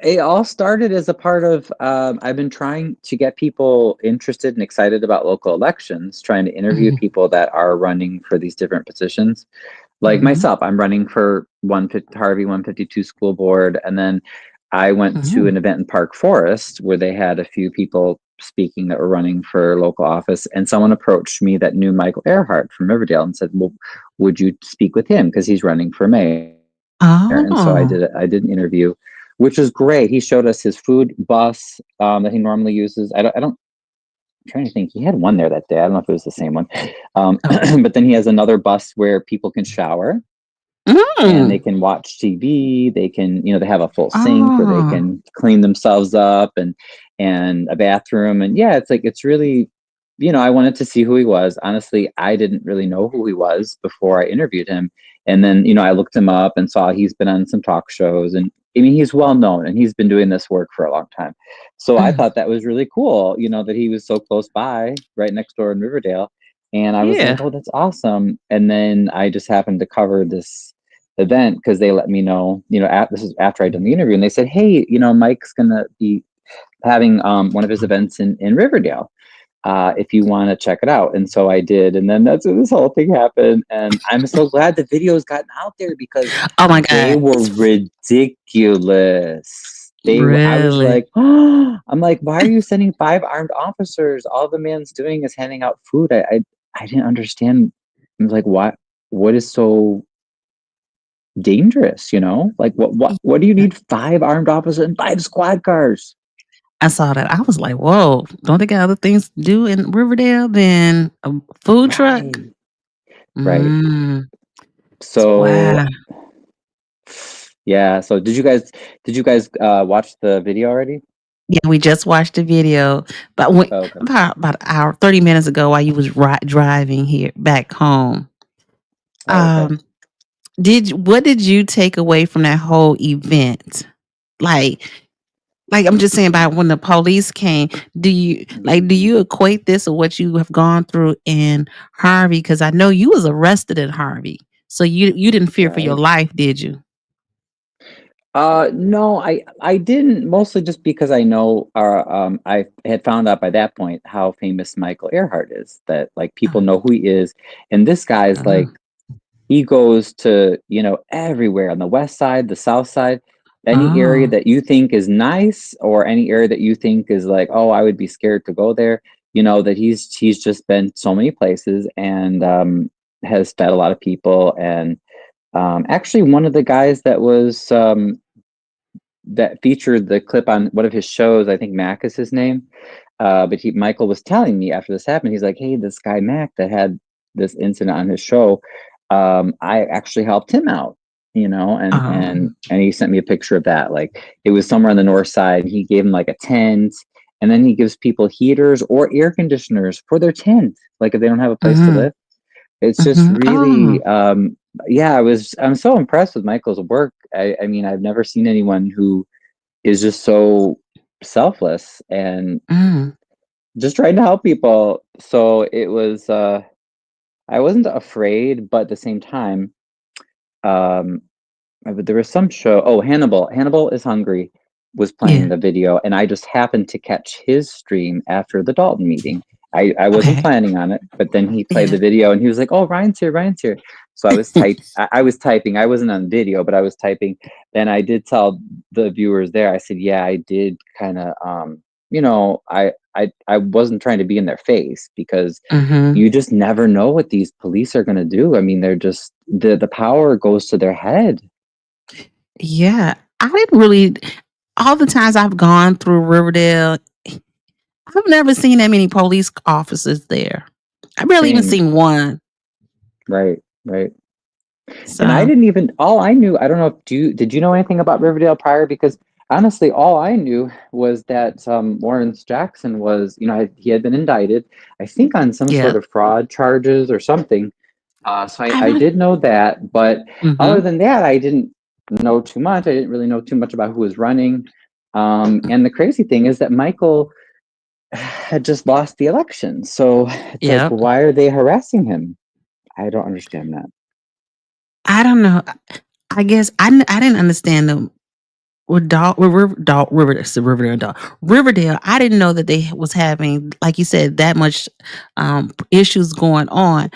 It all started as a part of I've been trying to get people interested and excited about local elections, trying to interview Mhm. people that are running for these different positions. Like Mhm. myself, I'm running for Harvey 152 school board, and then I went to Mhm. an event in Park Forest where they had a few people speaking that were running for local office, and someone approached me that knew Michael Earhart from Riverdale and said, "Well, would you speak with him because he's running for mayor?" And so I Oh. did an interview, which was great. He showed us his food bus that he normally uses. I'm trying to think. He had one there that day. I don't know if it was the same one. Okay. But then he has another bus where people can shower and they Mm. can watch TV. They can, they have a full sink where they Oh. can clean themselves up and a bathroom. And yeah, it's really, I wanted to see who he was. Honestly, I didn't really know who he was before I interviewed him. And then, I looked him up and saw he's been on some talk shows, and I mean, he's well known and he's been doing this work for a long time. So I Mm. thought that was really cool, that he was so close by, right next door in Riverdale. And I was like, Yeah. oh, that's awesome. And then I just happened to cover this event because they let me know, this is after I'd done the interview, and they said, hey, Mike's gonna be having one of his events in Riverdale. if you want to check it out. And so I did. And then that's when this whole thing happened. And I'm so glad the videos gotten out there because Oh my they God. were ridiculous. I was Really? like, oh, I'm like, why are you sending 5 armed officers? All the man's doing is handing out food. I didn't understand. I was like, what is so dangerous, Like what do you need 5 armed officers and 5 squad cars? I saw that. I was like, whoa, don't they got other things to do in Riverdale than a food truck? Right. Mm, So wow. yeah. So did you guys watch the video already? Yeah, we just watched the video, but Oh, okay. about an hour, 30 minutes ago while you was driving here back home. Oh, okay. What did you take away from that whole event? Like I'm just saying about when the police came, do you equate this or what you have gone through in Harvey? Because I know you was arrested in Harvey. So you didn't fear for your Right. life, did you? No, I didn't, mostly just because I know I had found out by that point how famous Michael Earhart is, that like people know who he is. And this guy's like, he goes to, everywhere on the west side, the south side, any area Oh. that you think is nice or any area that you think is like, oh, I would be scared to go there, that he's just been so many places and has fed a lot of people. And actually one of the guys that was that featured the clip on one of his shows, I think Mac is his name. But Michael was telling me after this happened, he's like, hey, this guy Mac that had this incident on his show, I actually helped him out, and he sent me a picture of that. Like it was somewhere on the north side. He gave him like a tent, and then he gives people heaters or air conditioners for their tent, like if they don't have a place to live. It's just really, yeah. I'm so impressed with Michael's work. I mean, I've never seen anyone who is just so selfless and just trying to help people. So it was. I wasn't afraid, but at the same time, there was some show. Oh, Hannibal. Hannibal is Hungry was playing the video, and I just happened to catch his stream after the Dalton meeting. I wasn't planning on it, but then he played the video, and he was like, "Oh, Ryan's here, Ryan's here." So I was I was typing. I wasn't on video, but I was typing. And I did tell the viewers there. I said, "Yeah, I did kind of, I wasn't trying to be in their face because you just never know what these police are going to do. I mean, they're just the power goes to their head." Yeah, I didn't really. All the times I've gone through Riverdale, I've never seen that many police officers there. I barely even seen one. Right, right. So, and I didn't even. All I knew, I don't know. Did you know anything about Riverdale prior? Because honestly, all I knew was that Lawrence Jackson was, he had been indicted, I think, on some sort of fraud charges or something. So I did know that, but other than that, I didn't know too much. I didn't really know too much about who was running. And the crazy thing is that Michael had just lost the election. So it's like, why are they harassing him? I don't understand that. I don't know. I guess I didn't understand them. Riverdale. I didn't know that they was having, like you said, that much issues going on.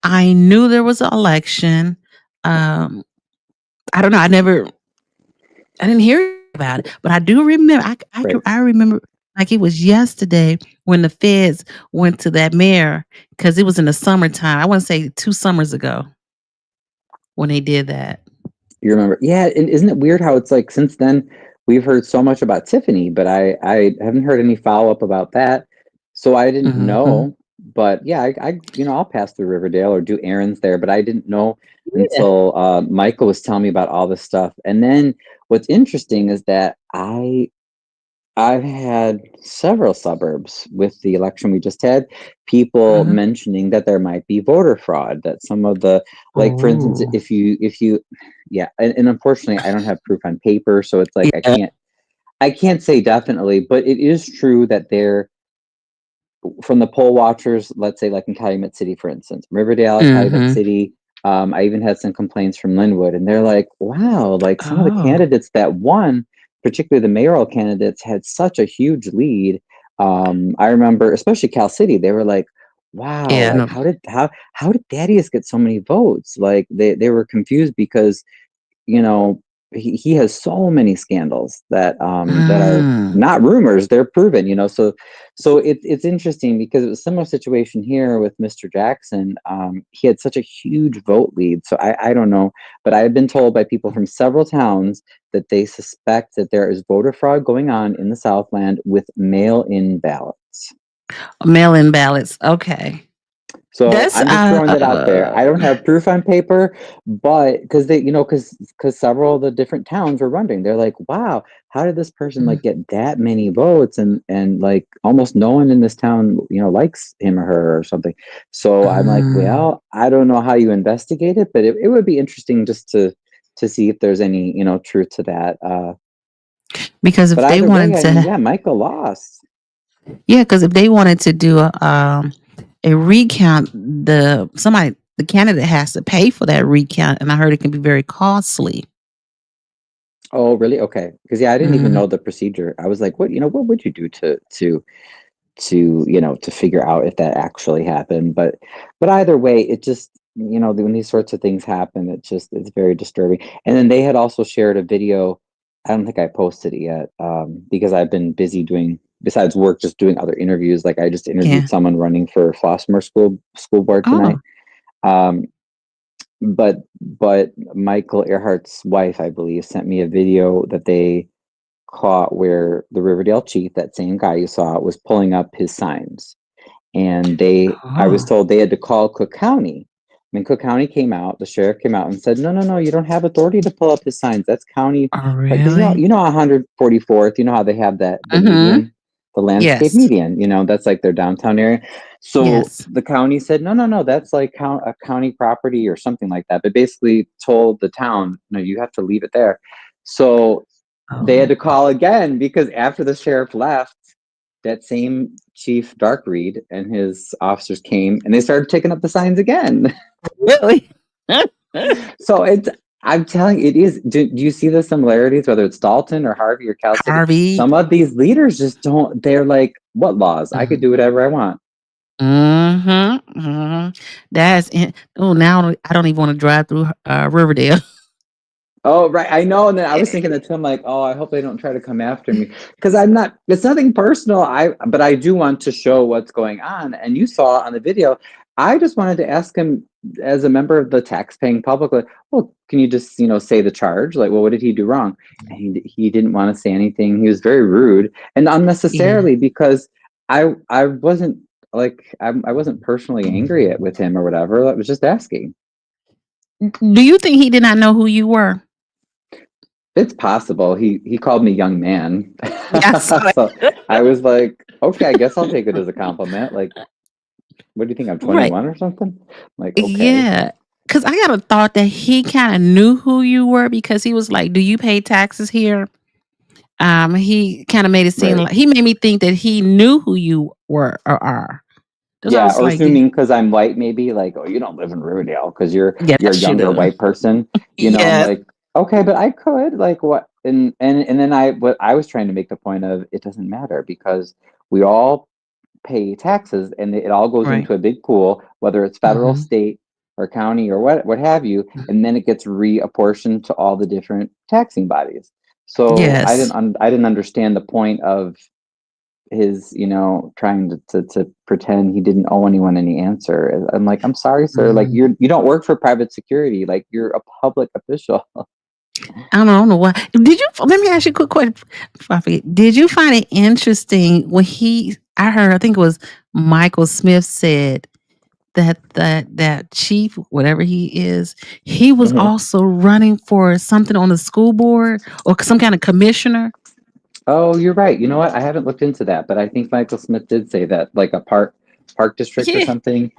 I knew there was an election. I don't know. I didn't hear about it, but I do remember. I remember like it was yesterday when the feds went to that mayor because it was in the summertime. I want to say 2 summers ago when they did that. You remember? Yeah. And isn't it weird how it's like since then we've heard so much about Tiffany, but I haven't heard any follow up about that. So I didn't know. But yeah, I'll pass through Riverdale or do errands there, but I didn't know until Michael was telling me about all this stuff. And then what's interesting is that I've had several suburbs with the election we just had, people mentioning that there might be voter fraud, that some of the, like, for instance, if you, yeah. And unfortunately I don't have proof on paper. So it's like, I can't say definitely, but it is true that from the poll watchers, let's say like in Calumet City, for instance, Riverdale, Calumet City. I even had some complaints from Linwood, and they're like, wow, like some of the candidates that won, particularly the mayoral candidates, had such a huge lead. I remember, especially Cal City, they were like, "Wow, Yeah, like no. how did Thaddeus get so many votes?" Like they were confused because you know he has so many scandals that are Mm. not rumors, they're proven, so it's interesting because it was a similar situation here with Mr. Jackson. He had such a huge vote lead, so I don't know, but I've been told by people from several towns that they suspect that there is voter fraud going on in the Southland with mail-in ballots. Mail-in ballots. Okay. So That's I'm just throwing that out there. I don't have proof on paper, but because because several of the different towns were wondering, they're like, "Wow, how did this person like get that many votes?" And like almost no one in this town, likes him or her or something. So I'm like, well, I don't know how you investigate it, but it would be interesting just to see if there's any truth to that. because But if they either way, wanted I mean, to, yeah, Michael lost. yeah, because if they wanted to do a recount, the candidate has to pay for that recount, and I heard it can be very costly. Oh, really? Okay. Because yeah, I didn't even Mm. know the procedure. I was like, what would you do to figure out if that actually happened? But either way, it just, when these sorts of things happen, it's very disturbing. And then they had also shared a video. I don't think I posted it yet, because I've been busy doing, besides work, just doing other interviews. Like I just Yeah. interviewed someone running for Flossmoor school board tonight. Oh. Um, but Michael Earhart's wife, I believe, sent me a video that they caught where the Riverdale chief, that same guy you saw, was pulling up his signs. And I was Oh. told they had to call Cook County. When Cook County came out, the sheriff came out and said, no, no, no, you don't have authority to pull up his signs. That's county. Oh, Because really? 144th, you know how they have the Mm-hmm. median, the landscape Yes. median, that's like their downtown area. So Yes. the county said, no, no, no, that's like a county property or something like that. But basically told the town, no, you have to leave it there. So they had to call again because after the sheriff left, that same Chief Darkreed and his officers came and they started taking up the signs again. Really? So I'm telling you, it is. Do you see the similarities, whether it's Dalton or Harvey or Cal City? Harvey. Some of these leaders just don't, they're like, what laws? I could do whatever I want. Mm-hmm. Mm-hmm. Now I don't even want to drive through Riverdale. Oh, right. I know. And then I was thinking that too. I'm like, oh, I hope they don't try to come after me because it's nothing personal. But I do want to show what's going on. And you saw on the video, I just wanted to ask him as a member of the tax-paying public, like, well, can you just, say the charge? Like, well, what did he do wrong? And he didn't want to say anything. He was very rude and unnecessarily because I wasn't like, I wasn't personally angry with him or whatever. I was just asking. Do you think he did not know who you were? It's possible. He called me young man. Yes. So I was like, okay, I guess I'll take it as a compliment. Like, what do you think? I'm 21 or something? Like, okay. Yeah. Because I got a thought that he kind of knew who you were because he was like, do you pay taxes here? He kind of made it seem like he made me think that he knew who you were or are. Yeah, or assuming because I'm white, maybe like, oh, you don't live in Riverdale because you're a younger white person. I'm like, okay, but I could like what and then what I was trying to make the point of it doesn't matter because we all pay taxes and it all goes into a big pool, whether it's federal, state, or county or what have you, and then it gets reapportioned to all the different taxing bodies. So I didn't understand the point of his trying to pretend he didn't owe anyone any answer. I'm like, I'm sorry, sir, like you don't work for private security, like you're a public official. I don't know why. Let me ask you a quick question before I forget. Did you find it interesting when I heard, I think it was Michael Smith said that chief, whatever he is, he was also running for something on the school board or some kind of commissioner? Oh, you're right. You know what? I haven't looked into that, but I think Michael Smith did say that, like a park district or something,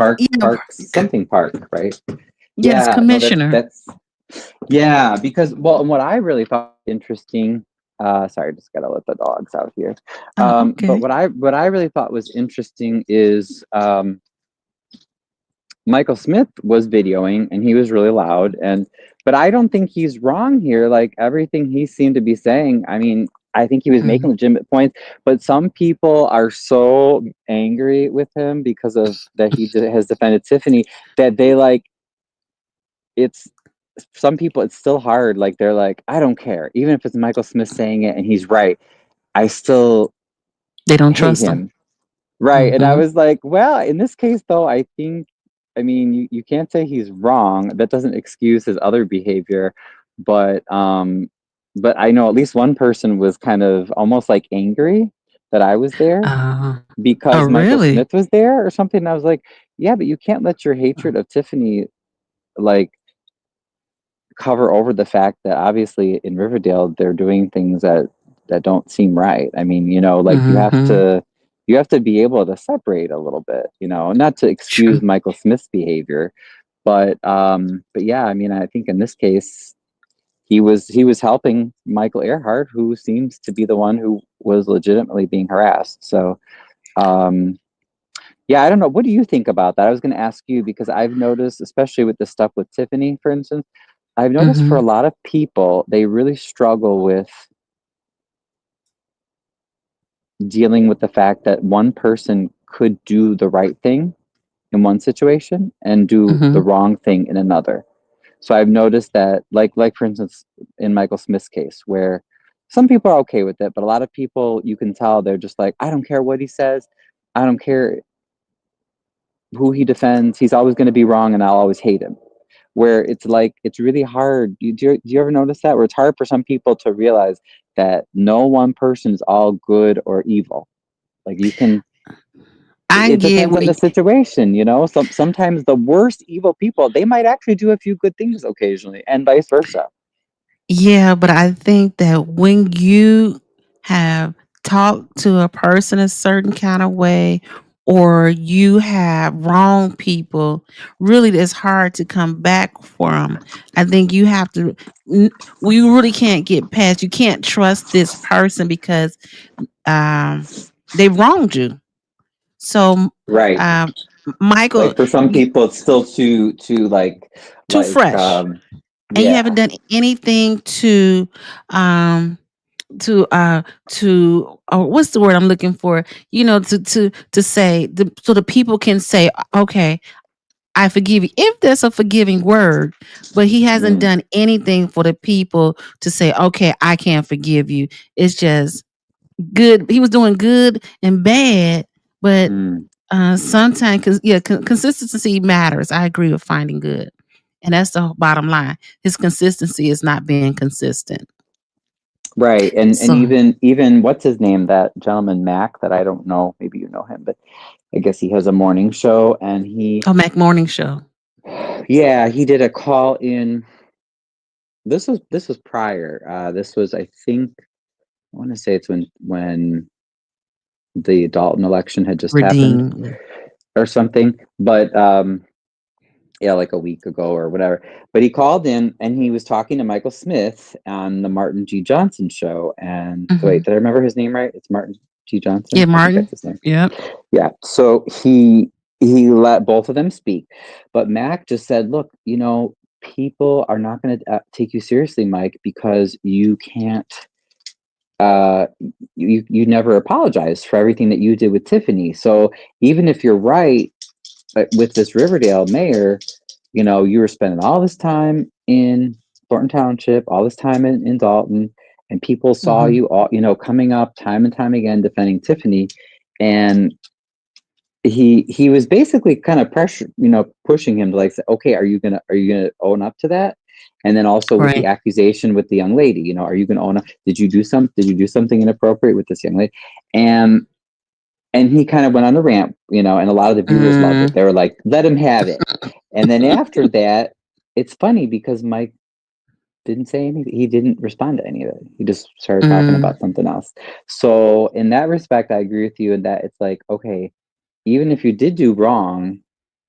something park, right? Yes, Yeah, commissioner. No, yeah, because and what I really thought interesting. Sorry, just gotta let the dogs out here. Okay. But what I really thought was interesting is Michael Smith was videoing and he was really loud but I don't think he's wrong here. Like everything he seemed to be saying, I mean, I think he was making legitimate points, but some people are so angry with him because of that he has defended Tiffany that they like it's some people it's still hard. Like they're like, I don't care, even if it's Michael Smith saying it and he's right. I still They don't hate trust him. him. Right. And I Mhm. was like, well, in this case, though, I think, I mean, you can't say he's wrong. That doesn't excuse his other behavior. But I know at least one person was kind of almost like angry that I was there Oh, because Michael really? Smith was there or something. And I was like, yeah, but you can't let your hatred of Tiffany like cover over the fact that obviously in Riverdale they're doing things that don't seem right. I mean, like Mhm. you have to be able to separate a little bit, not to excuse True. Michael Smith's behavior, but yeah, I mean, I think in this case he was helping Michael Earhart, who seems to be the one who was legitimately being harassed. So yeah, I don't know. What do you think about that? I was going to ask you because I've noticed, especially with the stuff with Tiffany, for instance, I've noticed for a Mhm. lot of people, they really struggle with dealing with the fact that one person could do the right thing in one situation and do the Mhm. wrong thing in another. So I've noticed that, like for instance, in Michael Smith's case, where some people are okay with it, but a lot of people, you can tell they're just like, I don't care what he says. I don't care who he defends. He's always going to be wrong and I'll always hate him. Where it's like, it's really hard. Do you ever notice that? Where it's hard for some people to realize that no one person is all good or evil. Like you can, I it get depends on what. the situation, sometimes the worst evil people, they might actually do a few good things occasionally and vice versa. Yeah, but I think that when you have talked to a person a certain kind of way or you have wrong people, really it's hard to come back from. I think you have to we really can't get past. You can't trust this person because they wronged you. So Right. um Michael, Like for some people it's still too too fresh. And you haven't yeah. done anything um to what's the word I'm looking for, to say so the people can say, okay, I forgive you, if there's a forgiving word. But he hasn't Mm, done anything for the people to say, okay, I can't forgive you. It's just good. He was doing good and bad, but mm. sometimes, consistency matters. I agree with finding good, and that's the bottom line. His consistency is not being consistent. Right. And So, even what's his name, that gentleman Mac, that I don't know, maybe you know him, but I guess he has a morning show and Mac Morning Show. yeah, he did a call in. This was prior. This was, I think, I want to say it's when the Dalton election had just happened Redeemed. or something. But yeah, like a week ago or whatever. But he called in and he was talking to Michael Smith on the Martin G. Johnson show. And wait, Mhm. did I remember his name right? It's Martin G. Johnson. Yeah, I think that's Martin. his name. Yep. Yeah. So he let both of them speak, but Mac just said, "Look, people are not going to take you seriously, Mike, because you can't. Uh, you never apologized for everything that you did with Tiffany. So even if you're right with this Riverdale mayor, you were spending all this time in Thornton Township, all this time in Dalton, and people saw Mhm. you all, coming up time and time again defending Tiffany, and." He was basically kind of pushing him to like say, okay, are you gonna own up to that? And then also with the Right. accusation with the young lady, are you gonna own up? Did you do something inappropriate with this young lady? And he kind of went on the rant, and a lot of the viewers loved it. Mm. They were like, let him have it. And then after that, it's funny because Mike didn't say anything. He didn't respond to any of it. He just started talking Mm. about something else. So in that respect, I agree with you in that it's like, okay, even if you did do wrong,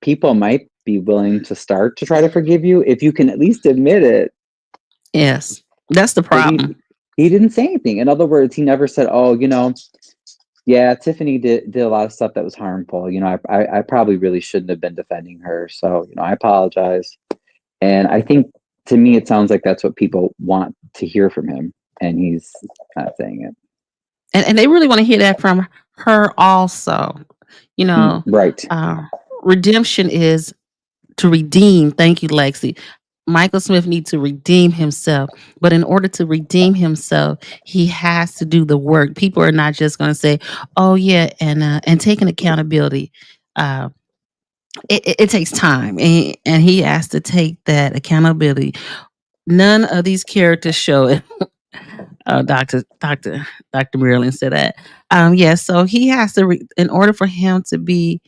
people might be willing to start to try to forgive you if you can at least admit it. Yes. That's the But problem. he didn't say anything. In other words, he never said, "Oh, yeah, Tiffany did a lot of stuff that was harmful. I probably really shouldn't have been defending her. So, I apologize." And I think to me, it sounds like that's what people want to hear from him. and he's not saying it. And they really want to hear that from her also. You know, Right. redemption is to redeem. Thank you, Lexi. Michael Smith needs to redeem himself. But in order to redeem himself, he has to do the work. People are not just going to say, oh, yeah, and taking accountability. It takes time. And he has to take that accountability. None of these characters show it. Dr. Marilyn said that. Yeah, so he has to, in order for him to be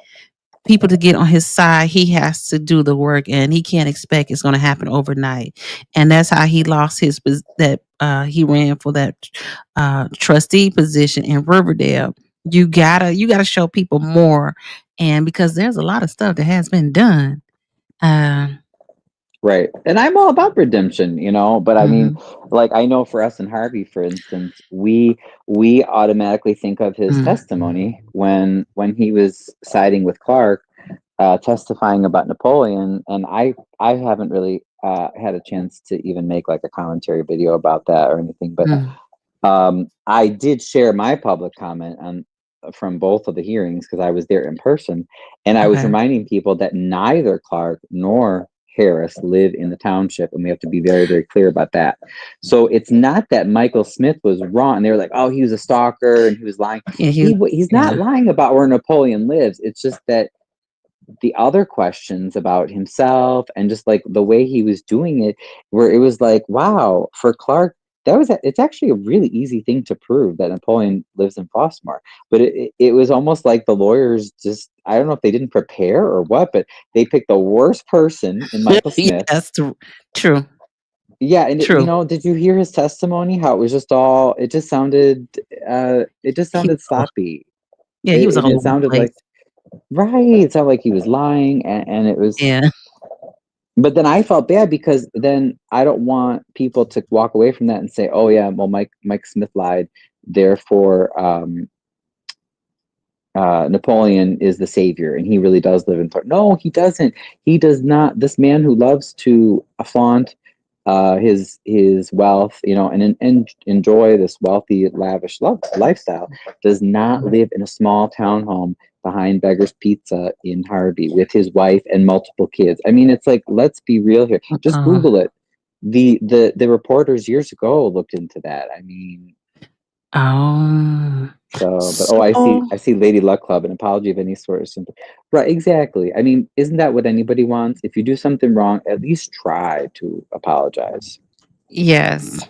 people to get on his side, he has to do the work, and he can't expect it's going to happen overnight. And that's how he lost his he ran for that trustee position in Riverdale. You gotta show people more, and because there's a lot of stuff that has been done. Right. And I'm all about redemption, but I mean, like, I know for us in Harvey, for instance, we automatically think of his testimony when he was siding with Clark, testifying about Napoleon. And I haven't really had a chance to even make like a commentary video about that or anything, but I did share my public comment from both of the hearings because I was there in person, and I was reminding people that neither Clark nor Harris live in the township, and we have to be very, very clear about that. So it's not that Michael Smith was wrong. They were like, oh, he was a stalker and he was lying. Yeah, he's not lying about where Napoleon lives. It's just that the other questions about himself and just like the way he was doing it, where it was like, wow, for Clark, it's actually a really easy thing to prove that Napoleon lives in Flossmoor. But it was almost like the lawyers just, I don't know if they didn't prepare or what, but they picked the worst person in Michael Smith. That's true. Yeah, and true. did you hear his testimony? How it was just it just sounded sloppy. Yeah, he was it sounded like it sounded like he was lying, and it was But then I felt bad because then I don't want people to walk away from that and say, "Oh yeah, well Mike Smith lied, therefore Napoleon is the savior and he really does live in Thornton." No, he doesn't. He does not. This man who loves to flaunt his wealth, and enjoy this wealthy, lavish lifestyle, does not live in a small townhome behind Beggar's Pizza in Harvey with his wife and multiple kids. I mean, it's like, let's be real here. Just Google it. The reporters years ago looked into that. I mean, I see Lady Luck Club, an apology of any sort or something. Right, exactly. I mean, isn't that what anybody wants? If you do something wrong, at least try to apologize. Yes.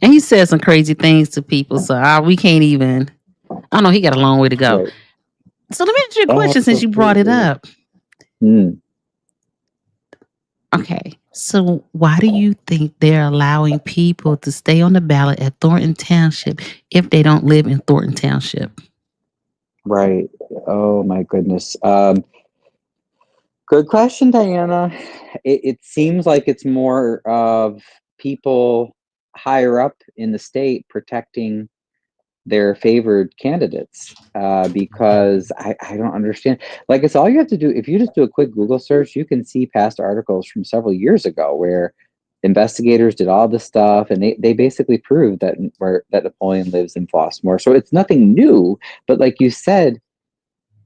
And he said some crazy things to people, so we can't even. I know he got a long way to go. Right. So let me ask you a question since you brought it up. Okay, so why do you think they're allowing people to stay on the ballot at Thornton Township if they don't live in Thornton Township? Right. Oh my goodness. Good question, Diana. It seems like it's more of people higher up in the state protecting their favored candidates, because I don't understand. Like, it's all you have to do. If you just do a quick Google search, you can see past articles from several years ago where investigators did all this stuff, and they basically proved that Napoleon lives in Flossmoor. So it's nothing new, but like you said,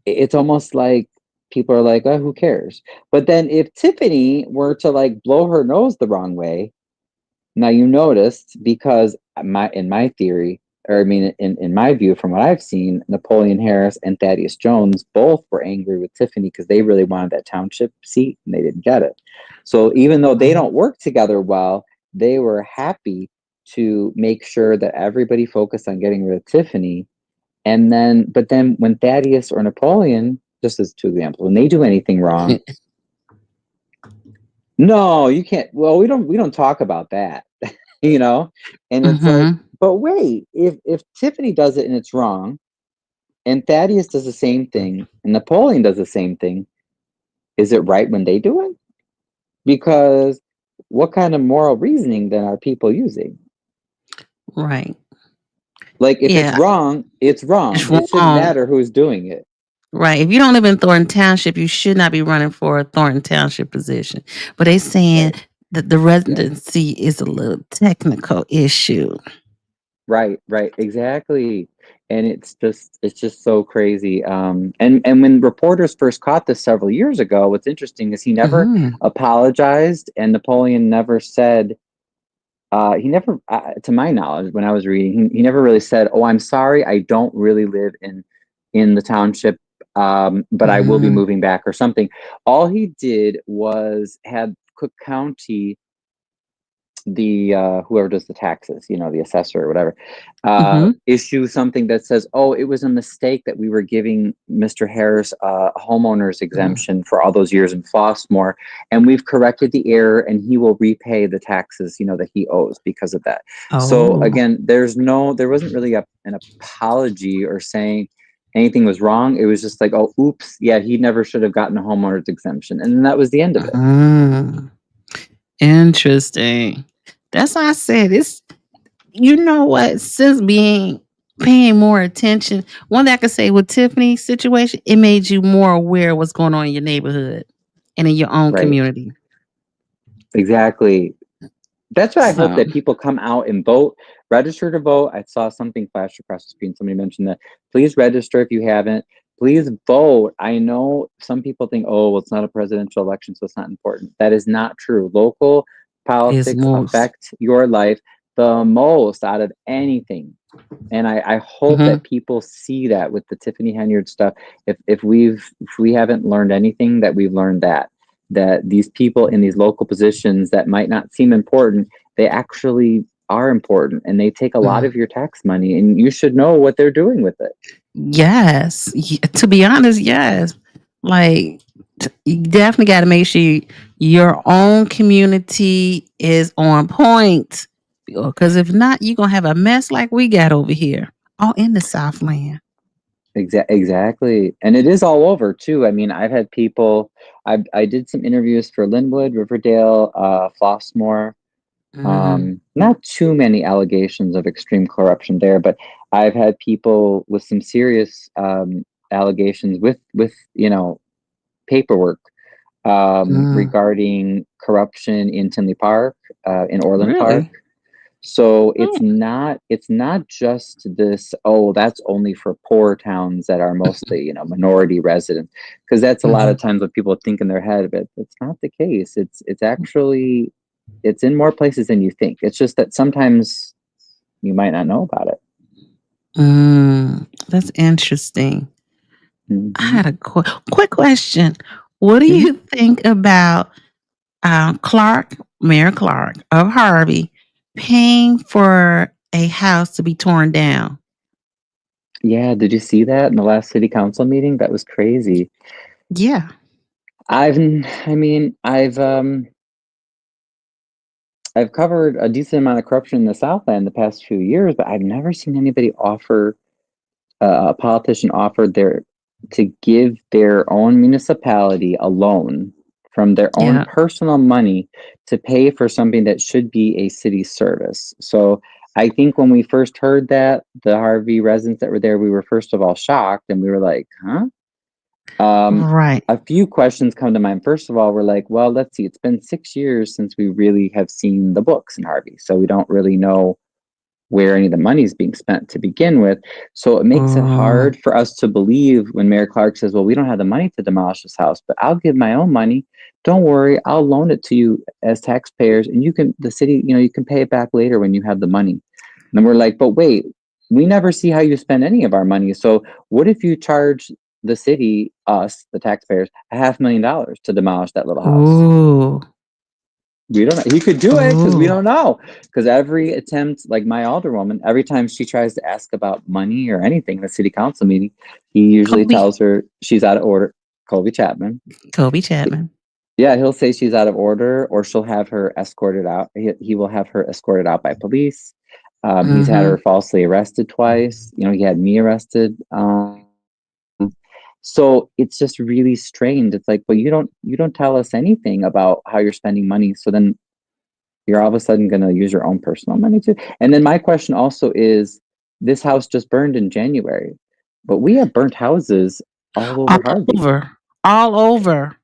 it's almost like people are like, oh, who cares? But then if Tiffany were to like blow her nose the wrong way, now you noticed, because in my theory, or I mean, in my view, from what I've seen, Napoleon Harris and Thaddeus Jones both were angry with Tiffany because they really wanted that township seat and they didn't get it. So even though they don't work together well, they were happy to make sure that everybody focused on getting rid of Tiffany. But then when Thaddeus or Napoleon, just as two examples, when they do anything wrong, no, you can't. Well, we don't talk about that, and it's like, but wait, if Tiffany does it and it's wrong, and Thaddeus does the same thing, and Napoleon does the same thing, is it right when they do it? Because what kind of moral reasoning then are people using? Right. Like, if it's wrong, it's wrong. It shouldn't matter who's doing it. Right. If you don't live in Thornton Township, you should not be running for a Thornton Township position. But they're saying that the residency is a little technical issue. Right, right, exactly. And it's just so crazy. And when reporters first caught this several years ago, what's interesting is he never Mm. apologized, and Napoleon never said, he never, to my knowledge, when I was reading, he never really said, "Oh, I'm sorry, I don't really live in the township, but I will be Mm. moving back," or something. All he did was had Cook County, the whoever does the taxes, the assessor or whatever, Mm-hmm. issue something that says, "Oh, it was a mistake that we were giving Mr. Harris a homeowner's exemption for all those years in Flossmoor, and we've corrected the error, and he will repay the taxes, that he owes because of that." So Oh. again, there wasn't really an apology or saying anything was wrong. It was just like, "Oh, oops, yeah, he never should have gotten a homeowner's exemption," and then that was the end of it. Mm. Interesting. That's why I said it's. You know what? Since paying more attention, one thing I could say with Tiffany's situation, it made you more aware of what's going on in your neighborhood and in your own Right. community. Exactly. That's why I hope So, that people come out and vote, register to vote. I saw something flash across the screen. Somebody mentioned that. Please register if you haven't. Please vote. I know some people think, oh, well, it's not a presidential election, so it's not important. That is not true. Local is politics most. affect your life the most out of anything. And I hope Mhm. that people see that with the Tiffany Henyard stuff. If we haven't learned anything, that we've learned that these people in these local positions that might not seem important, they actually are important, and they take a lot Mm. of your tax money, and you should know what they're doing with it. Yes. To be honest, yes. Like, you definitely got to make sure your own community is on point. Because if not, you're going to have a mess like we got over here, all in the Southland. Exactly. And it is all over too. I mean, I've had people, I did some interviews for Linwood, Riverdale, Flossmoor. Mhm. Not too many allegations of extreme corruption there, but I've had people with some serious allegations with paperwork Mm. regarding corruption in Tinley Park, in Orland Park. Really? So Mm. it's not just this, oh, that's only for poor towns that are mostly, minority residents, because that's a lot of Mhm. times what people think in their head, but it's not the case. It's actually, it's in more places than you think. It's just that sometimes you might not know about it. That's interesting. I Hmm. had a quick question. What do Hmm. you think about Mayor Clark of Harvey, paying for a house to be torn down? Yeah, did you see that in the last city council meeting? That was crazy. Yeah. I mean, I've covered a decent amount of corruption in the Southland the past few years, but I've never seen anybody offer, a politician offered to give their own municipality a loan from their own Yeah. personal money to pay for something that should be a city service. So I think when we first heard that, the Harvey residents that were there, we were first of all shocked, and we were like, huh? Right. A few questions come to mind. First of all, we're like, well, let's see, it's been 6 years since we really have seen the books in Harvey. So we don't really know where any of the money is being spent to begin with. So it makes it Oh. hard for us to believe when Mayor Clark says, well, we don't have the money to demolish this house, but I'll give my own money. Don't worry, I'll loan it to you as taxpayers, and the city, you can pay it back later when you have the money. And we're like, but wait, we never see how you spend any of our money. So what if you charge the city, us, the taxpayers, $500,000 to demolish that little house? Ooh. We don't know. He could do it because we Ooh. don't know. Because every attempt, like my alderwoman, every time she tries to ask about money or anything in a city council meeting, he usually Kobe. tells her she's out of order. Colby Chapman. Kobe Chapman. Yeah, he'll say she's out of order, or she'll have her escorted out. He will have her escorted out by police. He's had Mm-hmm. her falsely arrested twice. He had me arrested. So it's just really strange. It's like, well, you don't tell us anything about how you're spending money. So then you're all of a sudden going to use your own personal money too. And then my question also is, this house just burned in January, but we have burnt houses all over All Harvey. over. All over.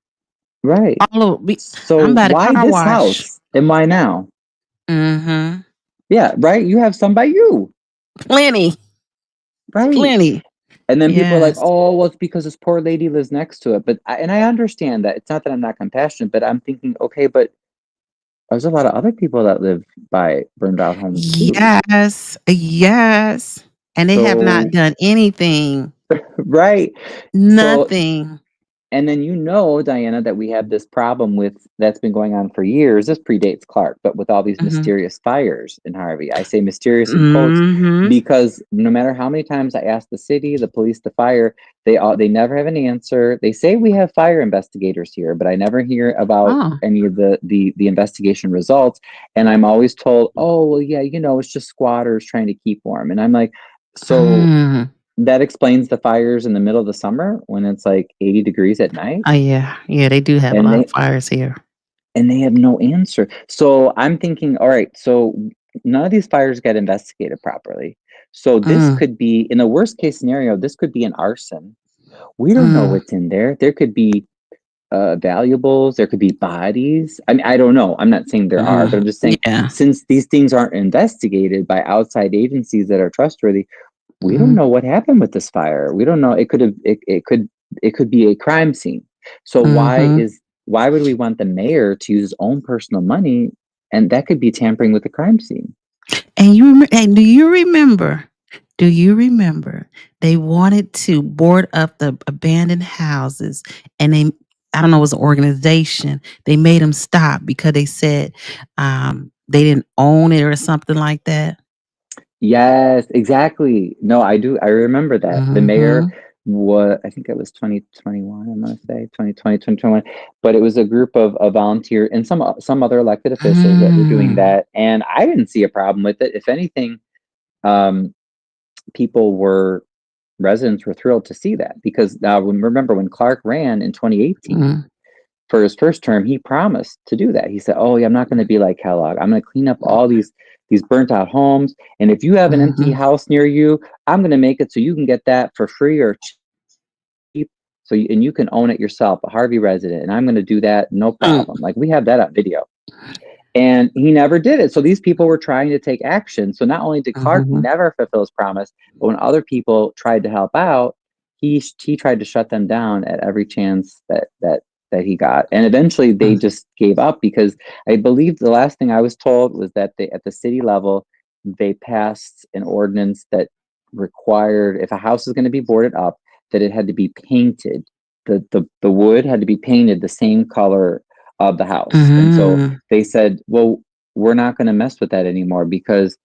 Right. All over. So I'm about a why car this wash. house and why now? Mm-hmm. Yeah, right. You have some by you. Plenty. Right. Plenty. And then people are like, Yes. oh, well, it's because this poor lady lives next to it. But I understand that. It's not that I'm not compassionate, but I'm thinking, okay, but there's a lot of other people that live by burned out homes too. Yes. Yes. And they have not So, done anything. right. So, Nothing. and then Diana, that we have this problem with that's been going on for years. This predates Clark, but with all these Mhm. mysterious fires in Harvey. I say mysterious in quotes Mhm. because no matter how many times I ask the city, the police, the fire, they never have an answer. They say we have fire investigators here, but I never hear about Oh. any of the investigation results. And I'm always told, oh well, yeah, it's just squatters trying to keep warm. And I'm like, so Mm. that explains the fires in the middle of the summer when it's like 80 degrees at night. Oh yeah. Yeah, they do have a And lot they of fires here. and they have no answer. So I'm thinking, all right, so none of these fires get investigated properly. So this Mm. could be, in the worst case scenario, this could be an arson. We don't know Mm. what's in there. There could be valuables. There could be bodies. I mean, I don't know. I'm not saying there are, but I'm just saying, Yeah. since these things aren't investigated by outside agencies that are trustworthy, we don't Mhm. know what happened with this fire. We don't know. It could be a crime scene. So Mhm. why would we want the mayor to use his own personal money? And that could be tampering with the crime scene. And do you remember? Do you remember they wanted to board up the abandoned houses, and I don't know, it was an organization. They made them stop because they said they didn't own it or something like that. Yes, exactly. No, I do. I remember that. The mayor Mhm. I think it was 2021, I'm going to say 2020, 2021, but it was a group of volunteer and some other elected officials that were doing Mm. that. And I didn't see a problem with it. If anything, um, residents were thrilled to see that because remember when Clark ran in 2018 Mm. for his first term, he promised to do that. He said, "Oh, yeah, I'm not going to be like Kellogg. I'm going to clean up all these burnt out homes, and if you have an empty Mhm. house near you, I'm going to make it so you can get that for free or cheap, and you can own it yourself, a Harvey resident, and I'm going to do that no problem." Like we have that on video. And he never did it. So these people were trying to take action. So not only did Clark Mhm. never fulfill his promise, but when other people tried to help out, he tried to shut them down at every chance that he got. And eventually they Mm. just gave up because I believe the last thing I was told was that at the city level, they passed an ordinance that required if a house is going to be boarded up, that it had to be painted. The wood had to be painted the same color of the house. And so Mhm. they said, well, we're not going to mess with that anymore because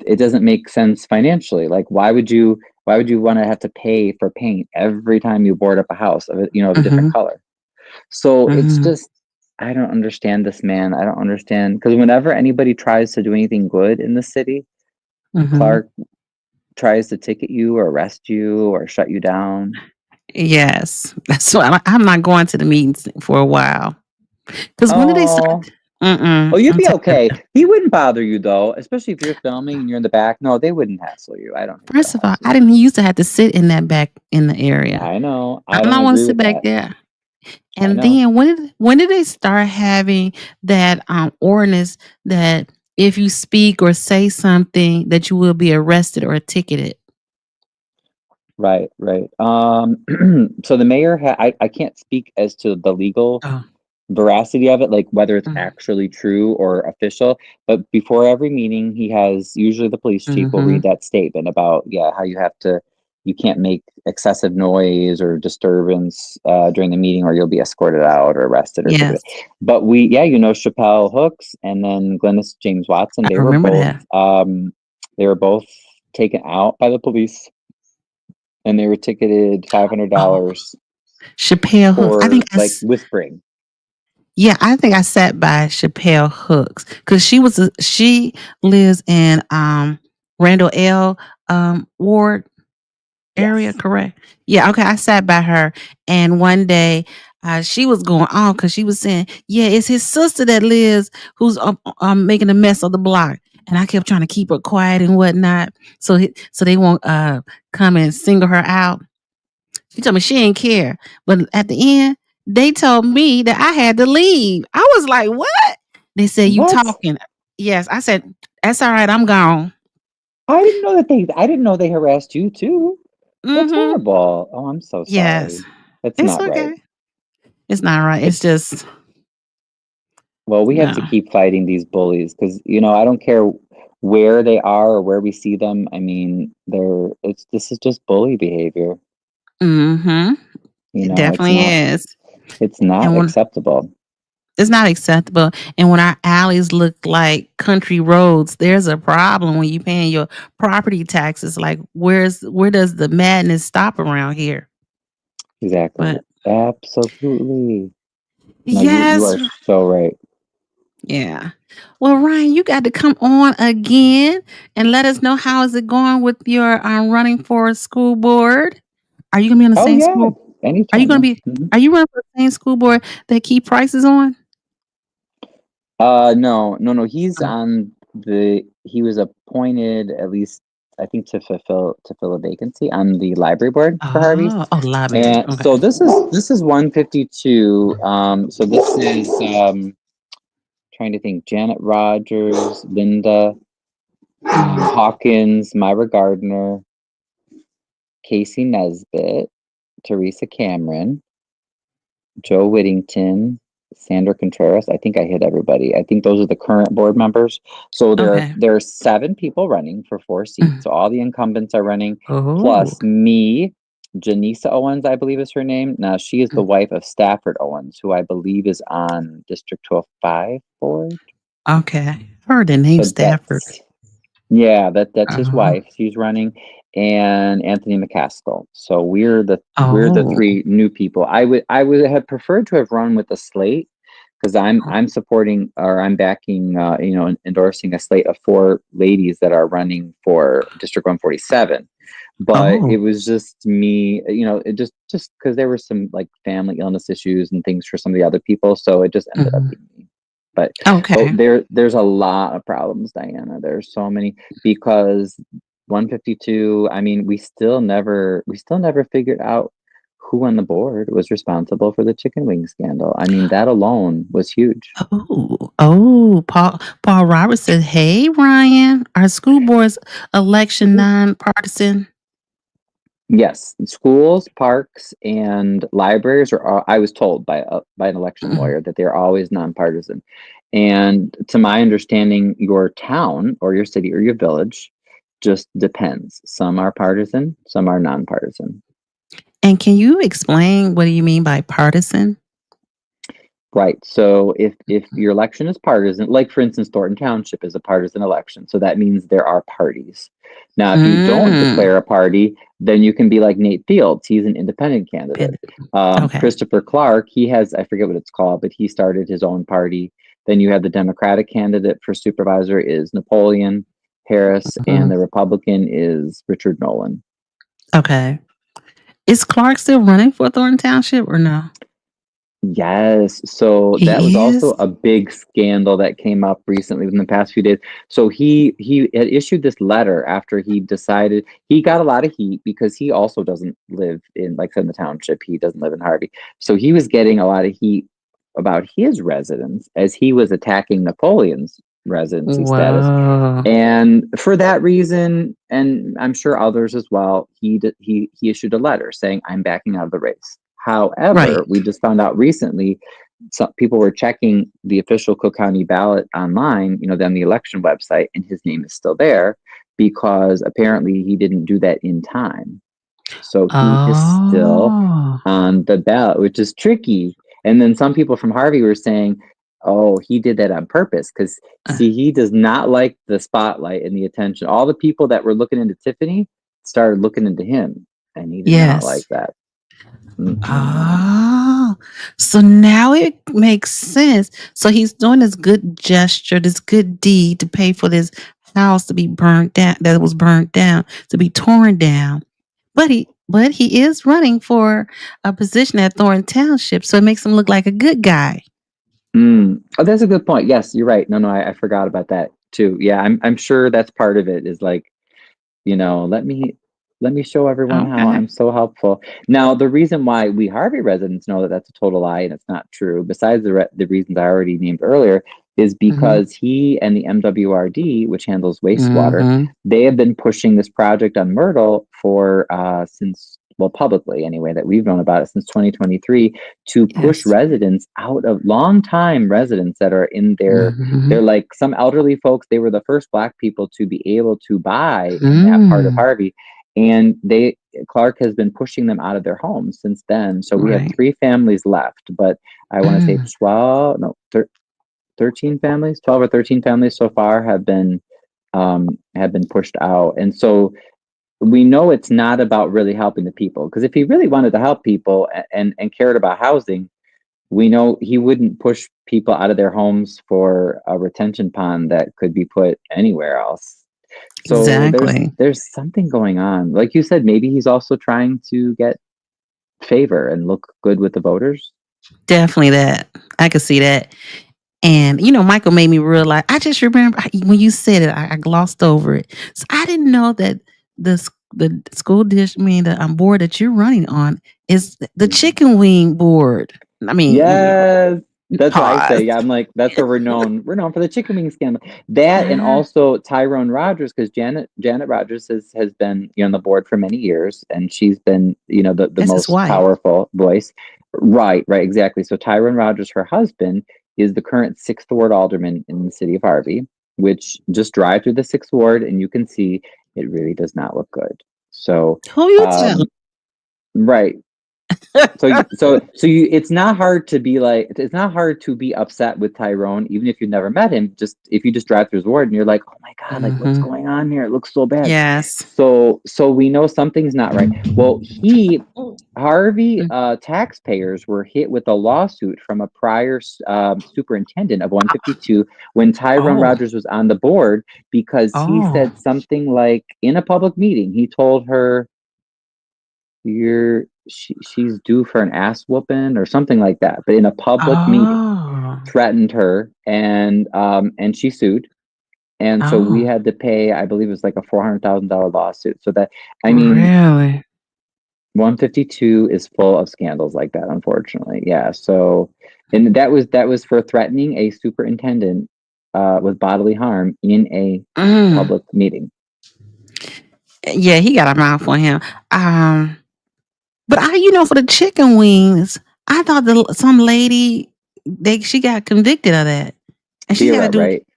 it doesn't make sense financially. Like, why would you want to have to pay for paint every time you board up a house of a different Mhm. color? So it's Mhm. just, I don't understand this man. I don't understand because whenever anybody tries to do anything good in the city, Mhm. Clark tries to ticket you or arrest you or shut you down. Yes. That's why I'm not going to the meetings for a while. Because when did they start? Oh, oh, you'd I'm be tired of okay. it. He wouldn't bother you though, especially if you're filming and you're in the back. No, they wouldn't hassle you. I don't think they'll First of all, hassle I you. didn't used to have to sit in that back in the area. I know. I I don't don't want to agree sit with back that. there. I And know. then when did they start having that ordinance that if you speak or say something that you will be arrested or ticketed? Right, right. So the mayor I can't speak as to the legal Oh. veracity of it, like whether it's Mhm. actually true or official. But before every meeting, he has usually the police chief will read Mhm. that statement about how you can't make excessive noise or disturbance during the meeting, or you'll be escorted out or arrested or ticketed. Yes, But Chappelle Hooks and then Glennis James Watson, I remember that. they were both taken out by the police and they were ticketed Oh, $500 Chappelle Hooks. I think for like whispering. I think I sat by Chappelle Hooks because she lives in Randall L. Ward area, Yes. correct? Yeah, okay. I sat by her, and one day she was going on because she was saying, "Yeah, it's his sister that lives who's making a mess of the block." And I kept trying to keep her quiet and whatnot, so they won't come and single her out. She told me she didn't care, but at the end, they told me that I had to leave. I was like, "What?" They said, "You What? talking?" Yes, I said, "That's all right. I'm gone." I didn't know they harassed you too. That's Mm-hmm. horrible. Oh, I'm so Yes. sorry. That's It's not right. okay. It's not right. It's just Well, we have to no. keep fighting these bullies because, I don't care where they are or where we see them. I mean, this is just bully behavior. Mm-hmm. It It's definitely not is. it's not And when acceptable. it's not acceptable. And when our alleys look like country roads, there's a problem when you paying your property taxes. Like where does the madness stop around here? Exactly. But Absolutely. No, you yes, are so right. yeah. Well, Ryan, you got to come on again and let us know how is it going with your running for school board. Are you gonna be on the Oh same yeah, school? Are you anytime, gonna yeah. be? Mhm. Are you running for the same school board that keep prices on? No. He's Oh, on he was appointed at least I think to fill a vacancy on the library board for Harvey's. library. And Okay. so this is 152. So this is trying to think Janet Rogers, Linda Mhm. Hawkins, Myra Gardner, Casey Nesbitt, Teresa Cameron, Joe Whittington, Sandra Contreras. I think I hit everybody. I think those are the current board members. So Okay. there are 7 people running for 4 seats. Mhm. So all the incumbents are running, Oh. plus me. Janisa Owens, I believe is her name. Now she is the Mm. wife of Stafford Owens, who I believe is on District 12-5 board. Okay. Heard the name So Stafford. that's his Oh. wife. She's running, and Anthony McCaskill. So we're the Oh. 3 new people. I would have preferred to have run with a slate because I'm supporting or I'm backing endorsing a slate of 4 ladies that are running for District 147. But Oh. it was just me, it just because there were some like family illness issues and things for some of the other people, so it just ended up Mhm. being me. But Okay. there's a lot of problems, Diana. There's so many because 152. I mean, we still never figured out who on the board was responsible for the chicken wing scandal. I mean, that alone was huge. Oh. Paul Roberts said, "Hey, Ryan, our school board's election nonpartisan." Yes, schools, parks, and libraries I was told by an election Mhm. lawyer that they're always nonpartisan. And to my understanding, your town or your city or your village just depends. Some are partisan, some are nonpartisan. And can you explain what do you mean by partisan? Right. So if your election is partisan, like for instance, Thornton Township is a partisan election, so that means there are parties. Now, if you don't Mm. declare a party, then you can be like Nate Fields. He's an independent candidate. Okay. Christopher Clark, he has, I forget what it's called, but he started his own party. Then you have the Democratic candidate for supervisor is Napoleon Harris, and Mhm. the Republican is Richard Nolan. Okay. Is Clark still running for Thornton Township or no? Yes. So that was He also is? a big scandal that came up recently within the past few days. So he had issued this letter after he decided he got a lot of heat because he also doesn't live in, like I said, in the township. He doesn't live in Harvey. So he was getting a lot of heat about his residence as he was attacking Napoleon's residency status. Whoa. And for that reason, and I'm sure others as well, he issued a letter saying, "I'm backing out of the race." Right. However, we just found out recently, some people were checking the official Cook County ballot online, on the election website, and his name is still there because apparently he didn't do that in time. So he is still Oh. on the ballot, which is tricky. And then some people from Harvey were saying, "Oh, he did that on purpose because Uh, see, he does not like the spotlight and the attention." All the people that were looking into Tiffany started looking into him, and he did not like yes. that. Mhm. Oh. So now it makes sense. So he's doing this good gesture, this good deed to pay for this house to be burnt down, that was burnt down, to be torn down. But he is running for a position at Thornton Township, so it makes him look like a good guy. Oh, that's a good point. Yes, you're right. No, I forgot about that too. Yeah, I'm sure that's part of it is like, let me show everyone how Okay. I'm so helpful. Now, the reason why we Harvey residents know that that's a total lie and it's not true, besides the reasons I already named earlier, is because he and the MWRD, which handles wastewater, Mhm. they have been pushing this project on Myrtle for since, well, publicly anyway, that we've known about it since 2023, to push Yes. residents out of longtime residents that are in their, they're Mhm. like some elderly folks. They were the first Black people to be able to buy in that part of Mm. Harvey. And Clark has been pushing them out of their homes since then. So we have Right. 3 families left, but I want to say Mm. 12, no, 13 families, 12 or 13 families so far have been pushed out. And so we know it's not about really helping the people, because if he really wanted to help people and cared about housing, we know he wouldn't push people out of their homes for a retention pond that could be put anywhere else. So Exactly. there's something going on. Like you said, maybe he's also trying to get favor and look good with the voters. Definitely that. I could see that. And Michael made me realize. I just remember when you said it, I glossed over it. So I didn't know that the school dish, the board that you're running on is the chicken wing board. I mean, Yes, that's what I say. pause. Yeah, I'm like, that's where we're known. We're known for the chicken wing scandal. That, and also Tyrone Rogers, because Janet Rogers has been on the board for many years, and she's been the That's his most wife. powerful voice. Right, exactly. So Tyrone Rogers, her husband, is the current 6th Ward alderman in the city of Harvey, which just drive through the 6th Ward and you can see it really does not look good. So Who you tell? right. It's not hard to be like, it's not hard to be upset with Tyrone, even if you've never met him. Just if you just drive through his ward and you're like, oh my God, like what's going on here? It looks so bad. Yes. So we know something's not right. Well, Harvey taxpayers were hit with a lawsuit from a prior superintendent of 152 when Tyrone Rogers was on the board, because he said something like in a public meeting, he told her, she's due for an ass whooping or something like that, but in a public meeting threatened her, and she sued, and so we had to pay, I believe it was like a $400,000 lawsuit. So that, I mean, really, 152 is full of scandals like that, unfortunately. Yeah. So, and that was for threatening a superintendent with bodily harm in a public meeting. Yeah, he got a mouth on him. But for the chicken wings, I thought some lady she got convicted of that, and she got to do right?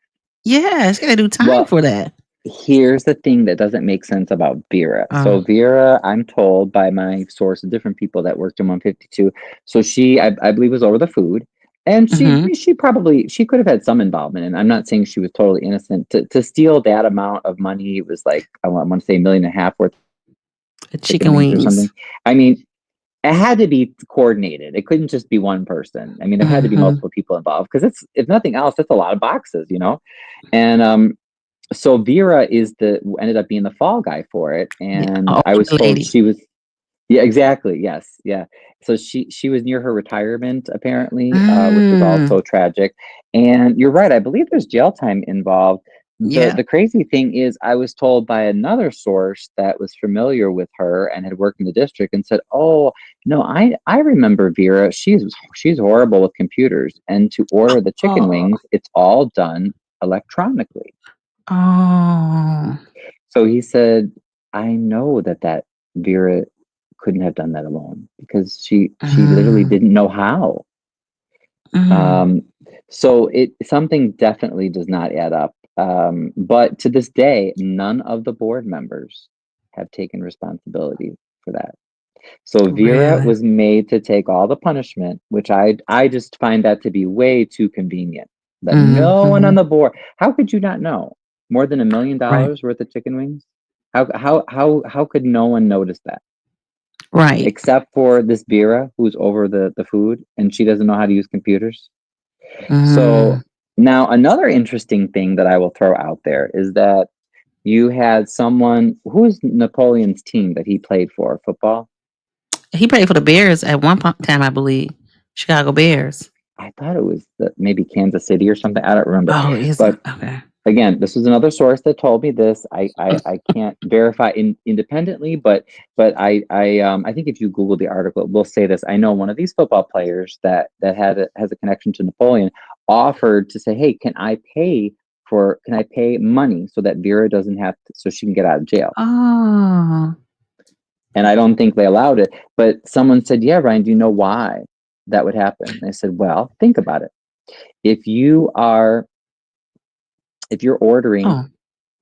Yeah, she got to do time for that. Here's the thing that doesn't make sense about Vera. So Vera, I'm told by my source, different people that worked in 152. So she, I believe, was over the food, and she could have had some involvement. And I'm not saying she was totally innocent. To steal that amount of money, it was like I want to say $1.5 million worth of chicken wings or something. I mean, it had to be coordinated. It couldn't just be one person. I mean, there had to be multiple people involved, because if nothing else, that's a lot of boxes, And so Vera ended up being the fall guy for it, and I was told she was. Yeah, exactly. Yes, yeah. So she was near her retirement apparently, which was also tragic. And you're right. I believe there's jail time involved. The crazy thing is, I was told by another source that was familiar with her and had worked in the district, and said, "Oh no, I remember Vera. She's horrible with computers, and to order the chicken wings, it's all done electronically." So he said, "I know that Vera couldn't have done that alone, because she literally didn't know how." So something definitely does not add up. But to this day, none of the board members have taken responsibility for that. So Vera was made to take all the punishment, which I just find that to be way too convenient. That no one on the board, how could you not know? More than $1 million worth of chicken wings? How could no one notice that? Right. Except for this Vera who's over the food, and she doesn't know how to use computers. So now another interesting thing that I will throw out there is that you had someone, who's Napoleon's team that he played for, football? He played for the Bears at one time, I believe. Chicago Bears. I thought it was maybe Kansas City or something. I don't remember. Oh, is but it? Okay. again, this was another source that told me this. I can't verify independently, but I think if you Google the article, it will say this. I know one of these football players that has a connection to Napoleon offered to say, hey, can I pay money so that Vera doesn't have to, so she can get out of jail? Oh. And I don't think they allowed it. But someone said, yeah, Ryan, do you know why that would happen? And I said, well, think about it. If you're ordering,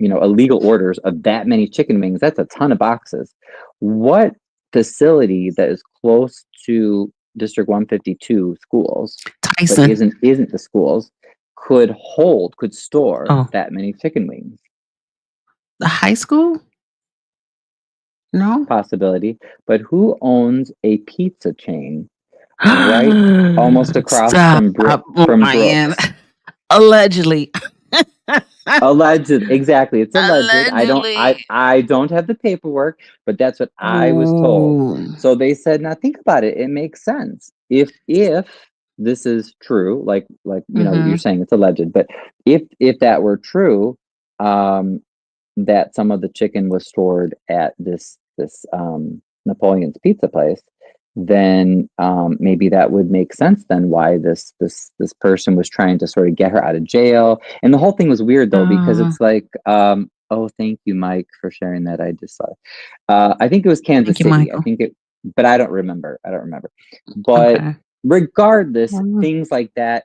illegal orders of that many chicken wings, that's a ton of boxes. What facility that is close to District 152 schools, Tyson, but isn't the schools, could store that many chicken wings? The high school? No possibility. But who owns a pizza chain right almost across from Ryan. Brooks? Allegedly. Alleged, exactly. It's alleged. I don't have the paperwork, but that's what I was told. So they said, now think about it. It makes sense. If this is true, like you're saying it's alleged, but if that were true, that some of the chicken was stored at this Napoleon's Pizza place, then maybe that would make sense then why this person was trying to sort of get her out of jail. And the whole thing was weird though, because it's like, oh, thank you, Mike, for sharing that. I just saw it. I think it was Kansas City. Michael. I think but I don't remember. But regardless, things like that,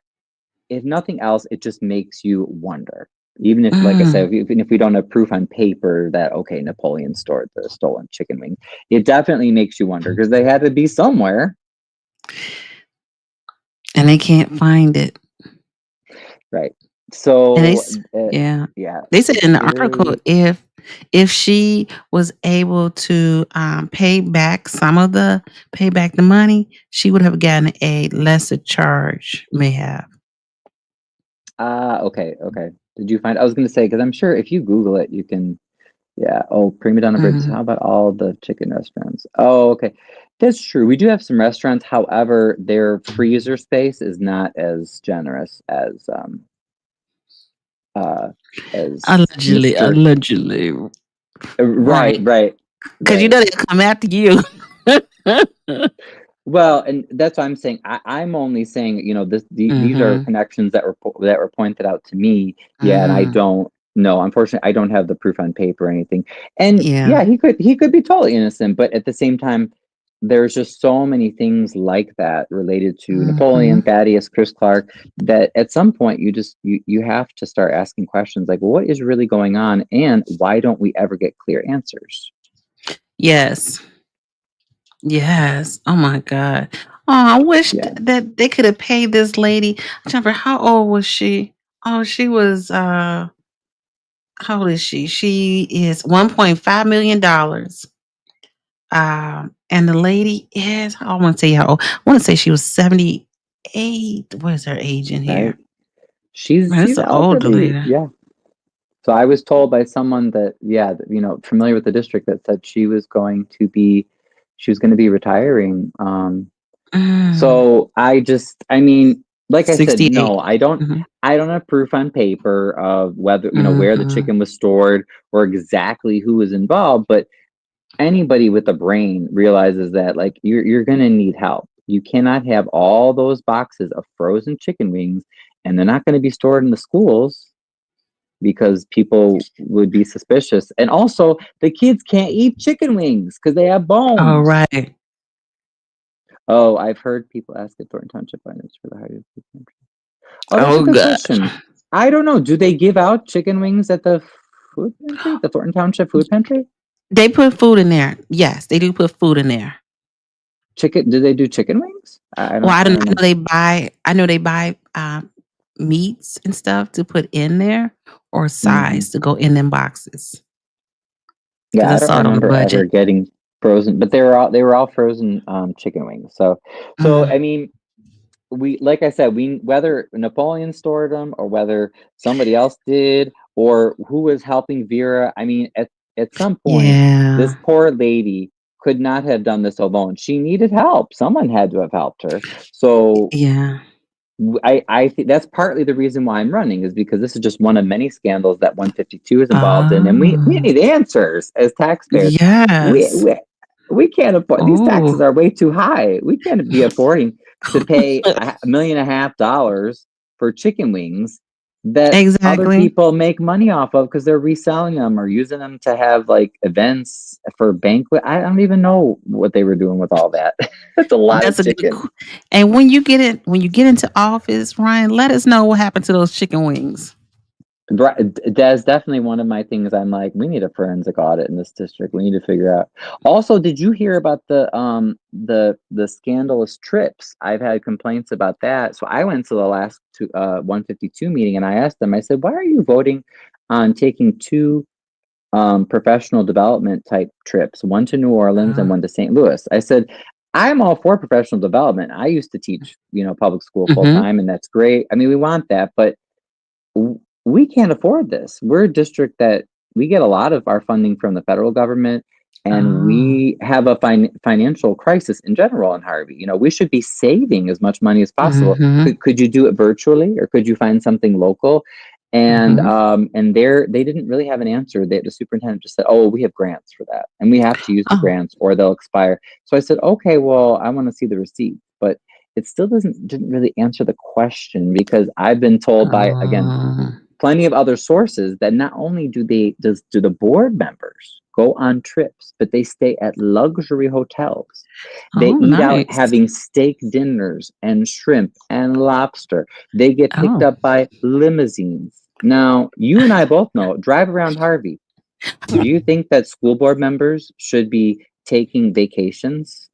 if nothing else, it just makes you wonder. Even if, like I said, even if we don't have proof on paper that, okay, Napoleon stored the stolen chicken wing, it definitely makes you wonder because they had to be somewhere. And they can't find it. Right. So, They said in the article, if she was able to pay back the money, she would have gotten a lesser charge, may have. Okay. Did you find? I was going to say, because I'm sure if you Google it, you can. Yeah. Oh, Prima Donna Bridges. How about all the chicken restaurants? Oh, okay. That's true. We do have some restaurants. However, their freezer space is not as generous as allegedly. Right. Because you know they come after you. Well, and that's what I'm saying. I'm only saying, these are connections that were pointed out to me. Yeah, and I don't know. Unfortunately, I don't have the proof on paper or anything. And yeah, he could be totally innocent, but at the same time, there's just so many things like that related to Napoleon, Thaddeus, Chris Clark, that at some point you have to start asking questions like, well, what is really going on, and why don't we ever get clear answers? Yes. Oh my God. Oh, I wish that they could have paid this lady. Jennifer, how old was she? Oh, she was how old is she? She is $1.5 million. And the lady is, I want to say how old. I want to say she was 78. What is her age in here? Right. She's an older lady. Yeah. So I was told by someone that, familiar with the district, that said she was going to be retiring. So like I said, no, I don't have proof on paper of whether, where the chicken was stored or exactly who was involved, but anybody with a brain realizes that, like, you're going to need help. You cannot have all those boxes of frozen chicken wings, and they're not going to be stored in the schools, because people would be suspicious. And also, the kids can't eat chicken wings because they have bones. Oh, right. Oh, I've heard people ask at Thornton Township Finance for the higher food pantry. Oh, that's a good question. I don't know. Do they give out chicken wings at the food pantry? The Thornton Township Food Pantry? They put food in there. Yes, they do put food in there. Do they do chicken wings? I don't know. I know they buy meats and stuff to put in there, or size to go in them boxes. Yeah, I don't remember ever getting frozen, but they were all frozen chicken wings. So I mean, like I said, whether Napoleon stored them or whether somebody else did, or who was helping Vera. I mean, at some point, this poor lady could not have done this alone. She needed help. Someone had to have helped her. So I think that's partly the reason why I'm running, is because this is just one of many scandals that 152 is involved in, and we need answers as taxpayers. Yes. We can't afford, these taxes Ooh. are way too high. We can't be affording to pay $1.5 million for chicken wings that other Exactly. people make money off of because they're reselling them or using them to have like events for banquet. I don't even know what they were doing with all that. That's a lot That's of a good. chicken. And when you get into office, Ryan, let us know what happened to those chicken wings. That's definitely one of my things. I'm like, we need a forensic audit in this district. We need to figure out. Also, did you hear about the scandalous trips? I've had complaints about that. So I went to the last 152 meeting, and I asked them. I said, why are you voting on taking 2 professional development type trips, one to New Orleans and one to St. Louis? I said, I'm all for professional development. I used to teach, public school full time, and that's great. I mean, we want that, but we can't afford this. We're a district that we get a lot of our funding from the federal government, and we have a financial crisis in general in Harvey. We should be saving as much money as possible. Could you do it virtually, or could you find something local? And and they didn't really have an answer. The superintendent just said, "Oh, we have grants for that, and we have to use the grants, or they'll expire." So I said, "Okay, well, I want to see the receipt," but it still didn't really answer the question, because I've been told by, again, plenty of other sources that not only do the board members go on trips, but they stay at luxury hotels. They eat out having steak dinners and shrimp and lobster. They get picked up by limousines. Now, you and I both know, drive around Harvey. Do you think that school board members should be taking vacations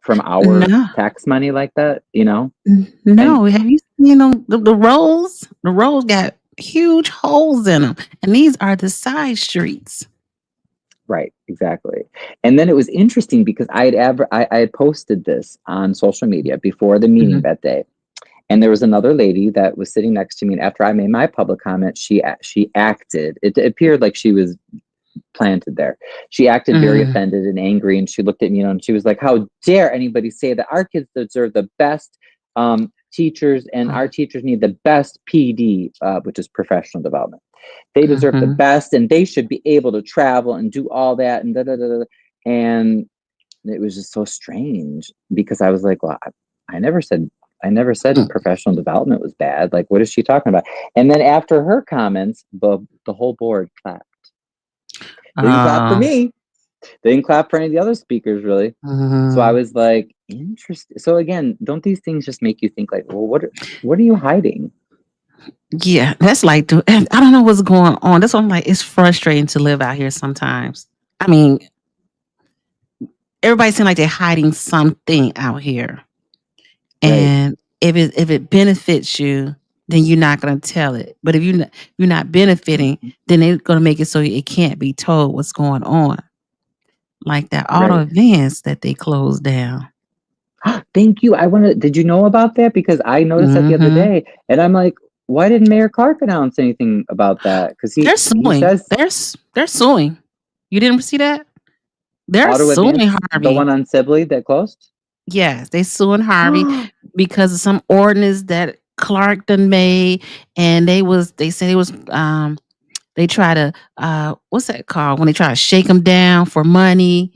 from our tax money like that? No. Have you seen them? The roads? The roads got huge holes in them, and these are the side streets. Right, exactly. And then it was interesting because I had posted this on social media before the meeting that day, and there was another lady that was sitting next to me, and after I made my public comment, she acted. It appeared like she was planted there. She acted very offended and angry, and she looked at me, and she was like, "How dare anybody say that our kids deserve the best teachers, and our teachers need the best PD, which is professional development. They deserve the best, and they should be able to travel and do all that." And and it was just so strange, because I was like, "Well, I never said professional development was bad. Like, what is she talking about?" And then after her comments, the whole board clapped. They didn't clap for me. They didn't clap for any of the other speakers, really. So I was like, interesting. So again, don't these things just make you think, like, well, what are you hiding? Yeah, that's like, I don't know what's going on. That's why I'm like, it's frustrating to live out here sometimes. I mean, everybody seems like they're hiding something out here. And if it benefits you, then you're not going to tell it. But if you're not benefiting, then they're going to make it so it can't be told what's going on. Like that auto events that they closed down. Thank you. Did you know about that? Because I noticed that the other day, and I'm like, why didn't Mayor Clark announce anything about that? Because they're suing. They're suing. You didn't see that? They're suing Harvey. The one on Sibley that closed? Yes, they suing Harvey because of some ordinance that Clark done made, and they said it was they try to what's that called when they try to shake them down for money.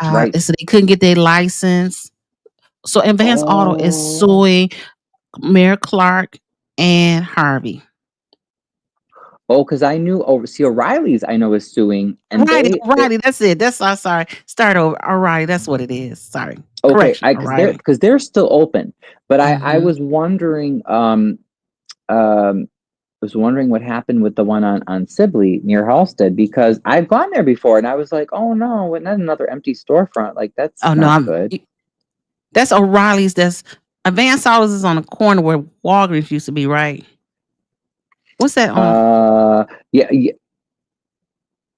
So they couldn't get their license. So Advance Auto is suing Mayor Clark and Harvey. Oh, because I knew O'Reilly's I know is suing. And O'Reilly, that's it. Sorry. Start over. O'Reilly, that's what it is. Sorry. Okay, because they're still open. But I was wondering, what happened with the one on Sibley near Halstead, because I've gone there before, and I was like, oh no, not another empty storefront. Like, that's not good. That's O'Reilly's. That's Advance Autos is on the corner where Walgreens used to be, right? What's that on? Yeah.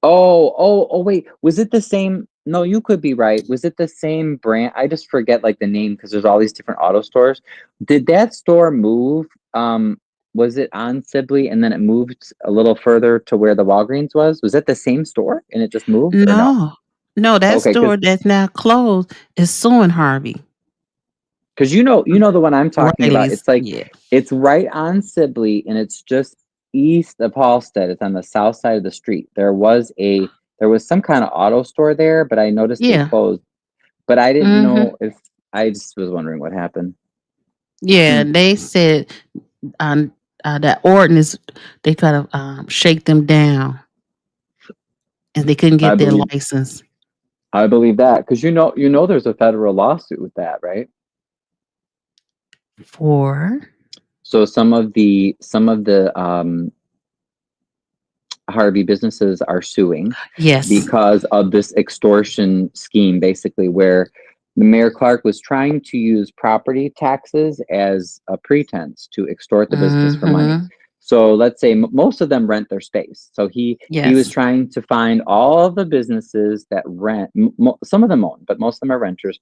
Oh, wait. Was it the same? No, you could be right. Was it the same brand? I just forget like the name, because there's all these different auto stores. Did that store move? Was it on Sibley and then it moved a little further to where the Walgreens was? Was that the same store and it just moved? No, that store that's now closed is suing Harvey. Because you know the one I'm talking about. Riley's. It's like Yeah. it's right on Sibley, and it's just east of Halstead. It's on the south side of the street. There was some kind of auto store there, but I noticed they Yeah. closed. But I didn't Mhm. know if I just was wondering what happened. Yeah, they said that ordinance, they try to shake them down, and they couldn't I get their believe license. I believe that because you know there's a federal lawsuit with that, right? For So some of the Harvey businesses are suing yes, because of this extortion scheme, basically, where Mayor Clark was trying to use property taxes as a pretense to extort the business for money. Mhm. So let's say most of them rent their space. So he was Yes. trying to find all of the businesses that rent. Some of them own, but most of them are renters.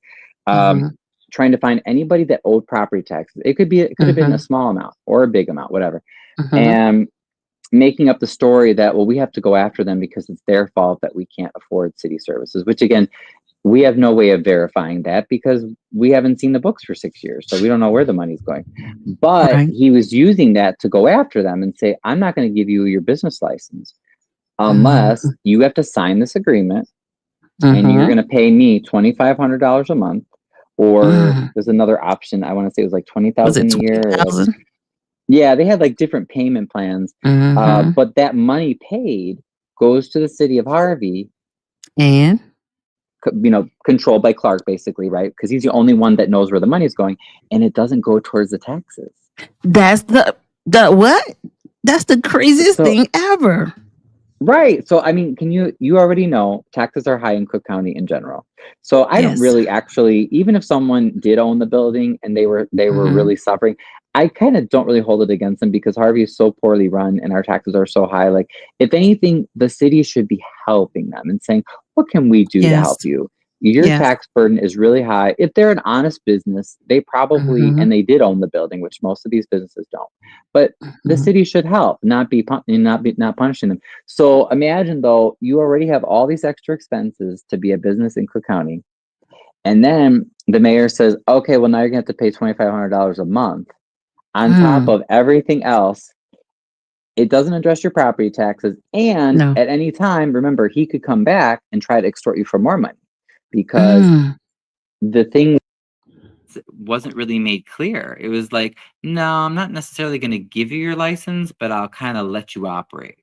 Mhm. Trying to find anybody that owed property taxes. It could have been a Mhm. small amount or a big amount, whatever. Mhm. And making up the story that, well, we have to go after them because it's their fault that we can't afford city services, which again, we have no way of verifying that because we haven't seen the books for 6 years. So we don't know where the money's going. But Right. he was using that to go after them and say, I'm not going to give you your business license unless Mhm. you have to sign this agreement and you're Mhm. going to pay me $2,500 a month. Or Mm. there's another option. I want to say it was like Was it 20,000 a year. Or like, 20,000? yeah, they had like different payment plans. Mhm. But that money paid goes to the city of Harvey, And controlled by Clark, basically, right? Because he's the only one that knows where the money's going, and it doesn't go towards the taxes. that's the what? That's the craziest So, thing ever. right. So, I mean, you already know taxes are high in Cook County in general. So I don't Yes. really actually, even if someone did own the building and they were Mhm. really suffering, I kind of don't really hold it against them because Harvey is so poorly run and our taxes are so high. Like, if anything, the city should be helping them and saying, what can we do to Yes. help you? Your Yes. tax burden is really high. If they're an honest business, they probably, Mhm. and they did own the building, which most of these businesses don't. But the Mhm. city should help, not punishing them. So imagine though, you already have all these extra expenses to be a business in Cook County. And then the mayor says, okay, well, now you're going to have to pay $2,500 a month on top Mm. of everything else. It doesn't address your property taxes. And No. at any time, remember, he could come back and try to extort you for more money because Mm. the thing wasn't really made clear. It was like, no, I'm not necessarily going to give you your license, but I'll kind of let you operate.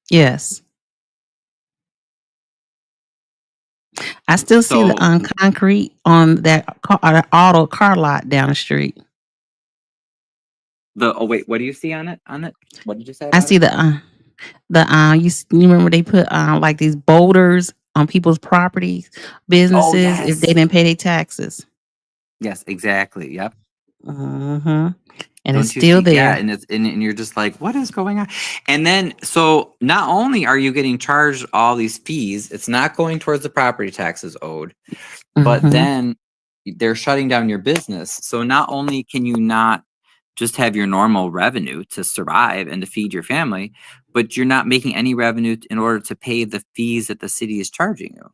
Yes. I still see the So concrete on that auto car lot down the street. wait, what do you see on it? What did you say I about see it? you remember they put like these boulders on people's properties, Oh, businesses if they yes. didn't pay their taxes. Yes, exactly. Yep. Mhm. And it's Don't you still see? Yeah, there. and and you're just like, what is going on? And then, so not only are you getting charged all these fees, it's not going towards the property taxes owed, but Mhm. then they're shutting down your business. So not only can you not just have your normal revenue to survive and to feed your family, but you're not making any revenue in order to pay the fees that the city is charging you.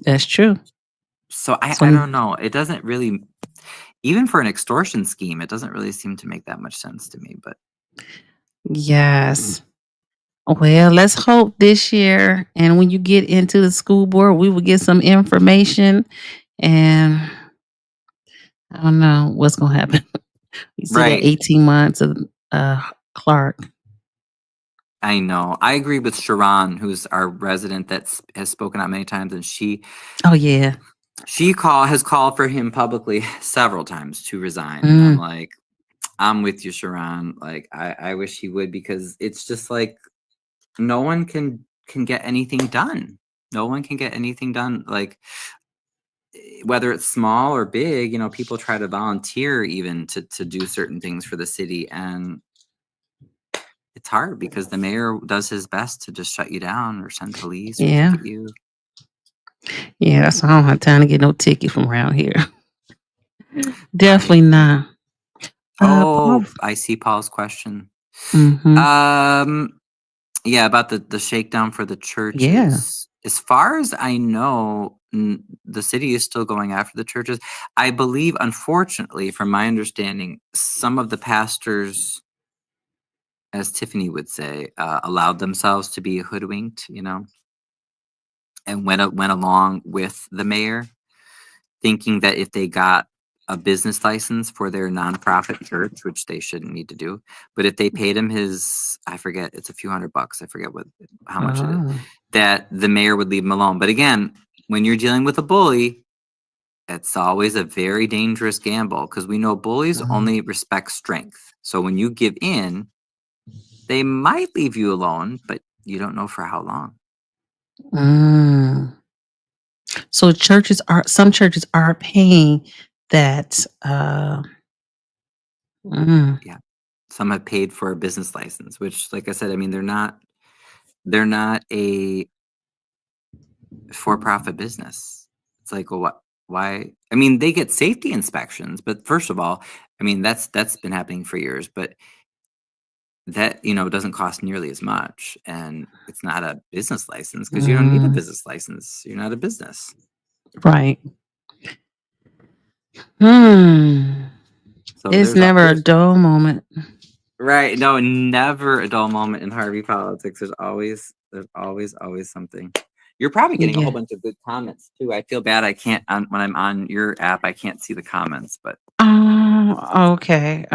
That's true. So I So don't know. It doesn't really, even for an extortion scheme, it doesn't really seem to make that much sense to me. But yes. Well, let's hope this year, and when you get into the school board, we will get some information, and I don't know what's gonna happen. You still got right. 18 months of Clark. I know. I agree with Sharon, who's our resident that has spoken out many times, and she Oh yeah. has called for him publicly several times to resign. And I'm Mm. like, I'm with you, Sharon. Like, I wish he would, because it's just like no one can get anything done. No one can get anything done. Like, whether it's small or big, people try to volunteer even to do certain things for the city, and it's hard because the mayor does his best to just shut you down or send police or Yeah. ticket you. Yeah, that's I don't have time to get no ticket from around here. I Definitely agree. not. Oh, I see Paul's question. Mm-hmm. Yeah, about the shakedown for the Yeah. churches. As far as I know, the city is still going after the churches. I believe, unfortunately, from my understanding, some of the pastors, as Tiffany would say, allowed themselves to be hoodwinked, and went along with the mayor, thinking that if they got a business license for their nonprofit church, which they shouldn't need to do, but if they paid him I forget, it's a few $100, I forget how much it is, Oh. that the mayor would leave him alone. But again, when you're dealing with a bully, it's always a very dangerous gamble, because we know bullies only respect strength. So when you give in, they might leave you alone, but you don't know for how long. Mm. So some churches are paying that. Yeah, some have paid for a business license, which, like I said, I mean, they're not a for-profit business. It's like, well, what? Why? I mean, they get safety inspections, but first of all, I mean, that's been happening for years, but that doesn't cost nearly as much, and it's not a business license, because you don't need a business license. You're not a business. Right. So It's never a dull moment. Right. No, never a dull moment in Harvey politics. There's always something. You're probably getting a whole bunch of good comments too. I feel bad I can't when I'm on your app, I can't see the comments, but Okay.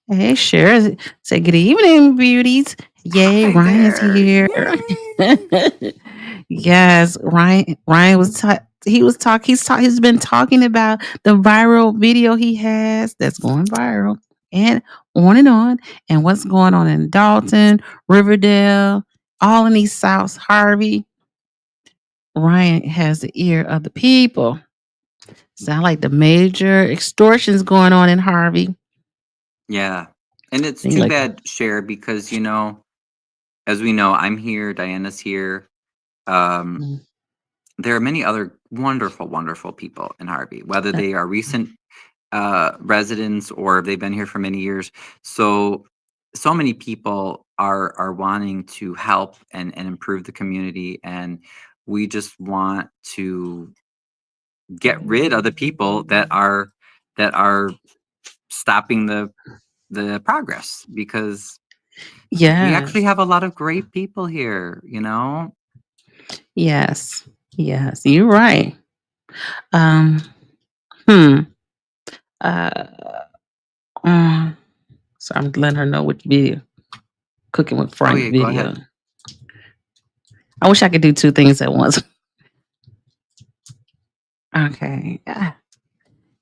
Hey, sure. Say good evening, beauties. Yay, Hi Ryan's there. here. Yes, Ryan was he's been talking about the viral video he has that's going viral and on, and what's going on in Dalton, Riverdale, all in East South Harvey. Ryan has the ear of the people. Sound like the major extortions going on in Harvey. yeah. And it's Seems too like bad, Cher, because as we know, I'm here, Diana's here. There are many other wonderful, wonderful people in Harvey, whether they are recent residents or they've been here for many years. So many people are wanting to help and improve the community, and we just want to get rid of the people that are stopping the progress, because we actually have a lot of great people here. Yes, you're right. So I'm letting her know which video. Cooking with Frank yeah, go video. ahead. I wish I could do two things at once. Okay.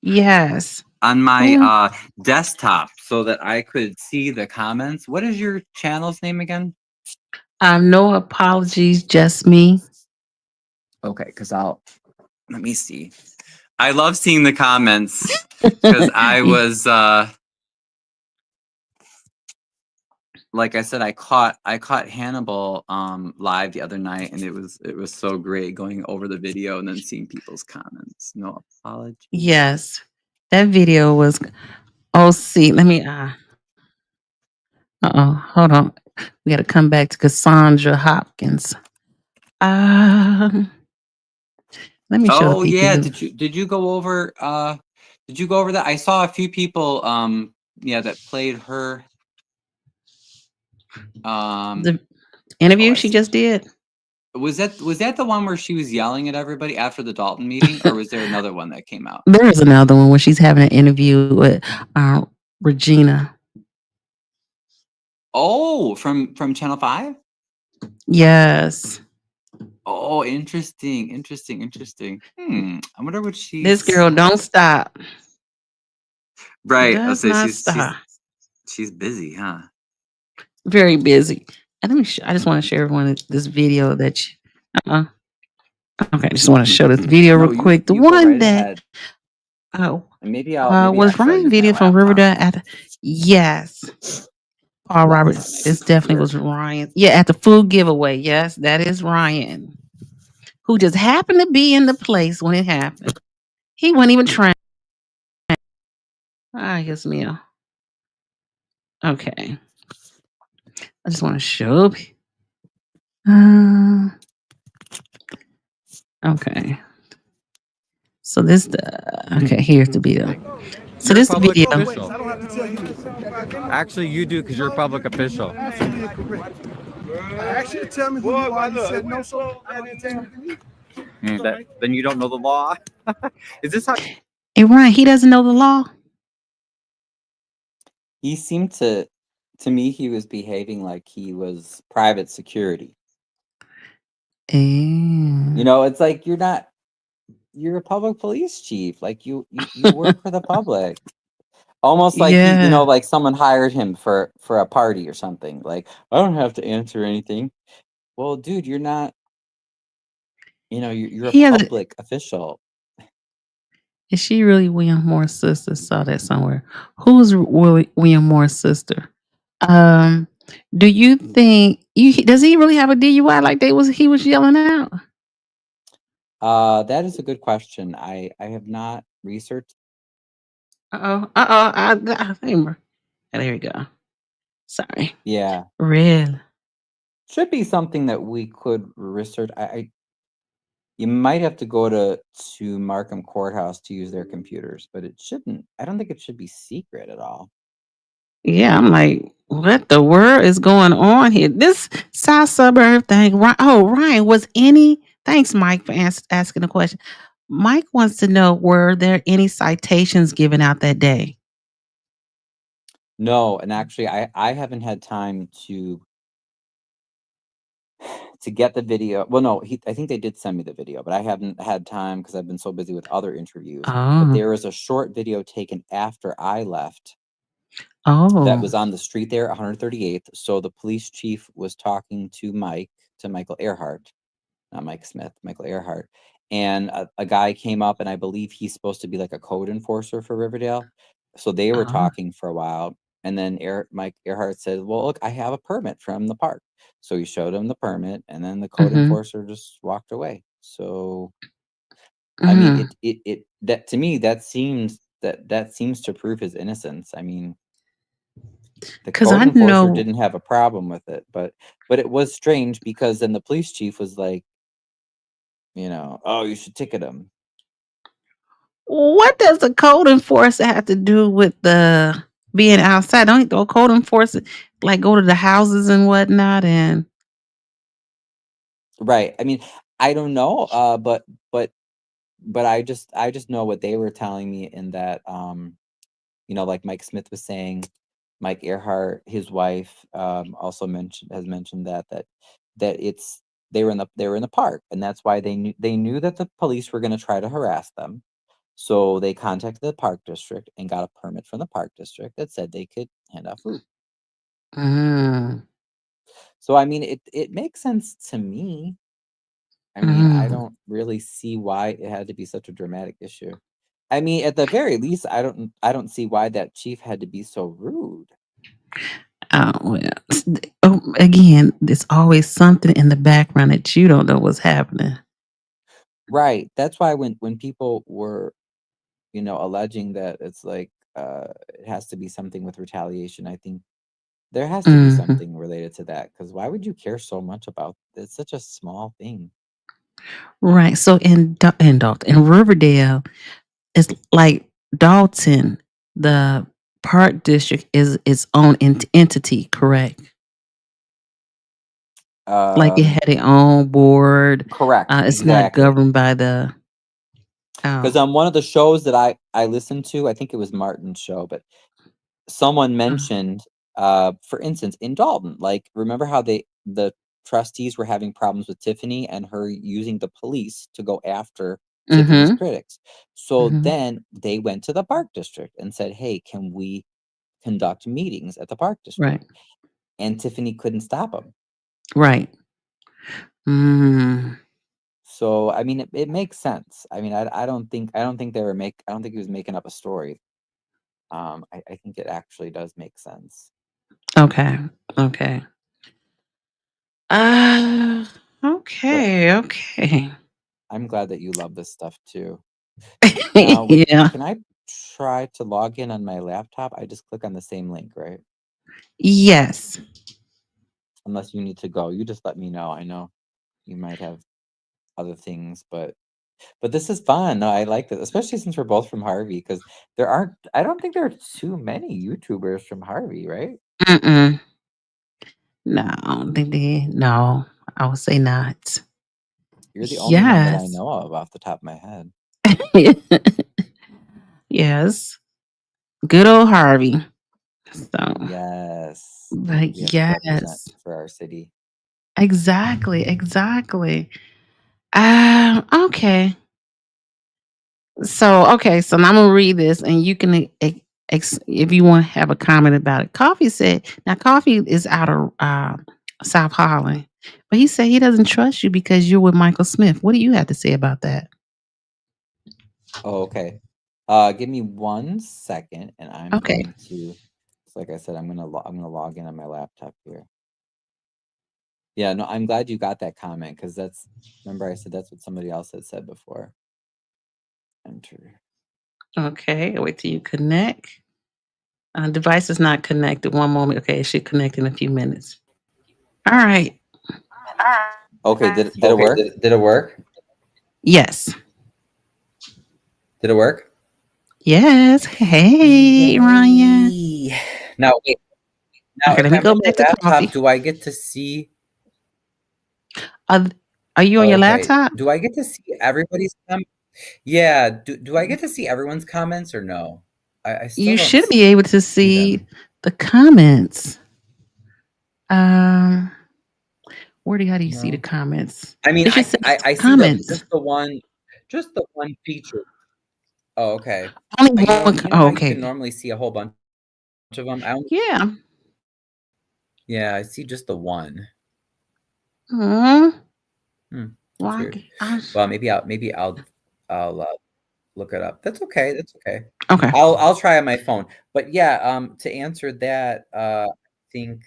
Yes. On my desktop, so that I could see the comments. What is your channel's name again? No apologies, just me. Okay, because let me see. I love seeing the comments, because I was like I said, I caught Hannibal live the other night, and it was so great going over the video and then seeing people's comments. No apology. Yes. That video was see, let me hold on. We gotta come back to Cassandra Hopkins. Let me show the people. Yeah, did you go over that? I saw a few people that played her the interview she just did. Was that the one where she was yelling at everybody after the Dalton meeting, or was there another one that came out? There is another one where she's having an interview with Regina. Oh, from Channel 5? Yes. Oh, interesting. I wonder what This girl don't stop. Right. Does not she's busy, huh? Very busy. And I just want to share everyone this video that okay, I just want to show this video real quick. The one that maybe was Ryan video from Riverdale yes. Paul Roberts. This definitely was Ryan. Yeah, at the food giveaway. Yes, that is Ryan, who just happened to be in the place when it happened. He wasn't even trying. Yes, Mia. Okay. I just want to show. Okay. So this okay, here's the video. So You're a this the public video. official. I don't have to tell you this. Actually, you do because you're a public official. Absolutely correct. I asked you to tell me who you are. You said no, so I don't have to tell you. Then you don't know the law. Is this how? Hey Ryan, he doesn't know the law. He seemed to me, he was behaving like he was private security. You know, it's like you're a public police chief. Like you work for the public. Almost like he, Yeah. like someone hired him for a party or something. Like, I don't have to answer anything. Well, dude, you're not, you're He a has a, public official. is she really William Moore's sister? Saw that somewhere. Who's William Moore's sister? Do you think does he really have a DUI like he was yelling out? That is a good question. I have not researched. I think there we go. Sorry. Yeah. Really? Should be something that we could research. You might have to go to Markham Courthouse to use their computers, but it shouldn't. I don't think it should be secret at all. Yeah, I'm like, what the world is going on here? This South Suburb thing. Ryan, was any? Thanks, Mike, for asking the question. Mike wants to know: were there any citations given out that day? No, and actually, I haven't had time to get the video. Well, no, I think they did send me the video, but I haven't had time because I've been so busy with other interviews. But there was a short video taken after I left. That was on the street there, 138th. So the police chief was talking to Michael Earhart, not Mike Smith, Michael Earhart. And a guy came up, and I believe he's supposed to be like a code enforcer for Riverdale. So they were talking for a while. And then Mike Earhart said, well, look, I have a permit from the park. So he showed him the permit, and then the code enforcer just walked away. So, I mean, that to me, that seems to prove his innocence. I mean, the code enforcer didn't have a problem with it, but it was strange because then the police chief was like, oh, you should ticket him. What does the code enforcer have to do with the being outside? Don't the code enforcer like go to the houses and whatnot and right? I mean, I don't know, but I just know what they were telling me in that, like Mike Smith was saying, Mike Earhart, his wife, also has mentioned that they were in the park, and that's why they knew that the police were going to try to harass them. So they contacted the park district and got a permit from the park district that said they could hand out food. So I mean, it makes sense to me. I mean, I don't really see why it had to be such a dramatic issue. I mean, at the very least, I don't see why that chief had to be so rude. Again, there's always something in the background that you don't know what's happening. Right. That's why when people were, alleging that it's like it has to be something with retaliation, I think there has to be something related to that. Because why would you care so much about it's such a small thing? Right. So in Riverdale, it's like Dalton, the park district is its own entity, correct? Like it had its own board. Correct. It's not governed by the. Because on one of the shows that I listened to, I think it was Martin's show, but someone mentioned, for instance, in Dalton, like remember how the trustees were having problems with Tiffany and her using the police to go after Tiffany's critics. So then they went to the park district and said, hey, can we conduct meetings at the park district? Right. And Tiffany couldn't stop them. Right. So I mean, it makes sense. I mean, I don't think he was making up a story. I think it actually does make sense. Okay. Okay. Okay. I'm glad that you love this stuff too. Now, yeah. Can I try to log in on my laptop? I just click on the same link, right? Yes. Unless you need to go, you just let me know. I know you might have other things, but this is fun. No, I like this, especially since we're both from Harvey, because I don't think there are too many YouTubers from Harvey, right? Mm-mm. No, no, I would say not. You're the only one that I Yes. know of off the top of my head. Yes. Good old Harvey. So, Yes. but We have to represent yes, for our city. exactly. Okay. So now I'm gonna read this, and you can, if you want to have a comment about it. Coffee said, now Coffee is out of South Holland, but he said he doesn't trust you because you're with Michael Smith. What do you have to say about that? Oh, okay. Give me 1 second, and I'm Okay. going to. Like I said, I'm gonna log in on my laptop here. Yeah, no, I'm glad you got that comment because remember I said that's what somebody else had said before. Enter. Okay, wait till you connect. Device is not connected. One moment. Okay, it should connect in a few minutes. All right. Okay, did it work? Did it work? Yes. Did it work? Yes. Hey, Ryan. Yay. Now, wait. Now, Okay, if let me I'm go on back your to Coffee. laptop, do I get to see? Are you on your Okay. laptop? Do I get to see everybody's comments? Yeah. Do I get to see everyone's comments or no? I still You don't should be able to see see the comments. How do you see the No. comments? I mean, It should say I see comments. just the one feature. Oh, okay. Only You know one. how you Okay. can normally see a whole bunch of them? Yeah. Yeah, I see just the one. Hmm. That's Why? weird. Well, maybe I'll look it up. That's okay. That's okay. Okay. I'll try on my phone. But yeah, to answer that, I think,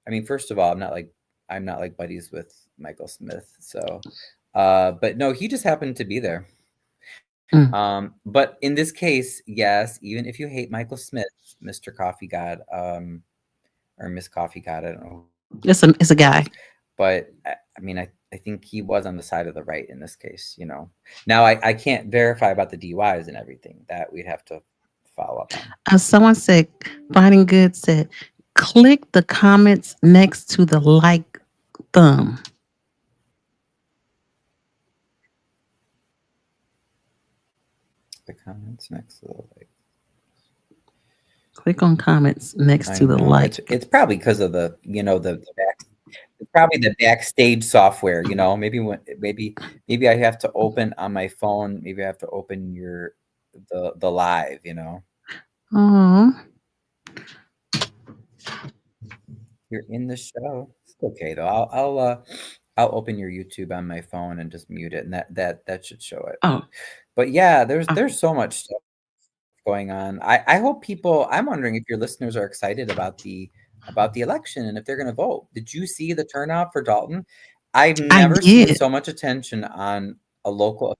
I mean, first of all, I'm not like buddies with Michael Smith, so but no, he just happened to be there. But in this case, yes, even if you hate Michael Smith, Mr. Coffee God, or Miss Coffee God, I don't know. It's a guy. But I mean, I think he was on the side of the right in this case, Now I can't verify about the DUIs and everything. That we'd have to follow up on. Someone said, Fighting Good said, click the comments next to the like thumb. The comments next to the like. Click on comments next to the like. It's probably because of the it's probably the backstage software, maybe I have to open on my phone. Maybe I have to open the live, Oh. You're in the show. It's okay though. I'll open your YouTube on my phone and just mute it, and that should show it. Oh. But yeah, there's so much stuff going on. I hope people. I'm wondering if your listeners are excited about the election and if they're going to vote. Did you see the turnout for Dalton? I've never seen so much attention on a local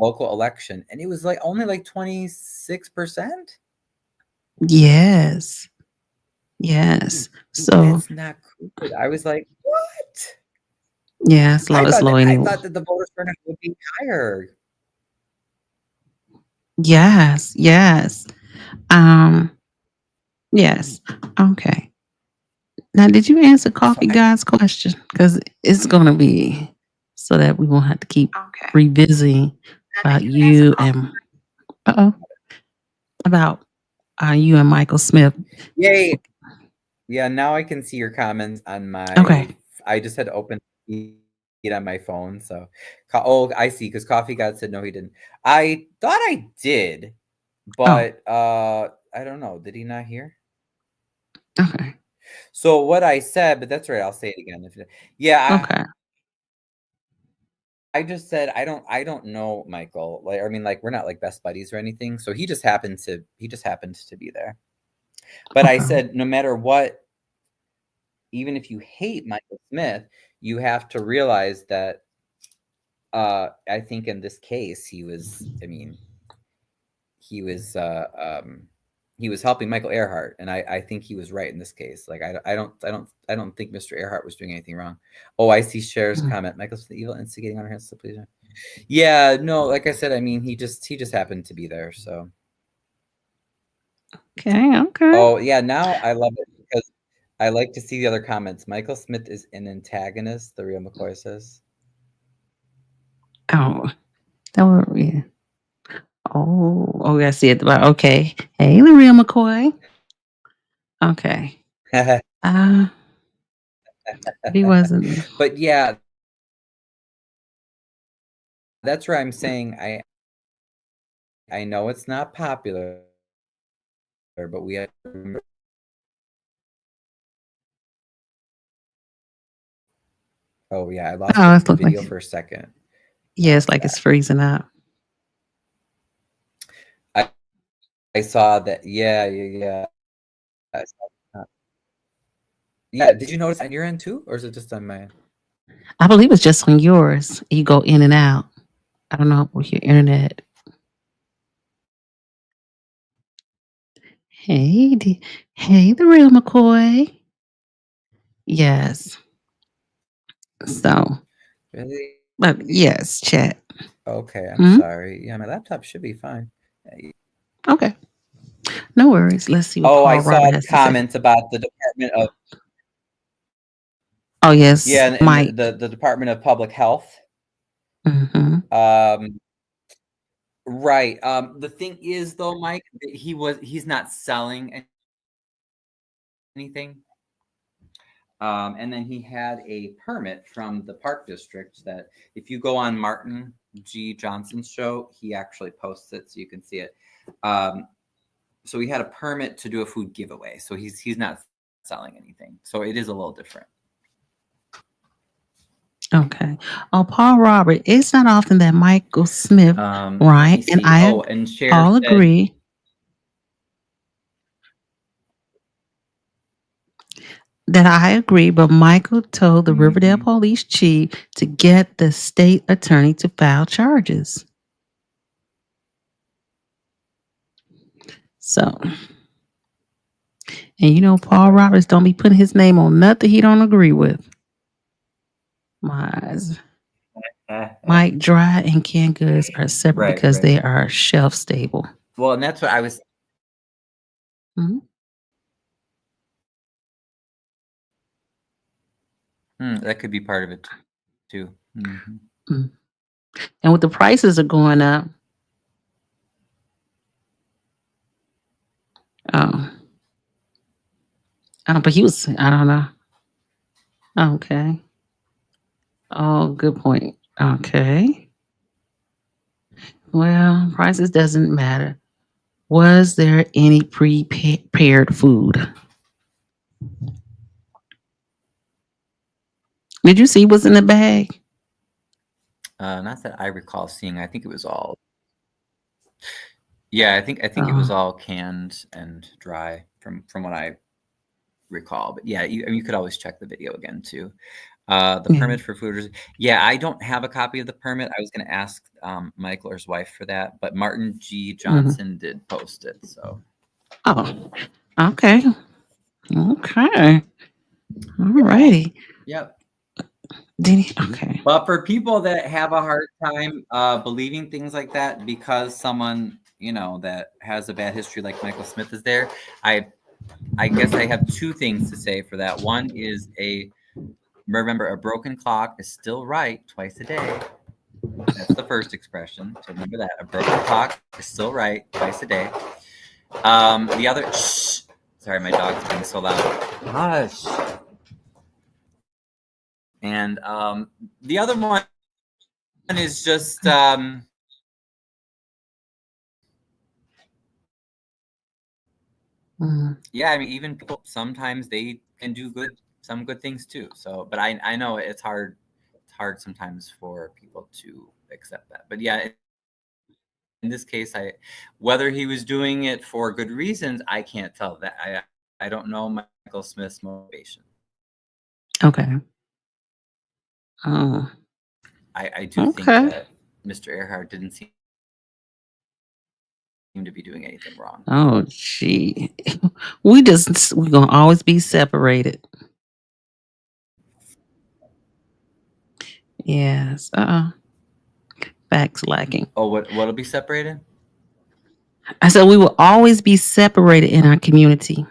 election, and it was only 26%. Yes. So that's not good. I was like, what? Yeah, it's low. It's low anyway. I thought that the voter turnout would be higher. Yes. Yes. Okay. Now, did you answer Coffee God's question? Because it's gonna be so that we won't have to keep revisiting about you and about you and Michael Smith. Yay! Yeah, now I can see your comments on my. Okay. I just had to open it on my phone, so. Oh, I see. Because Coffee God said no, he didn't. I thought I did, but I don't know. Did he not hear? Okay. So what I said, but that's right. I'll say it again. Yeah. Okay. I just said I don't know Michael. We're not best buddies or anything. So he just happened to be there. But I said no matter what, even if you hate Michael Smith, you have to realize that I think in this case he was he was helping Michael Earhart, and I think he was right in this case. Like I don't think Mr. Earhart was doing anything wrong. Oh, I see Cher's comment. Michael's the evil instigating on her hands to please her. Yeah, no, like I said, I mean he just happened to be there. So Okay. oh yeah, now I love it because I like to see the other comments. Michael Smith is an antagonist, the real McCoy says. Oh, that was, yeah. Oh, I see it. Okay. Hey, the real McCoy. Okay. He wasn't. But yeah, that's where I'm saying I know it's not popular, but we have to remember. Oh yeah, I lost the video for a second. Yeah, it's like it's freezing up. I saw that. Yeah. I saw that. Yeah, did you notice on your end too, or is it just on my end? I believe it's just on yours. You go in and out. I don't know with your internet. Hey, the real McCoy. Yes. So. Really? But yes, chat. Okay, I'm sorry. Yeah, my laptop should be fine. Okay. No worries. Let's see what Paul I saw Robert has comments about the Department of. Oh yes. Yeah, and Mike. the Department of Public Health. Mm-hmm. Right. The thing is, though, Mike, he's not selling anything. And then he had a permit from the park district that if you go on Martin G. Johnson's show, he actually posts it so you can see it. So he had a permit to do a food giveaway. So he's not selling anything. So it is a little different. Okay. Oh, Paul Robert. It's not often that Michael Smith, right? And I'll agree. That I agree, but Michael told the Riverdale police chief to get the state attorney to file charges. So, and you know, Paul Roberts don't be putting his name on nothing he don't agree with. Mike Dry and canned goods are separate because they are shelf stable. Well, and that's what I was. That could be part of it too. And with the prices are going up. But he was, I don't know. Okay. Oh, good point. Okay. Well, prices doesn't matter. Was there any prepared food? Did you see what's in the bag? Not that I recall seeing. I think it was all. Yeah, I think it was all canned and dry from what I recall. But yeah, you could always check the video again too. The permit for food. Yeah, I don't have a copy of the permit. I was going to ask Michael or his wife for that, but Martin G. Johnson did post it. So. Oh, okay. Okay. All righty. Yep. Okay. But for people that have a hard time believing things like that because someone, that has a bad history like Michael Smith is there, I guess I have two things to say for that. One is remember, a broken clock is still right twice a day. That's the first expression. So remember that. A broken clock is still right twice a day. The other, sorry, my dog's being so loud. Hush. And the other one is just yeah, I mean, even people sometimes they can do some good things too. So, but I know it's hard sometimes for people to accept that. But yeah, in this case, whether he was doing it for good reasons, I can't tell that. I don't know Michael Smith's motivation. Okay. Oh. I do think that Mr. Earhart didn't seem to be doing anything wrong. Oh, gee. We're going to always be separated. Yes. Facts lacking. Oh, what'll be separated? I said we will always be separated in our community.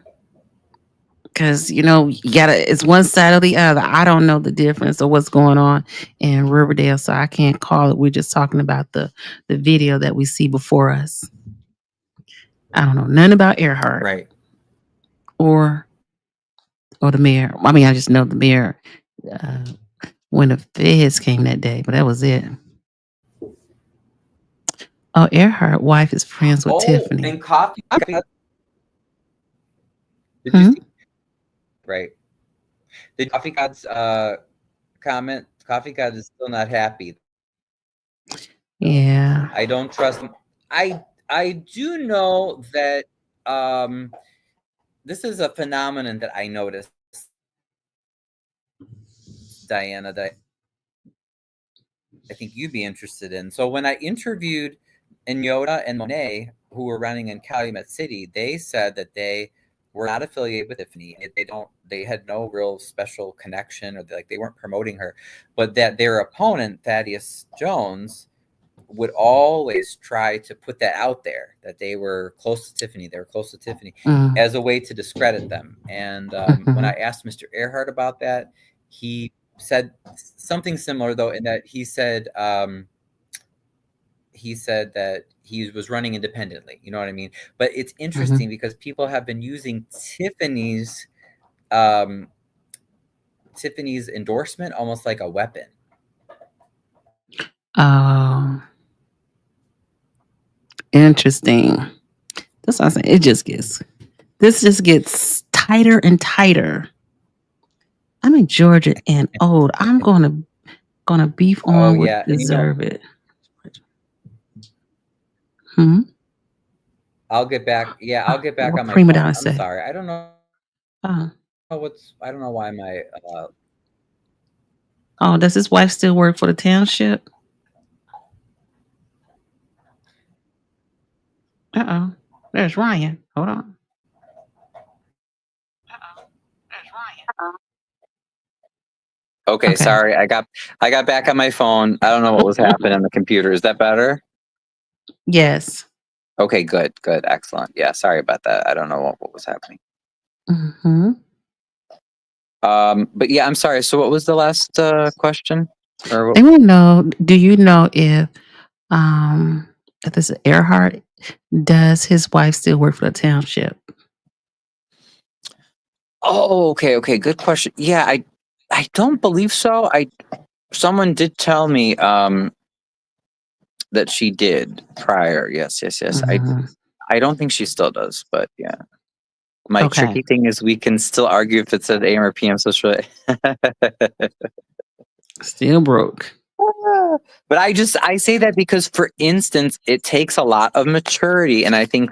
Because, you gotta, it's one side or the other. I don't know the difference of what's going on in Riverdale, so I can't call it. We're just talking about the video that we see before us. I don't know nothing about Earhart. Right. Or the mayor. I mean, I just know the mayor when the feds came that day, but that was it. Oh, Earhart wife is friends with Tiffany. And Coffee. Did Hmm? you see? Right. Did Coffee God's comment? Coffee God is still not happy. Yeah. I don't trust him. I do know that this is a phenomenon that I noticed, Diana, that I think you'd be interested in. So when I interviewed Inyota and Monet, who were running in Calumet City, they said that they were not affiliated with Tiffany. They had no real special connection, or they weren't promoting her, but that their opponent, Thaddeus Jones, would always try to put that out there, that they were close to Tiffany. They were close to Tiffany as a way to discredit them. And when I asked Mr. Earhart about that, he said something similar, though, in that he said that he was running independently. You know what I mean? But it's interesting because people have been using Tiffany's endorsement almost like a weapon. Interesting. That's what I'm saying. This just gets tighter and tighter. I'm in Georgia and old. I'm gonna beef on what deserve it. I'll get back. Yeah, I'll get back What on my Prima phone. Donna I'm say? sorry. I don't know. I don't know why my. Oh, does his wife still work for the township? There's Ryan. Hold on. Okay, sorry. I got back on my phone. I don't know what was happening on the computer. Is that better? Yes. Okay, good, excellent. Yeah, sorry about that. I don't know what was happening. But yeah, I'm sorry. So what was the last question? Or They want to know, do you know if this is Earhart, does his wife still work for the township? Oh, okay. Good question. Yeah, I don't believe so. Someone did tell me that she did prior. Yes. I don't think she still does, but yeah. My tricky thing is we can still argue if it's at AM or PM social. Still broke. But I say that because, for instance, it takes a lot of maturity, and I think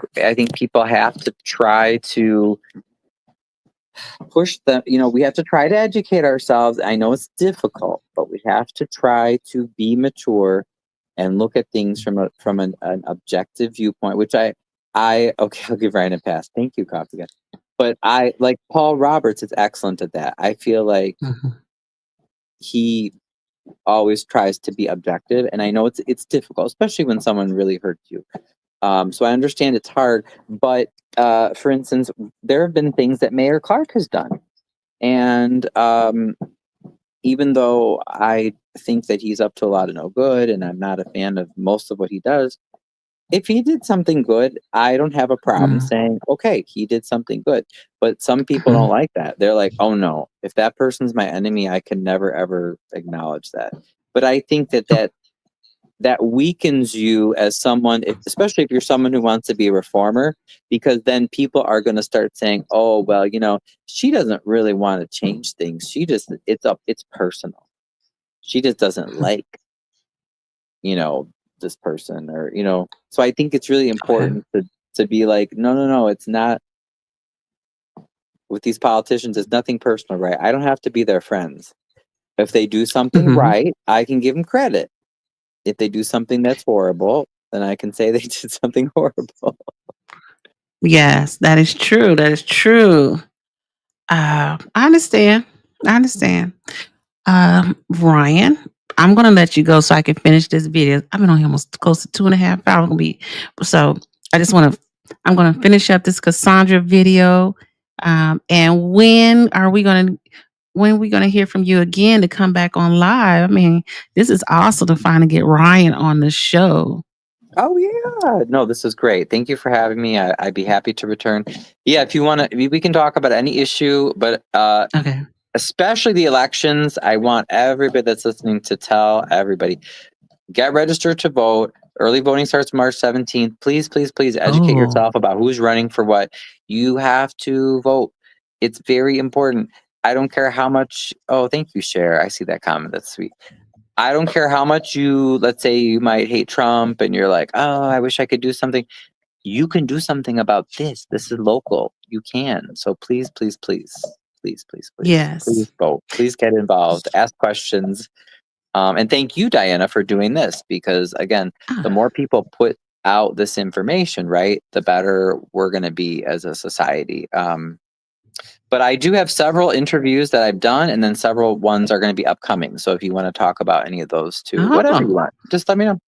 people have to try to push them. We have to try to educate ourselves. I know it's difficult, but we have to try to be mature and look at things from an objective viewpoint. Which I'll give Ryan a pass. Thank you, Coffee Guy. But I like Paul Roberts is excellent at that. I feel like he always tries to be objective, and I know it's difficult, especially when someone really hurts you. So I understand it's hard, but for instance, there have been things that Mayor Clark has done, and even though I think that he's up to a lot of no good, and I'm not a fan of most of what he does, if he did something good, I don't have a problem saying, okay, he did something good. But some people don't like that. They're like, oh no, if that person's my enemy, I can never ever acknowledge that. But I think that weakens you as someone, especially if you're someone who wants to be a reformer, because then people are going to start saying, oh, well, she doesn't really want to change things. It's personal. She just doesn't like, this person, or so I think it's really important to be like, no, it's not. With these politicians, it's nothing personal, right? I don't have to be their friends. If they do something right, I can give them credit. If they do something that's horrible, then I can say they did something horrible. Yes, that is true. That is true. I understand. I understand. Ryan, I'm gonna let you go so I can finish this video. I've been on here almost close to 2.5 hours. So I just want to. I'm gonna finish up this Cassandra video. And when are we gonna? When are we gonna hear from you again to come back on live? I mean, this is awesome to finally get Ryan on the show. Oh yeah, no, this is great. Thank you for having me. I'd be happy to return. Yeah, if you want to, we can talk about any issue, but Okay. especially the elections. I want everybody that's listening to tell everybody, get registered to vote. Early voting starts March 17th. Please, please, please educate Oh, yourself about who's running for what. You have to vote. It's very important. I don't care how much. Oh, thank you, Cher. I see that comment. That's sweet. I don't care how much you, let's say you might hate Trump and you're like, oh, I wish I could do something. You can do something about this. This is local. You can. So please, please, please, please, please, please, yes. please vote. Please get involved. Ask questions. And thank you, Diana, for doing this, because again, the Ah, more people put out this information, right, the better we're going to be as a society. But I do have several interviews that I've done, and then several ones are going to be upcoming. So if you want to talk about any of those too, whatever you Oh, want, just let me know.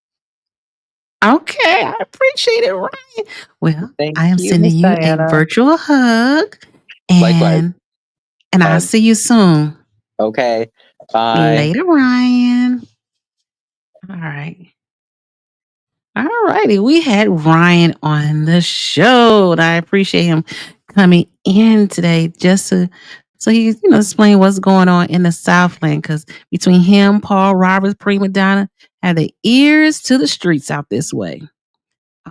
okay. I appreciate it, Ryan. Well, Thank I am you, sending Miss you a Diana. virtual hug, Likewise. and I'll see you soon. Okay. Bye. Later, Ryan. All right. All righty. We had Ryan on the show. And I appreciate him coming in today just to so he explain what's going on in the Southland. Because between him, Paul Roberts, Prima Donna, have their ears to the streets out this way.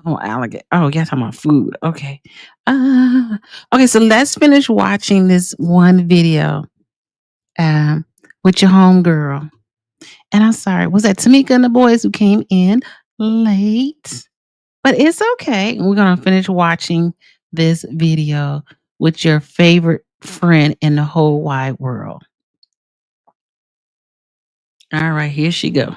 Oh, alligator. Oh, yes, I'm on food. Okay. Okay, so let's finish watching this one video with your homegirl. And I'm sorry, was that Tamika and the boys who came in late? But it's okay. We're going to finish watching this video with your favorite friend in the whole wide world. All right, here she go.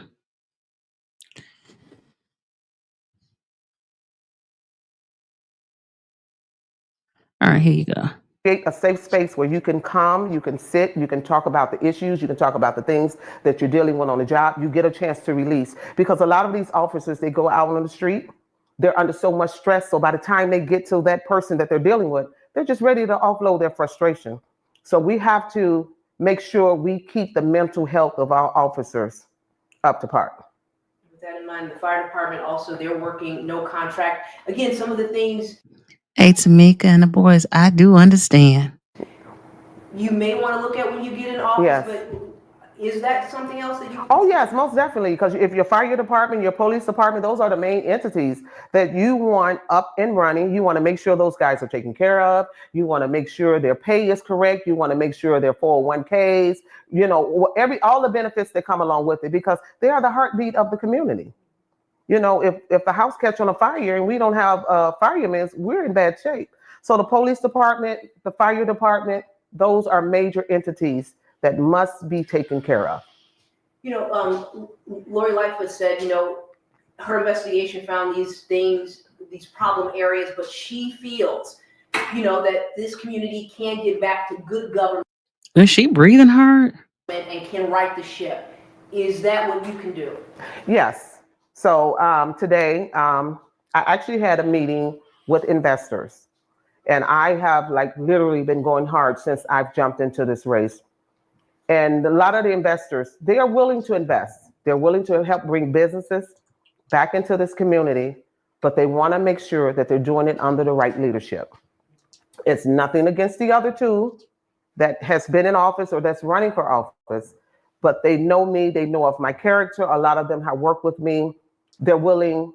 All right, here you go. Create a safe space where you can come, you can sit, you can talk about the issues, you can talk about the things that you're dealing with on the job. You get a chance to release, because a lot of these officers, they go out on the street, they're under so much stress. So by the time they get to that person that they're dealing with, they're just ready to offload their frustration. So we have to make sure we keep the mental health of our officers up to par. With that in mind, the fire department also, they're working no contract. Again, some of the things Hey, Tamika and the boys, I do understand. you may want to look at when you get in office, Yes. but is that something else that you? Oh, yes, most definitely. Because if your fire department, your police department, those are the main entities that you want up and running. You want to make sure those guys are taken care of. You want to make sure their pay is correct. You want to make sure their 401ks, all the benefits that come along with it, because they are the heartbeat of the community. If the house catch on a fire and we don't have firemen, we're in bad shape. So the police department, the fire department, those are major entities that must be taken care of. Lori Lightfoot said, her investigation found these things, these problem areas, but she feels, that this community can get back to good government. Is she breathing hard? And can right the ship. Is that what you can do? Yes. So today, I actually had a meeting with investors, and I have literally been going hard since I've jumped into this race. And a lot of the investors, they are willing to invest. They're willing to help bring businesses back into this community, but they want to make sure that they're doing it under the right leadership. It's nothing against the other two that has been in office or that's running for office, but they know me, they know of my character. A lot of them have worked with me. They're willing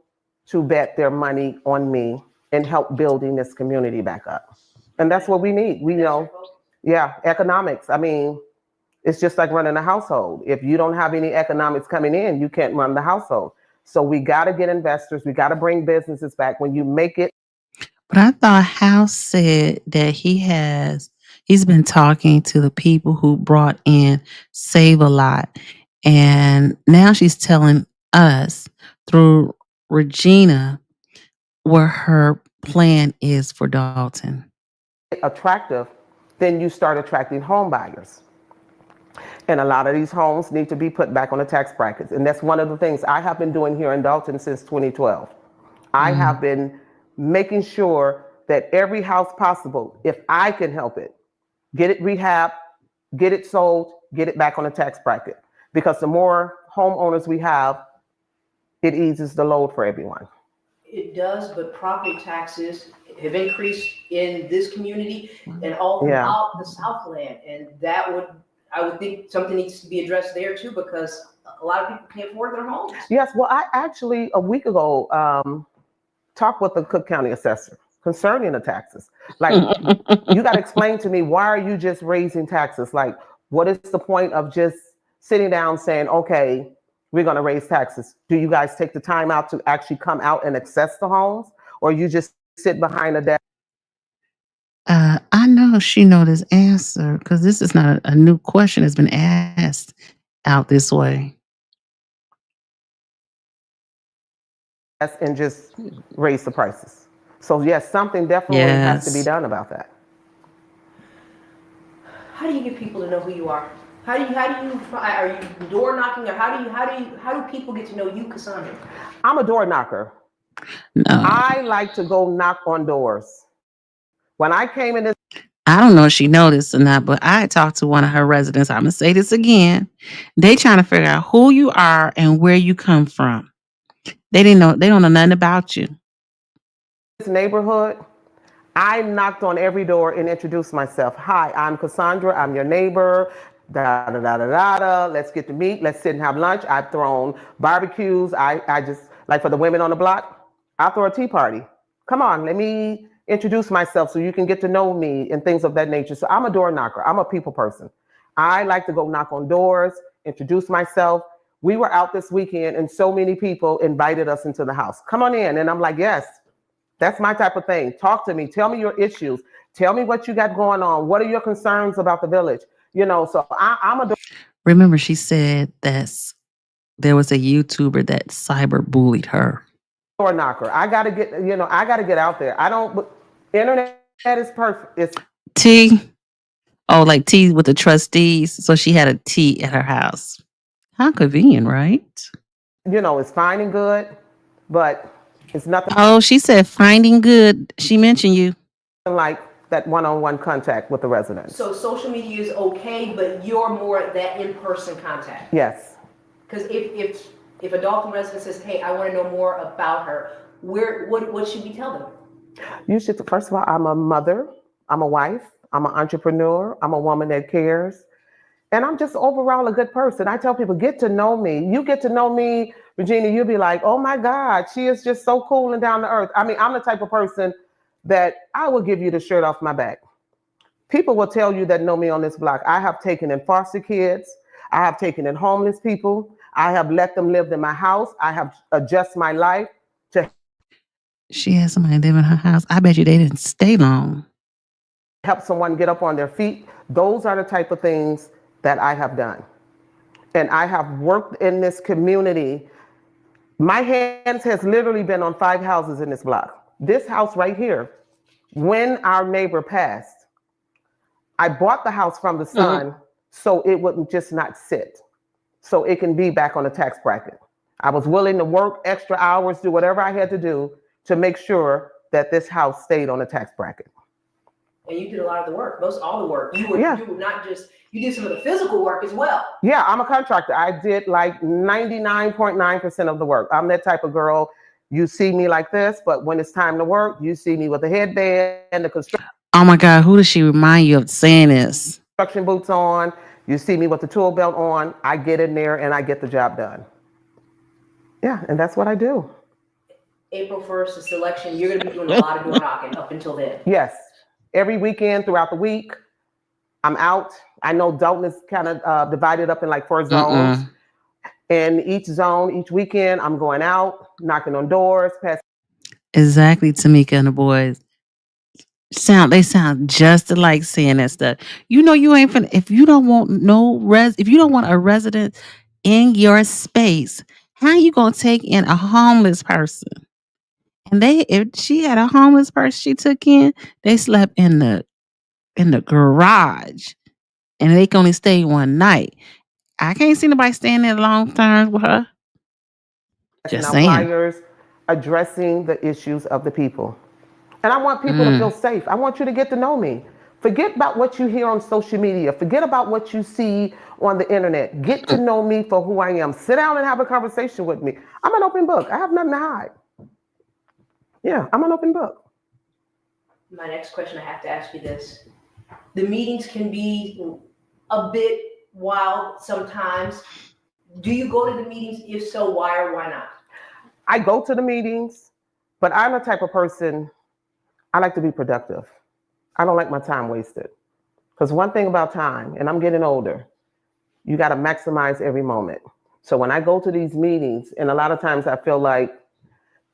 to bet their money on me and help building this community back up. And that's what we need. Economics. I mean, it's just like running a household. If you don't have any economics coming in, you can't run the household. So we got to get investors. We got to bring businesses back. When you make it. But I thought House said that he's been talking to the people who brought in Save a Lot. And now she's telling us through Regina what her plan is for Dalton. Attractive, then you start attracting home buyers. And a lot of these homes need to be put back on the tax brackets. And that's one of the things I have been doing here in Dalton since 2012. I have been making sure that every house possible, if I can help it, get it rehabbed, get it sold, get it back on the tax bracket. Because the more homeowners we have, it eases the load for everyone. It does, but property taxes have increased in this community and all throughout the Southland. And I would think something needs to be addressed there too, because a lot of people can't afford their homes. Yes, well, I actually, a week ago, talked with the Cook County assessor concerning the taxes. Like, you got to explain to me, why are you just raising taxes? Like, what is the point of just sitting down saying, okay, we're going to raise taxes? Do you guys take the time out to actually come out and access the homes, or you just sit behind a desk? I know she know this answer because this is not a new question that's been asked out this way. And just raise the prices. So yes, something definitely has to be done about that. How do you get people to know who you are? Are you door knocking, or how do people get to know you, Cassandra? I'm a door knocker. No. I like to go knock on doors. When I came in this, I don't know if she noticed or not, but I talked to one of her residents. I'm gonna say this again. They trying to figure out who you are and where you come from. They don't know nothing about you. This neighborhood, I knocked on every door and introduced myself. Hi, I'm Cassandra. I'm your neighbor. Da da da da da da. Let's get to meet. Let's sit and have lunch. I've thrown barbecues. I just, like, for the women on the block, I'll throw a tea party. Come on, let me introduce myself so you can get to know me and things of that nature. So I'm a door knocker. I'm a people person. I like to go knock on doors, introduce myself. We were out this weekend and so many people invited us into the house. Come on in. And I'm like, yes, that's my type of thing. Talk to me. Tell me your issues. Tell me what you got going on. What are your concerns about the village? You know, so I'm a door. Remember, she said that there was a YouTuber that cyber bullied her. Door knocker. I gotta get out there. Internet is perfect. It's T. Oh, like tea with the trustees. So she had a tea at her house. How convenient, right? It's fine and good, but it's nothing. Oh, she said finding good. She mentioned you. Like that one-on-one contact with the residents. So social media is okay, but you're more that in-person contact. Yes. Because if a Dalton resident says, hey, I want to know more about her, what should we tell them? You should, first of all, I'm a mother, I'm a wife, I'm an entrepreneur, I'm a woman that cares, and I'm just overall a good person. I tell people, get to know me. You get to know me, Regina, you'll be like, oh my God, she is just so cool and down to earth. I mean, I'm the type of person that I will give you the shirt off my back. People will tell you that know me on this block. I have taken in foster kids. I have taken in homeless people. I have let them live in my house. I have adjusted my life to. She had somebody live in her house. I bet you they didn't stay long. Help someone get up on their feet. Those are the type of things that I have done. And I have worked in this community. My hands has literally been on 5 houses in this block. This house right here, when our neighbor passed, I bought the house from the son so it wouldn't just not sit. So it can be back on the tax bracket. I was willing to work extra hours, do whatever I had to do to make sure that this house stayed on the tax bracket. And you did a lot of the work, all the work. You did some of the physical work as well. Yeah, I'm a contractor. I did like 99.9% of the work. I'm that type of girl. You see me like this, but when it's time to work, you see me with the headband and the construction. Oh my God, who does she remind you of saying this? Construction boots on. You see me with the tool belt on. I get in there and I get the job done. Yeah, and that's what I do. April 1st is election. You're going to be doing a lot of door knocking up until then. Yes. Every weekend throughout the week, I'm out. I know Dalton is kind of divided up in like 4 zones. And each zone, each weekend, I'm going out, knocking on doors. Exactly, Tamika and the boys. They sound just like saying that stuff. You know, you ain't finna, if you don't want a resident in your space, How you gonna take in a homeless person? And if she had a homeless person she took in, they slept in the garage, and they can only stay one night. I can't see nobody staying there long term with her. Just saying. Outliers addressing the issues of the people. And I want people to feel safe. I want you to get to know me. Forget about what you hear on social media. Forget about what you see on the internet. Get to know me for who I am. Sit down and have a conversation with me. I'm an open book. I have nothing to hide. Yeah, I'm an open book. My next question, I have to ask you this. The meetings can be a bit wild sometimes. Do you go to the meetings? If so, why or why not? I go to the meetings, but I'm the type of person, I like to be productive. I don't like my time wasted. Because one thing about time, and I'm getting older, you got to maximize every moment. So when I go to these meetings, and a lot of times I feel like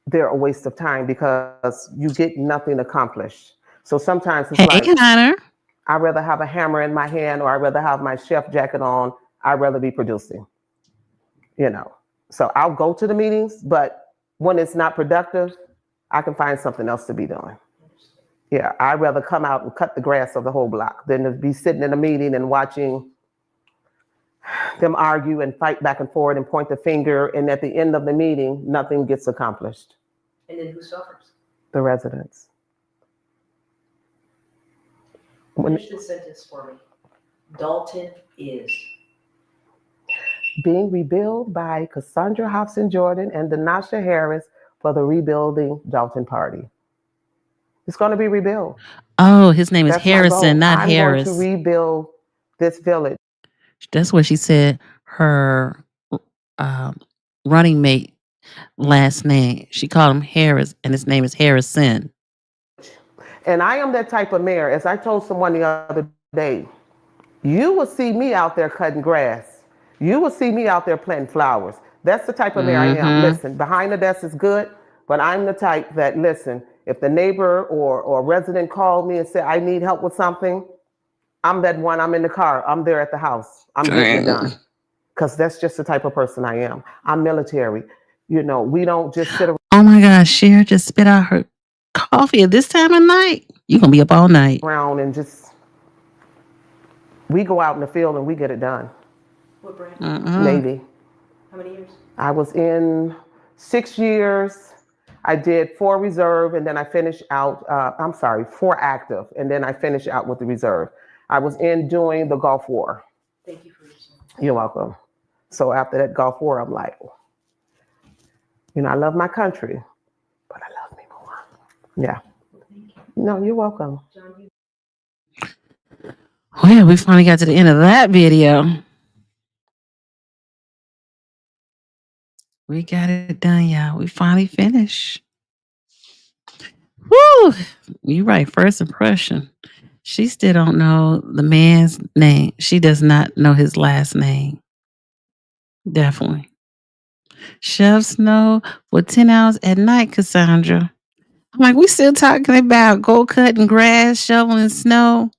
they're a waste of time because you get nothing accomplished. So sometimes it's like, Hunter. I'd rather have a hammer in my hand, or I'd rather have my chef jacket on. I'd rather be producing, So I'll go to the meetings, but when it's not productive, I can find something else to be doing. Yeah, I'd rather come out and cut the grass of the whole block than to be sitting in a meeting and watching them argue and fight back and forth and point the finger. And at the end of the meeting, nothing gets accomplished. And then who suffers? The residents. Finish this sentence for me. Dalton is being rebuilt by Cassandra Hobson Jordan and Denasha Harris for the Rebuilding Dalton Party. It's going to be rebuilt. Oh, his name is Harrison, not Harris. I'm going to rebuild this village. That's what she said. Her running mate last name. She called him Harris, and his name is Harrison. And I am that type of mayor. As I told someone the other day, you will see me out there cutting grass. You will see me out there planting flowers. That's the type of mayor I am. Listen, behind the desk is good, but I'm the type that, listen, if the neighbor or resident called me and said, I need help with something, I'm that one. I'm in the car. I'm there at the house. I'm getting it done. Because that's just the type of person I am. I'm military. We don't just sit around. Oh my gosh, Cher just spit out her coffee at this time of night. You're going to be up all night. Around and just, we go out in the field and we get it done. What branch? Navy. How many years? I was in 6 years. I did 4 reserve, and then I finished out, 4 active, and then I finished out with the reserve. I was in doing the Gulf War. Thank you for your service. You're welcome. So after that Gulf War, I'm like, I love my country, but I love me more. Yeah. Well, thank you. No, you're welcome. John, Well, we finally got to the end of that video. We got it done, y'all. We finally finished. Woo! You're right. First impression. She still don't know the man's name. She does not know his last name. Definitely. Chef Snow for 10 hours at night, Cassandra. I'm like, we still talking about go cutting grass, shoveling snow.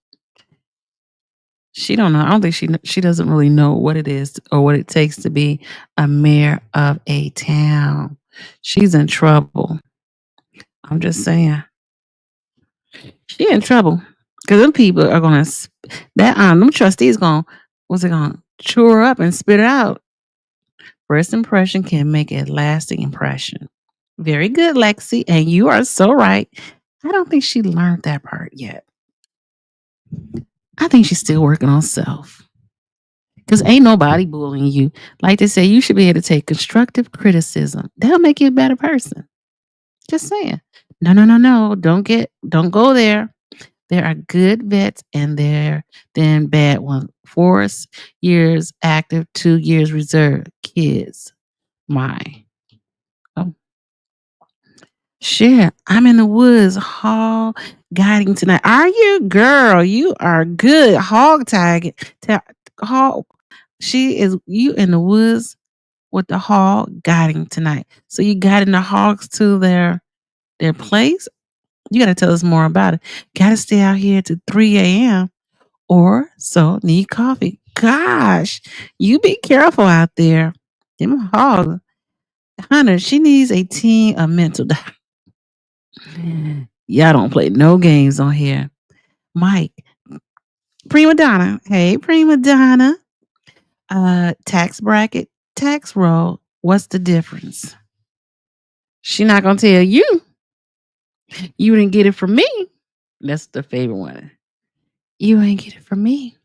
She don't know. I don't think she doesn't really know what it is or what it takes to be a mayor of a town. She's in trouble. I'm just saying. She in trouble. Because them people are gonna them trustees gonna chew her up and spit her out. First impression can make a lasting impression. Very good, Lexi, and you are so right. I don't think she learned that part yet. I think she's still working on self. Because ain't nobody bullying you. Like they say, you should be able to take constructive criticism. That'll make you a better person. Just saying. No. Don't go there. There are good vets and there then bad ones. 4 years active, 2 years reserve. Kids. Share. I'm in the woods hog guiding tonight. Are you? Girl, you are good. Hog tagging. She is you in the woods with the hog guiding tonight. So you guiding the hogs to their place? You got to tell us more about it. Got to stay out here to 3 a.m. or so need coffee. Gosh, you be careful out there. Them hogs. Hunter, she needs a team of mental doctors. Y'all don't play no games on here. Mike, prima donna. Hey, prima donna. Tax bracket, tax roll. What's the difference? She not gonna tell you. You didn't get it from me. That's the favorite one. You ain't get it from me.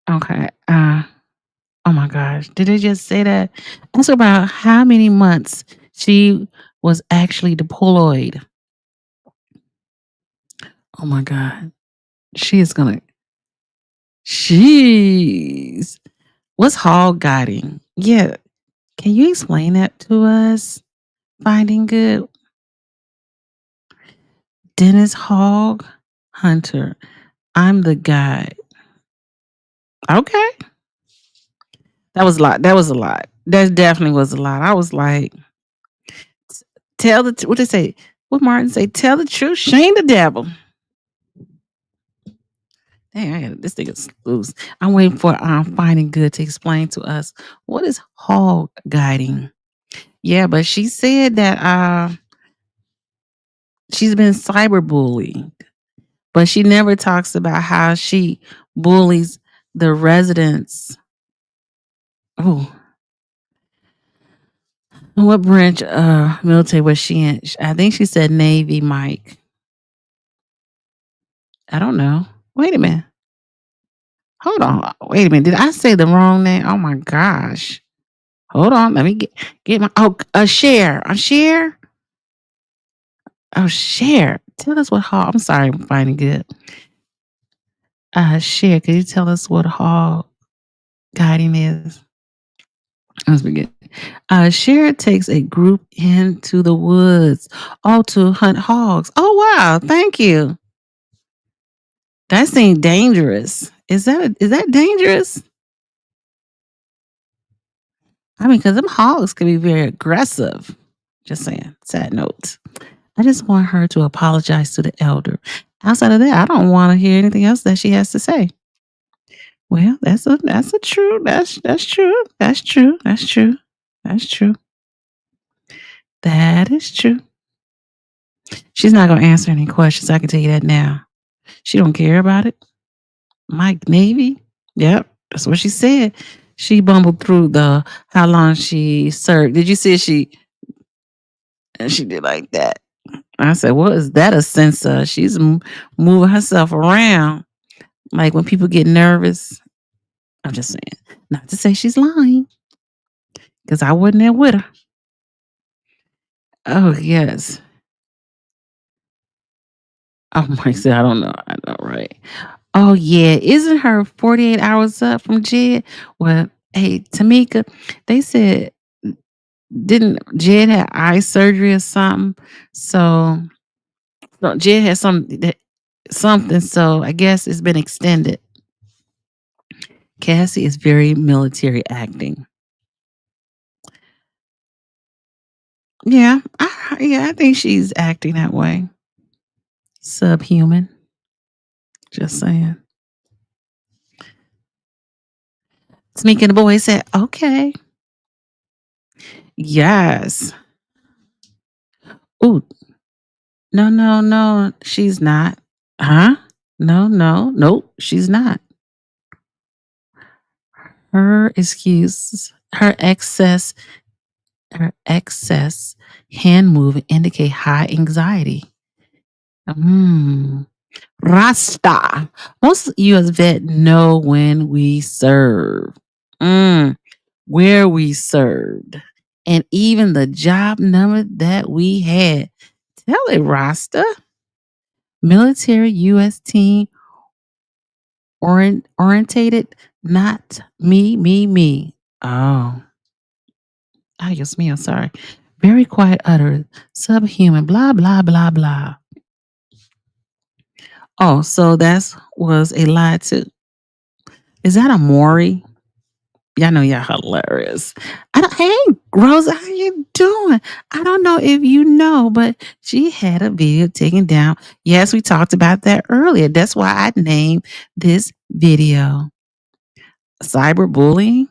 Okay. Oh my gosh. Did they just say that? Ask her about how many months she was actually deployed. Oh my God. She is gonna. She's. What's hog guiding? Yeah. Can you explain that to us? Finding good. Dennis Hogg Hunter. I'm the guide. Okay. That was a lot. That was a lot. That definitely was a lot. I was like, tell the what they say. What Martin say? Tell the truth, shame the devil. Dang, I got this thing is loose. I'm waiting for Finding Good to explain to us what is hog guiding. Yeah, but she said that she's been cyberbullied, but she never talks about how she bullies the residents. Oh, what branch military was she in? I think she said Navy, Mike. I don't know. Wait a minute. Hold on. Wait a minute. Did I say the wrong name? Oh my gosh. Hold on. Let me get my Share. Share. Oh, Share. Tell us what hog. I'm sorry, I'm Finding Good. Share. Could you tell us what hog guiding is? Let's begin. Share takes a group into the woods, all to hunt hogs. Oh wow! Thank you. That seems dangerous. Is that dangerous? I mean, because them hogs can be very aggressive. Just saying. Sad note. I just want her to apologize to the elder. Outside of that, I don't want to hear anything else that she has to say. Well, that's true. That's true. That's true. That is true. She's not gonna answer any questions. I can tell you that now. She don't care about it. Mike Navy. Yep, that's what she said. She bumbled through how long she served. Did you see she did like that? I said, what is that a sense of? She's moving herself around. Like when people get nervous. I'm just saying. Not to say she's lying. Because I wasn't there with her. Oh, yes. Oh, Mike said, I don't know. I know, right? Oh, yeah. Isn't her 48 hours up from Jed? Well, hey, Tamika, they said, didn't Jed have eye surgery or something? So, no, Jed had something. So I guess it's been extended. Cassie is very military acting. Yeah, I think she's acting that way. Subhuman. Just saying. Sneaking the boy said, okay. Yes. Ooh. No, she's not. Huh? No, nope, she's not. Her excess hand movement indicate high anxiety. Rasta. Most U.S. vet know when we serve, where we served, and even the job number that we had. Tell it, Rasta. Military U.S. team orientated, not me. Oh. I guess me, I'm sorry. Very quiet utterance, subhuman, blah, blah, blah, blah. Oh, so that was a lie too. Is that a Maury? Y'all know y'all hilarious. Hey, Rosa, how you doing? I don't know if you know, but she had a video taken down. Yes, we talked about that earlier. That's why I named this video Cyberbullying.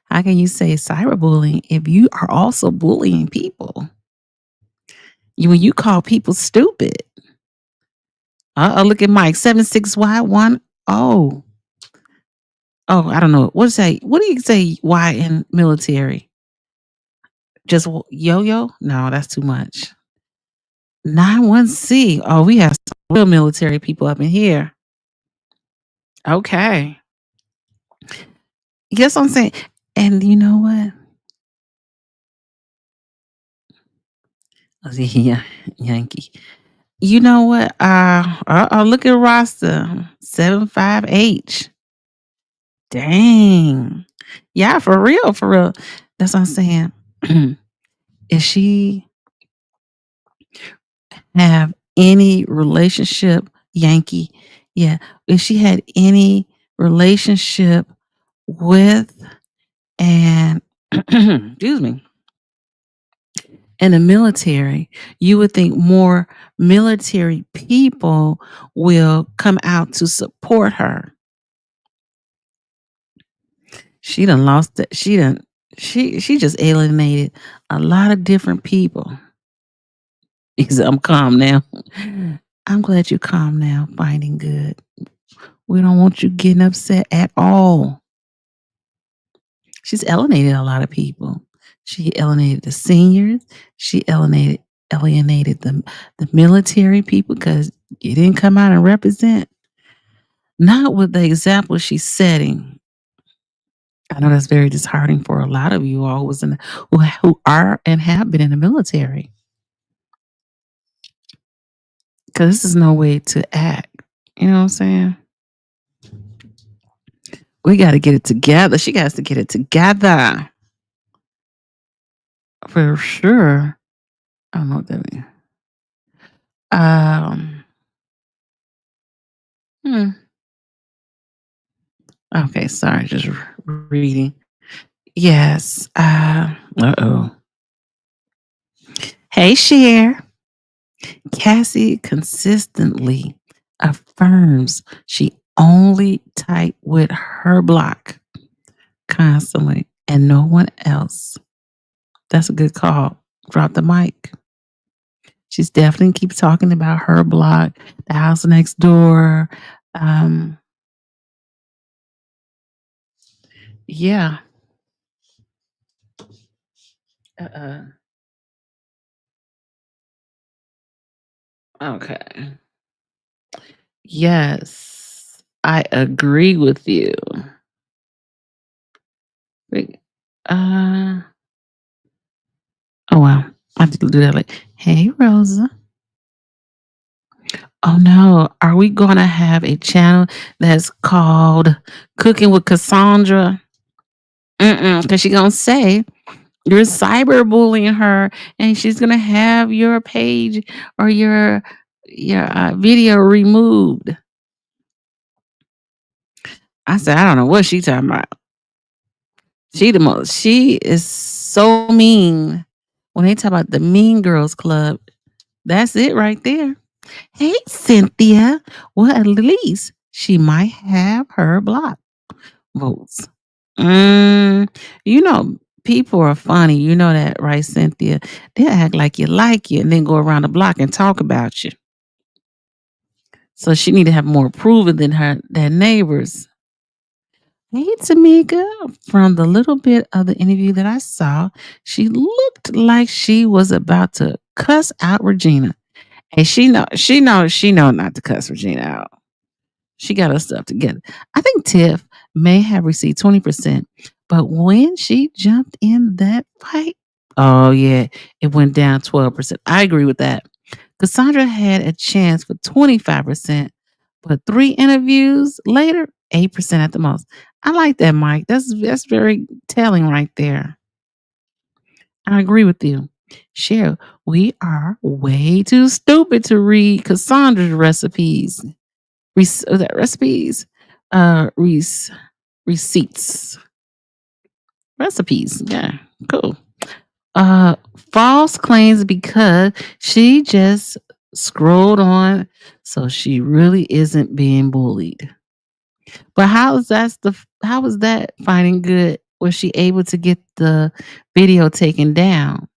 How can you say cyberbullying if you are also bullying people? When you call people stupid. Look at Mike 76Y1. Oh, I don't know. What do you say Y in military? Just yo-yo? No, that's too much. 91C. Oh, we have some real military people up in here. Okay. Guess what I'm saying? And you know what? Yeah, Yankee. You know what? Look at roster 75H. Dang. Yeah, for real, for real. That's what I'm saying. Is she have any relationship, Yankee? Yeah. If she had any relationship with and excuse me, in the military, you would think more military people will come out to support her. She done lost it. She just alienated a lot of different people. He said, I'm calm now. I'm glad you're calm now, finding good. We don't want you getting upset at all. She's alienated a lot of people. She alienated the seniors. She alienated the military people because you didn't come out and represent. Not with the example she's setting. I know that's very disheartening for a lot of you all who are and have been in the military. Because this is no way to act. You know what I'm saying? We got to get it together. She has to get it together. For sure. I don't know what that means. Okay, sorry, just reading. Yes. Uh-oh. Hey, Cher. Cassie consistently affirms she only type with her block constantly and no one else. That's a good call. Drop the mic. She's definitely keeps talking about her block, the house next door. Yeah. Okay. Yes, I agree with you. Wait, oh wow, I have to do that. Like, hey, Rosa. Oh no, are we gonna have a channel that's called Cooking with Cassandra? Because she's gonna say you're cyberbullying her, and she's gonna have your page or your video removed. I said, I don't know what she's talking about. She is so mean. When they talk about the Mean Girls Club, that's it right there. Hey, Cynthia. Well, at least she might have her block votes. You know, people are funny. You know that, right, Cynthia? They act like you and then go around the block and talk about you. So she need to have more proven than her neighbors. Hey, Tamika. From the little bit of the interview that I saw, she looked like she was about to cuss out Regina. And she know not to cuss Regina out. She got her stuff together. I think Tiff may have received 20%, but when she jumped in that fight, oh yeah, it went down 12%. I agree with that. Cassandra had a chance for 25%, but 3 interviews later, 8% at the most. I like that, Mike. That's very telling right there. I agree with you. Cheryl, we are way too stupid to read Cassandra's recipes. Receipts. Recipes. Yeah, cool. False claims because she just scrolled on, so she really isn't being bullied. But how is that finding good Was she able to get the video taken down?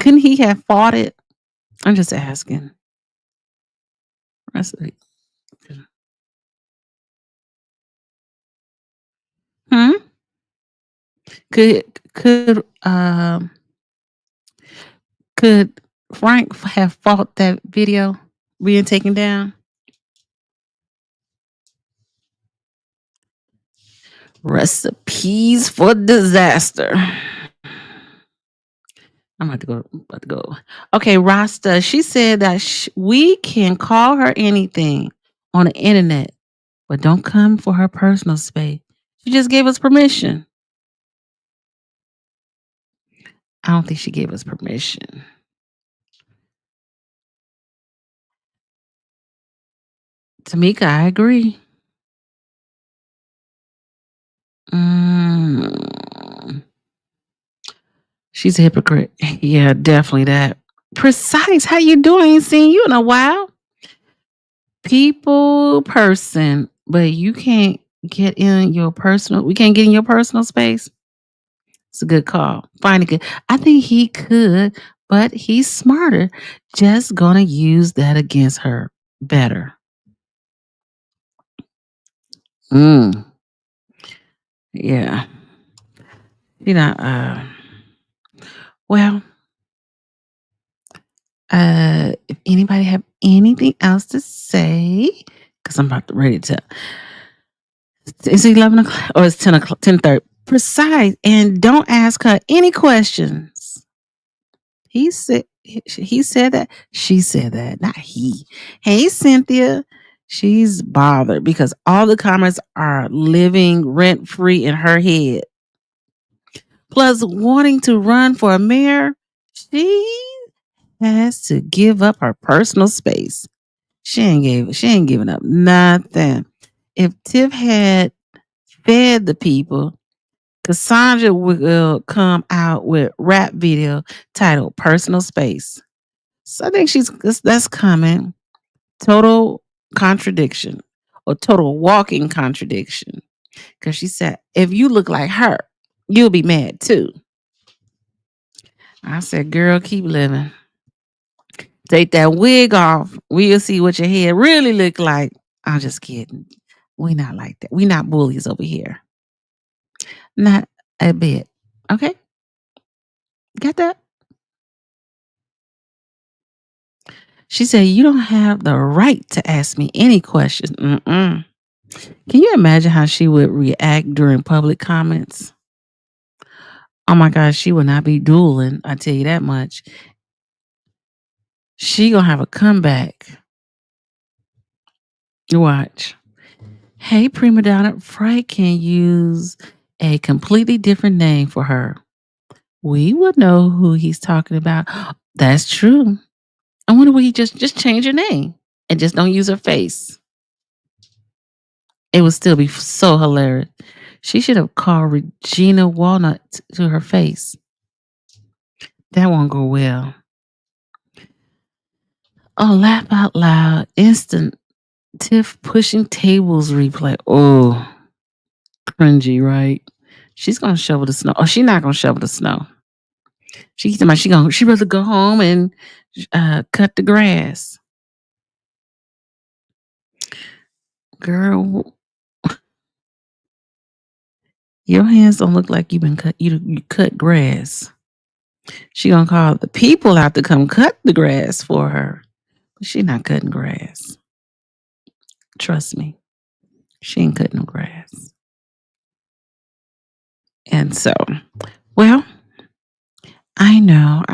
Couldn't he have fought it? I'm just asking. That's it. Hmm? Could Frank have fought that video being taken down? Recipes for disaster. I'm about to go. Okay, Rasta. She said that we can call her anything on the internet, but don't come for her personal space. She just gave us permission. I don't think she gave us permission. Tamika, I agree. She's a hypocrite. Yeah, definitely that. Precise, how you doing? Ain't seen you in a while. People, person, but you can't get in your personal. We can't get in your personal space. It's a good call. Find a good. I think he could, but he's smarter. Just gonna use that against her better. Yeah. You know, well, if anybody have anything else to say, because I'm about to ready to. It's 11 o'clock or it's 10 o'clock, 10:30. Precise, and don't ask her any questions. He said that. She said that, not he. Hey, Cynthia. She's bothered because all the comments are living rent free in her head. Plus, wanting to run for a mayor, she has to give up her personal space. She ain't giving up nothing. If Tiff had fed the people, Cassandra will come out with rap video titled "Personal Space." So I think that's coming. Total contradiction or total walking contradiction. Because she said, if you look like her, you'll be mad too. I said, girl, keep living. Take that wig off. We'll see what your head really look like. I'm just kidding. We not like that. We not bullies over here. Not a bit. Okay? Got that? She said, you don't have the right to ask me any questions. Can you imagine how she would react during public comments? Oh my gosh, she would not be dueling. I tell you that much. She gonna have a comeback. Watch. Hey, prima donna, Frank can use a completely different name for her. We would know who he's talking about. That's true. I wonder why he just change her name and just don't use her face. It would still be so hilarious. She should have called Regina Walnut to her face. That won't go well. Oh, laugh out loud. Instant Tiff pushing tables replay. Oh, cringy, right? She's gonna shovel the snow. Oh, she's not gonna shovel the snow. She'd rather go home and cut the grass. Girl, your hands don't look like you cut grass. She gonna call the people out to come cut the grass for her. But she not cutting grass. Trust me. She ain't cutting no grass. And so, well, I know.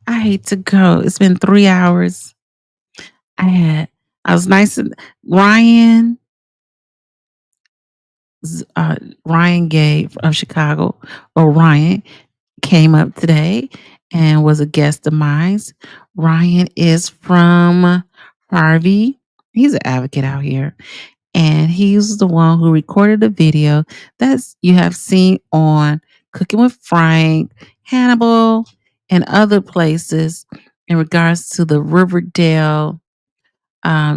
I hate to go. It's been 3 hours. I was nice and Ryan Gay of Chicago, or Ryan, came up today and was a guest of mine. Ryan is from Harvey. He's an advocate out here. And he's the one who recorded the video that you have seen on Cooking with Frank, Hannibal, and other places in regards to the Riverdale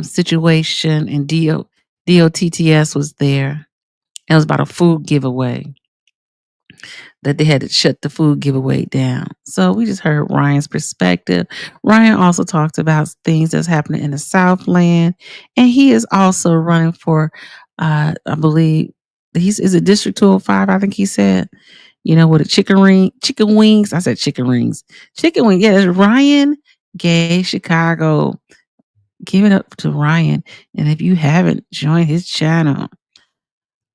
situation, and DOTTS was there. It was about a food giveaway that they had to shut the food giveaway down. So we just heard Ryan's perspective. Ryan also talked about things that's happening in the Southland, and he is also running for, I believe, is it District 205? I think he said. With a chicken wings. I said chicken rings, chicken wing. Yeah, it's Ryan Gay Chicago. Give it up to Ryan, and if you haven't joined his channel,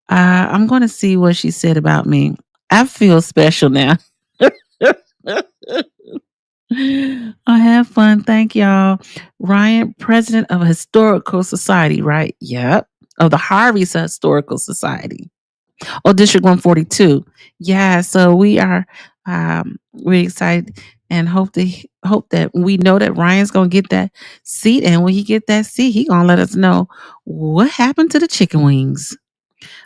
I'm going to see what she said about me. I feel special now. I have fun. Thank y'all. Ryan, president of a historical society, right? Yep. Of the Harvey's Historical Society. Oh, District 142. Yeah. So we are we're excited and hope that we know that Ryan's gonna get that seat. And when he get that seat, he gonna let us know what happened to the chicken wings.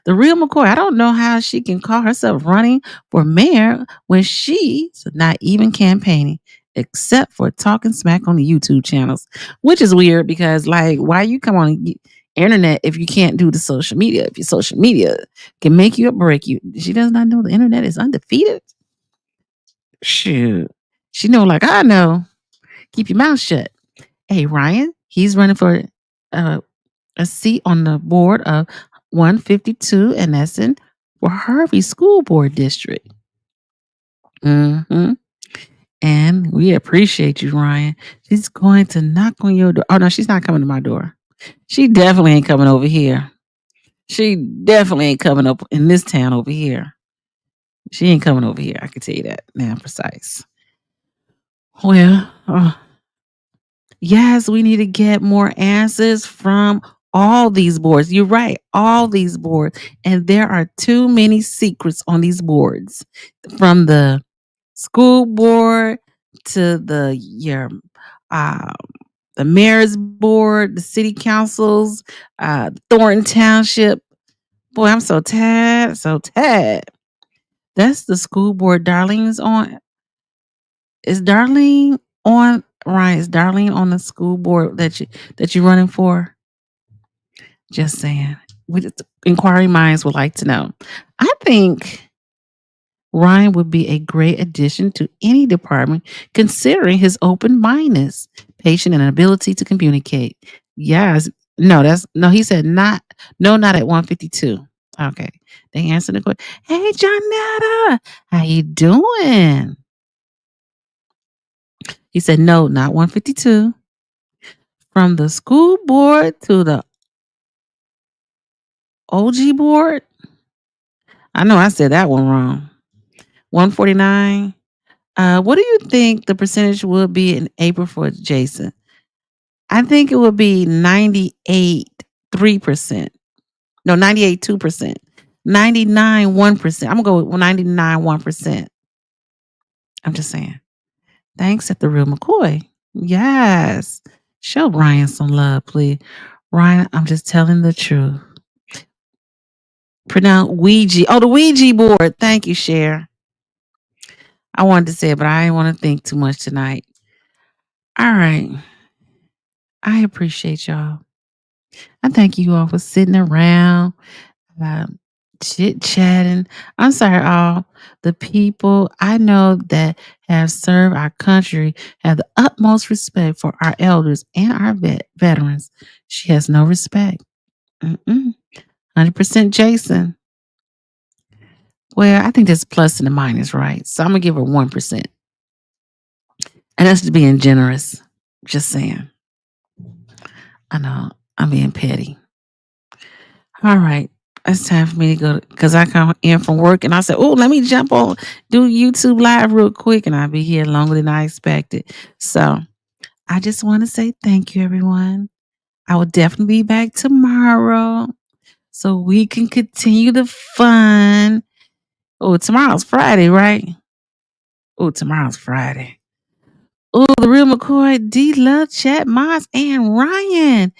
The real McCoy, I don't know how she can call herself running for mayor when she's not even campaigning, except for talking smack on the YouTube channels, which is weird because, like, why you come on the internet if you can't do the social media? If your social media can make you or break you, she does not know the internet is undefeated. Shoot, she know like I know. Keep your mouth shut. Hey, Ryan, he's running for a seat on the board of 152, and that's in for Harvey School Board District. And we appreciate you, Ryan. She's going to knock on your door. Oh, no, she's not coming to my door. She definitely ain't coming over here. She definitely ain't coming up in this town over here. She ain't coming over here. I can tell you that now, precise. Well, yes, we need to get more answers from all these boards. You're right, all these boards. And there are too many secrets on these boards. From the school board to the mayor's board, the city councils, Thornton Township. Boy, I'm so tired, so tired. That's the school board. Darlene's on. Is Darlene on? Ryan, is Darlene on the school board that you're running for? Just saying. Inquiring minds would like to know. I think Ryan would be a great addition to any department, considering his open-mindedness, patience, and ability to communicate. Yes. No, he said not at 152. Okay. They answered the question. Hey, Johnetta, how you doing? He said, no, not 152. From the school board to the OG board. I know I said that one wrong. 149. What do you think the percentage would be in April for Jason? I think it would be 98.3%. No, 98.2%. 99.1%. I'm going to go with 99.1%. I'm just saying. Thanks at the real McCoy. Yes. Show Ryan some love, please. Ryan, I'm just telling the truth. Pronounce Ouija. Oh, the Ouija board. Thank you, Cher. I wanted to say it, but I didn't want to think too much tonight. All right. I appreciate y'all. I thank you all for sitting around, chit-chatting. I'm sorry, all the people I know that have served our country have the utmost respect for our elders and our veterans. She has no respect. 100% Jason. Well, I think there's a plus and a minus, right? So I'm going to give her 1%. And that's being generous. Just saying. I know. I'm being petty. All right. It's time for me to go because I come in from work and I said, oh, let me jump on, do YouTube Live real quick. And I'll be here longer than I expected. So I just want to say thank you, everyone. I will definitely be back tomorrow so we can continue the fun. Oh, tomorrow's Friday, right? Oh, tomorrow's Friday. Oh, the real McCoy, D Love, Chat, Moss, and Ryan.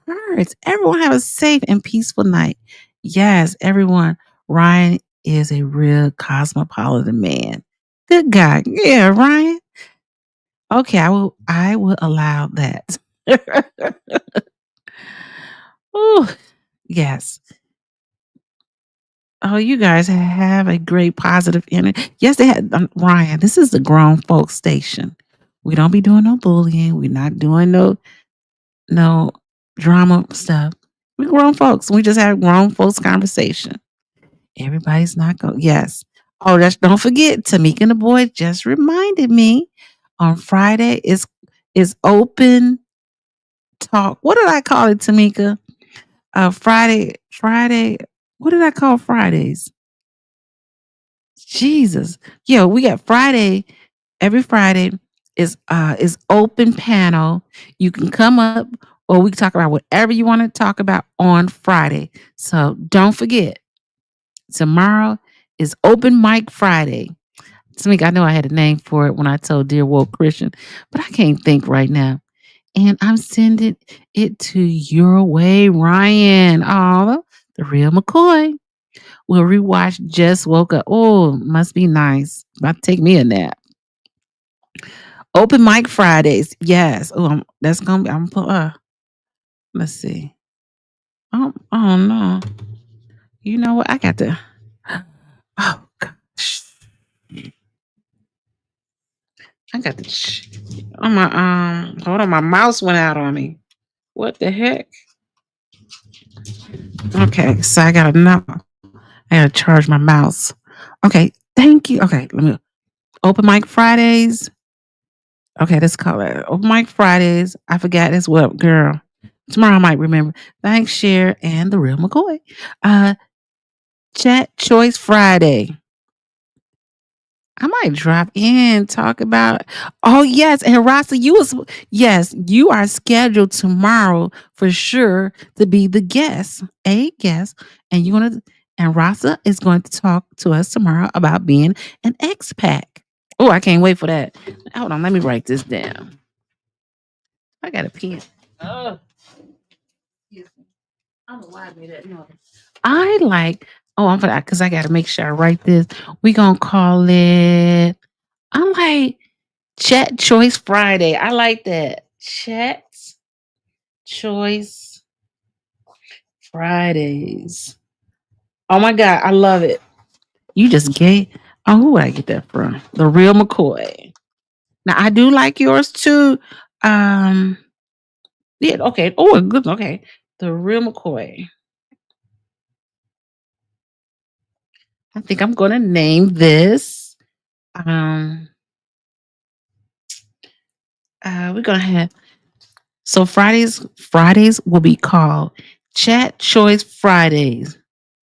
Hurts. Everyone have a safe and peaceful night. Yes, everyone. Ryan is a real cosmopolitan man. Good guy. Yeah, Ryan. Okay, I will allow that. Oh, yes. Oh, you guys have a great positive energy. Yes, they had Ryan. This is the grown folks station. We don't be doing no bullying. We're not doing no drama stuff. We grown folks. We just have grown folks conversation. Everybody's not going. Yes. Oh, don't forget. Tamika and the boy just reminded me on Friday is open talk. What did I call it, Tamika? Friday. What did I call Fridays? Jesus. Yeah, we got Friday. Every Friday is open panel. You can come up or we can talk about whatever you want to talk about on Friday. So don't forget, tomorrow is open mic Friday. Tamika, I know I had a name for it when I told Dear Woke Christian, but I can't think right now. And I'm sending it to your way, Ryan. Oh, the real McCoy. We'll rewatch Just Woke Up. Oh, must be nice. About to take me a nap. Open mic Fridays. Yes. Oh, that's gonna be. Let's see. Oh no. You know what? I got to. Oh gosh. I got to. Oh my Hold on. My mouse went out on me. What the heck? Okay, so I gotta know. I gotta charge my mouse. Okay, thank you. Okay, let me. Open mic Fridays. Okay, let's call it Open mic Fridays. I forgot as well, girl. Tomorrow I might remember. Thanks, Cher, and the real McCoy. Chat Choice Friday. I might drop in, talk about. Oh yes, and Rasa, you are scheduled tomorrow for sure to be the guest, and Rasa is going to talk to us tomorrow about being an expat. Oh, I can't wait for that. Hold on, let me write this down. I got a pen. Oh, I don't know why I made that noise. I like. Oh, I'm gonna because I got to make sure I write this. We gonna call it. I like Chat Choice Friday. I like that. Chat Choice Fridays. Oh my God, I love it. You just gave. Oh, who would I get that from? The real McCoy. Now I do like yours too. Yeah. Okay. Oh, good. Okay. The real McCoy. I think I'm gonna name this. We're gonna have so Fridays will be called Chat Choice Fridays,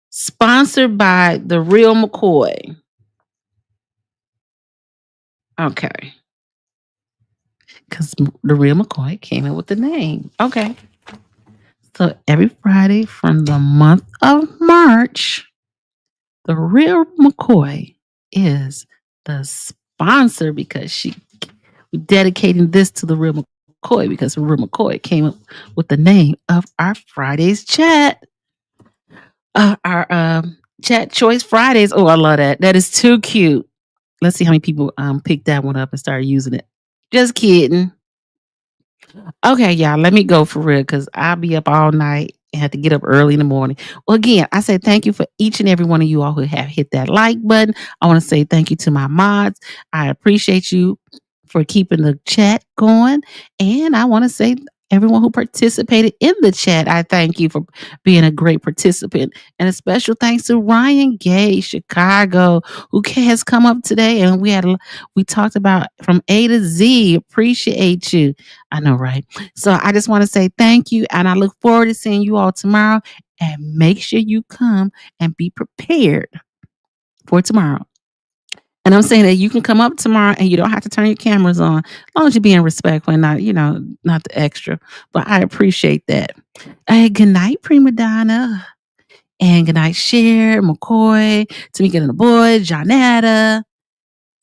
sponsored by the real McCoy. Okay, because the real McCoy came in with the name. Okay, so every Friday from the month of March, the real McCoy is the sponsor because we're dedicating this to the real McCoy because the real McCoy came up with the name of our Friday's chat. Our Chat Choice Fridays. Oh, I love that. That is too cute. Let's see how many people picked that one up and started using it. Just kidding. Okay, y'all, let me go for real because I'll be up all night and have to get up early in the morning. Well, again, I say thank you for each and every one of you all who have hit that like button. I want to say thank you to my mods. I appreciate you for keeping the chat going. And I want to say everyone who participated in the chat, I thank you for being a great participant. And a special thanks to Ryan Gay, Chicago, who has come up today. And we talked about from A to Z. Appreciate you. I know, right? So I just want to say thank you. And I look forward to seeing you all tomorrow. And make sure you come and be prepared for tomorrow. And I'm saying that you can come up tomorrow and you don't have to turn your cameras on, as long as you're being respectful and not the extra. But I appreciate that. Good night, Prima Donna. And good night, Cher, McCoy, Tamika and the boy, Jonetta,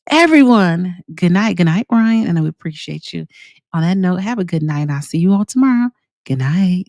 everyone. Good night, Ryan. And I appreciate you. On that note, have a good night. I'll see you all tomorrow. Good night.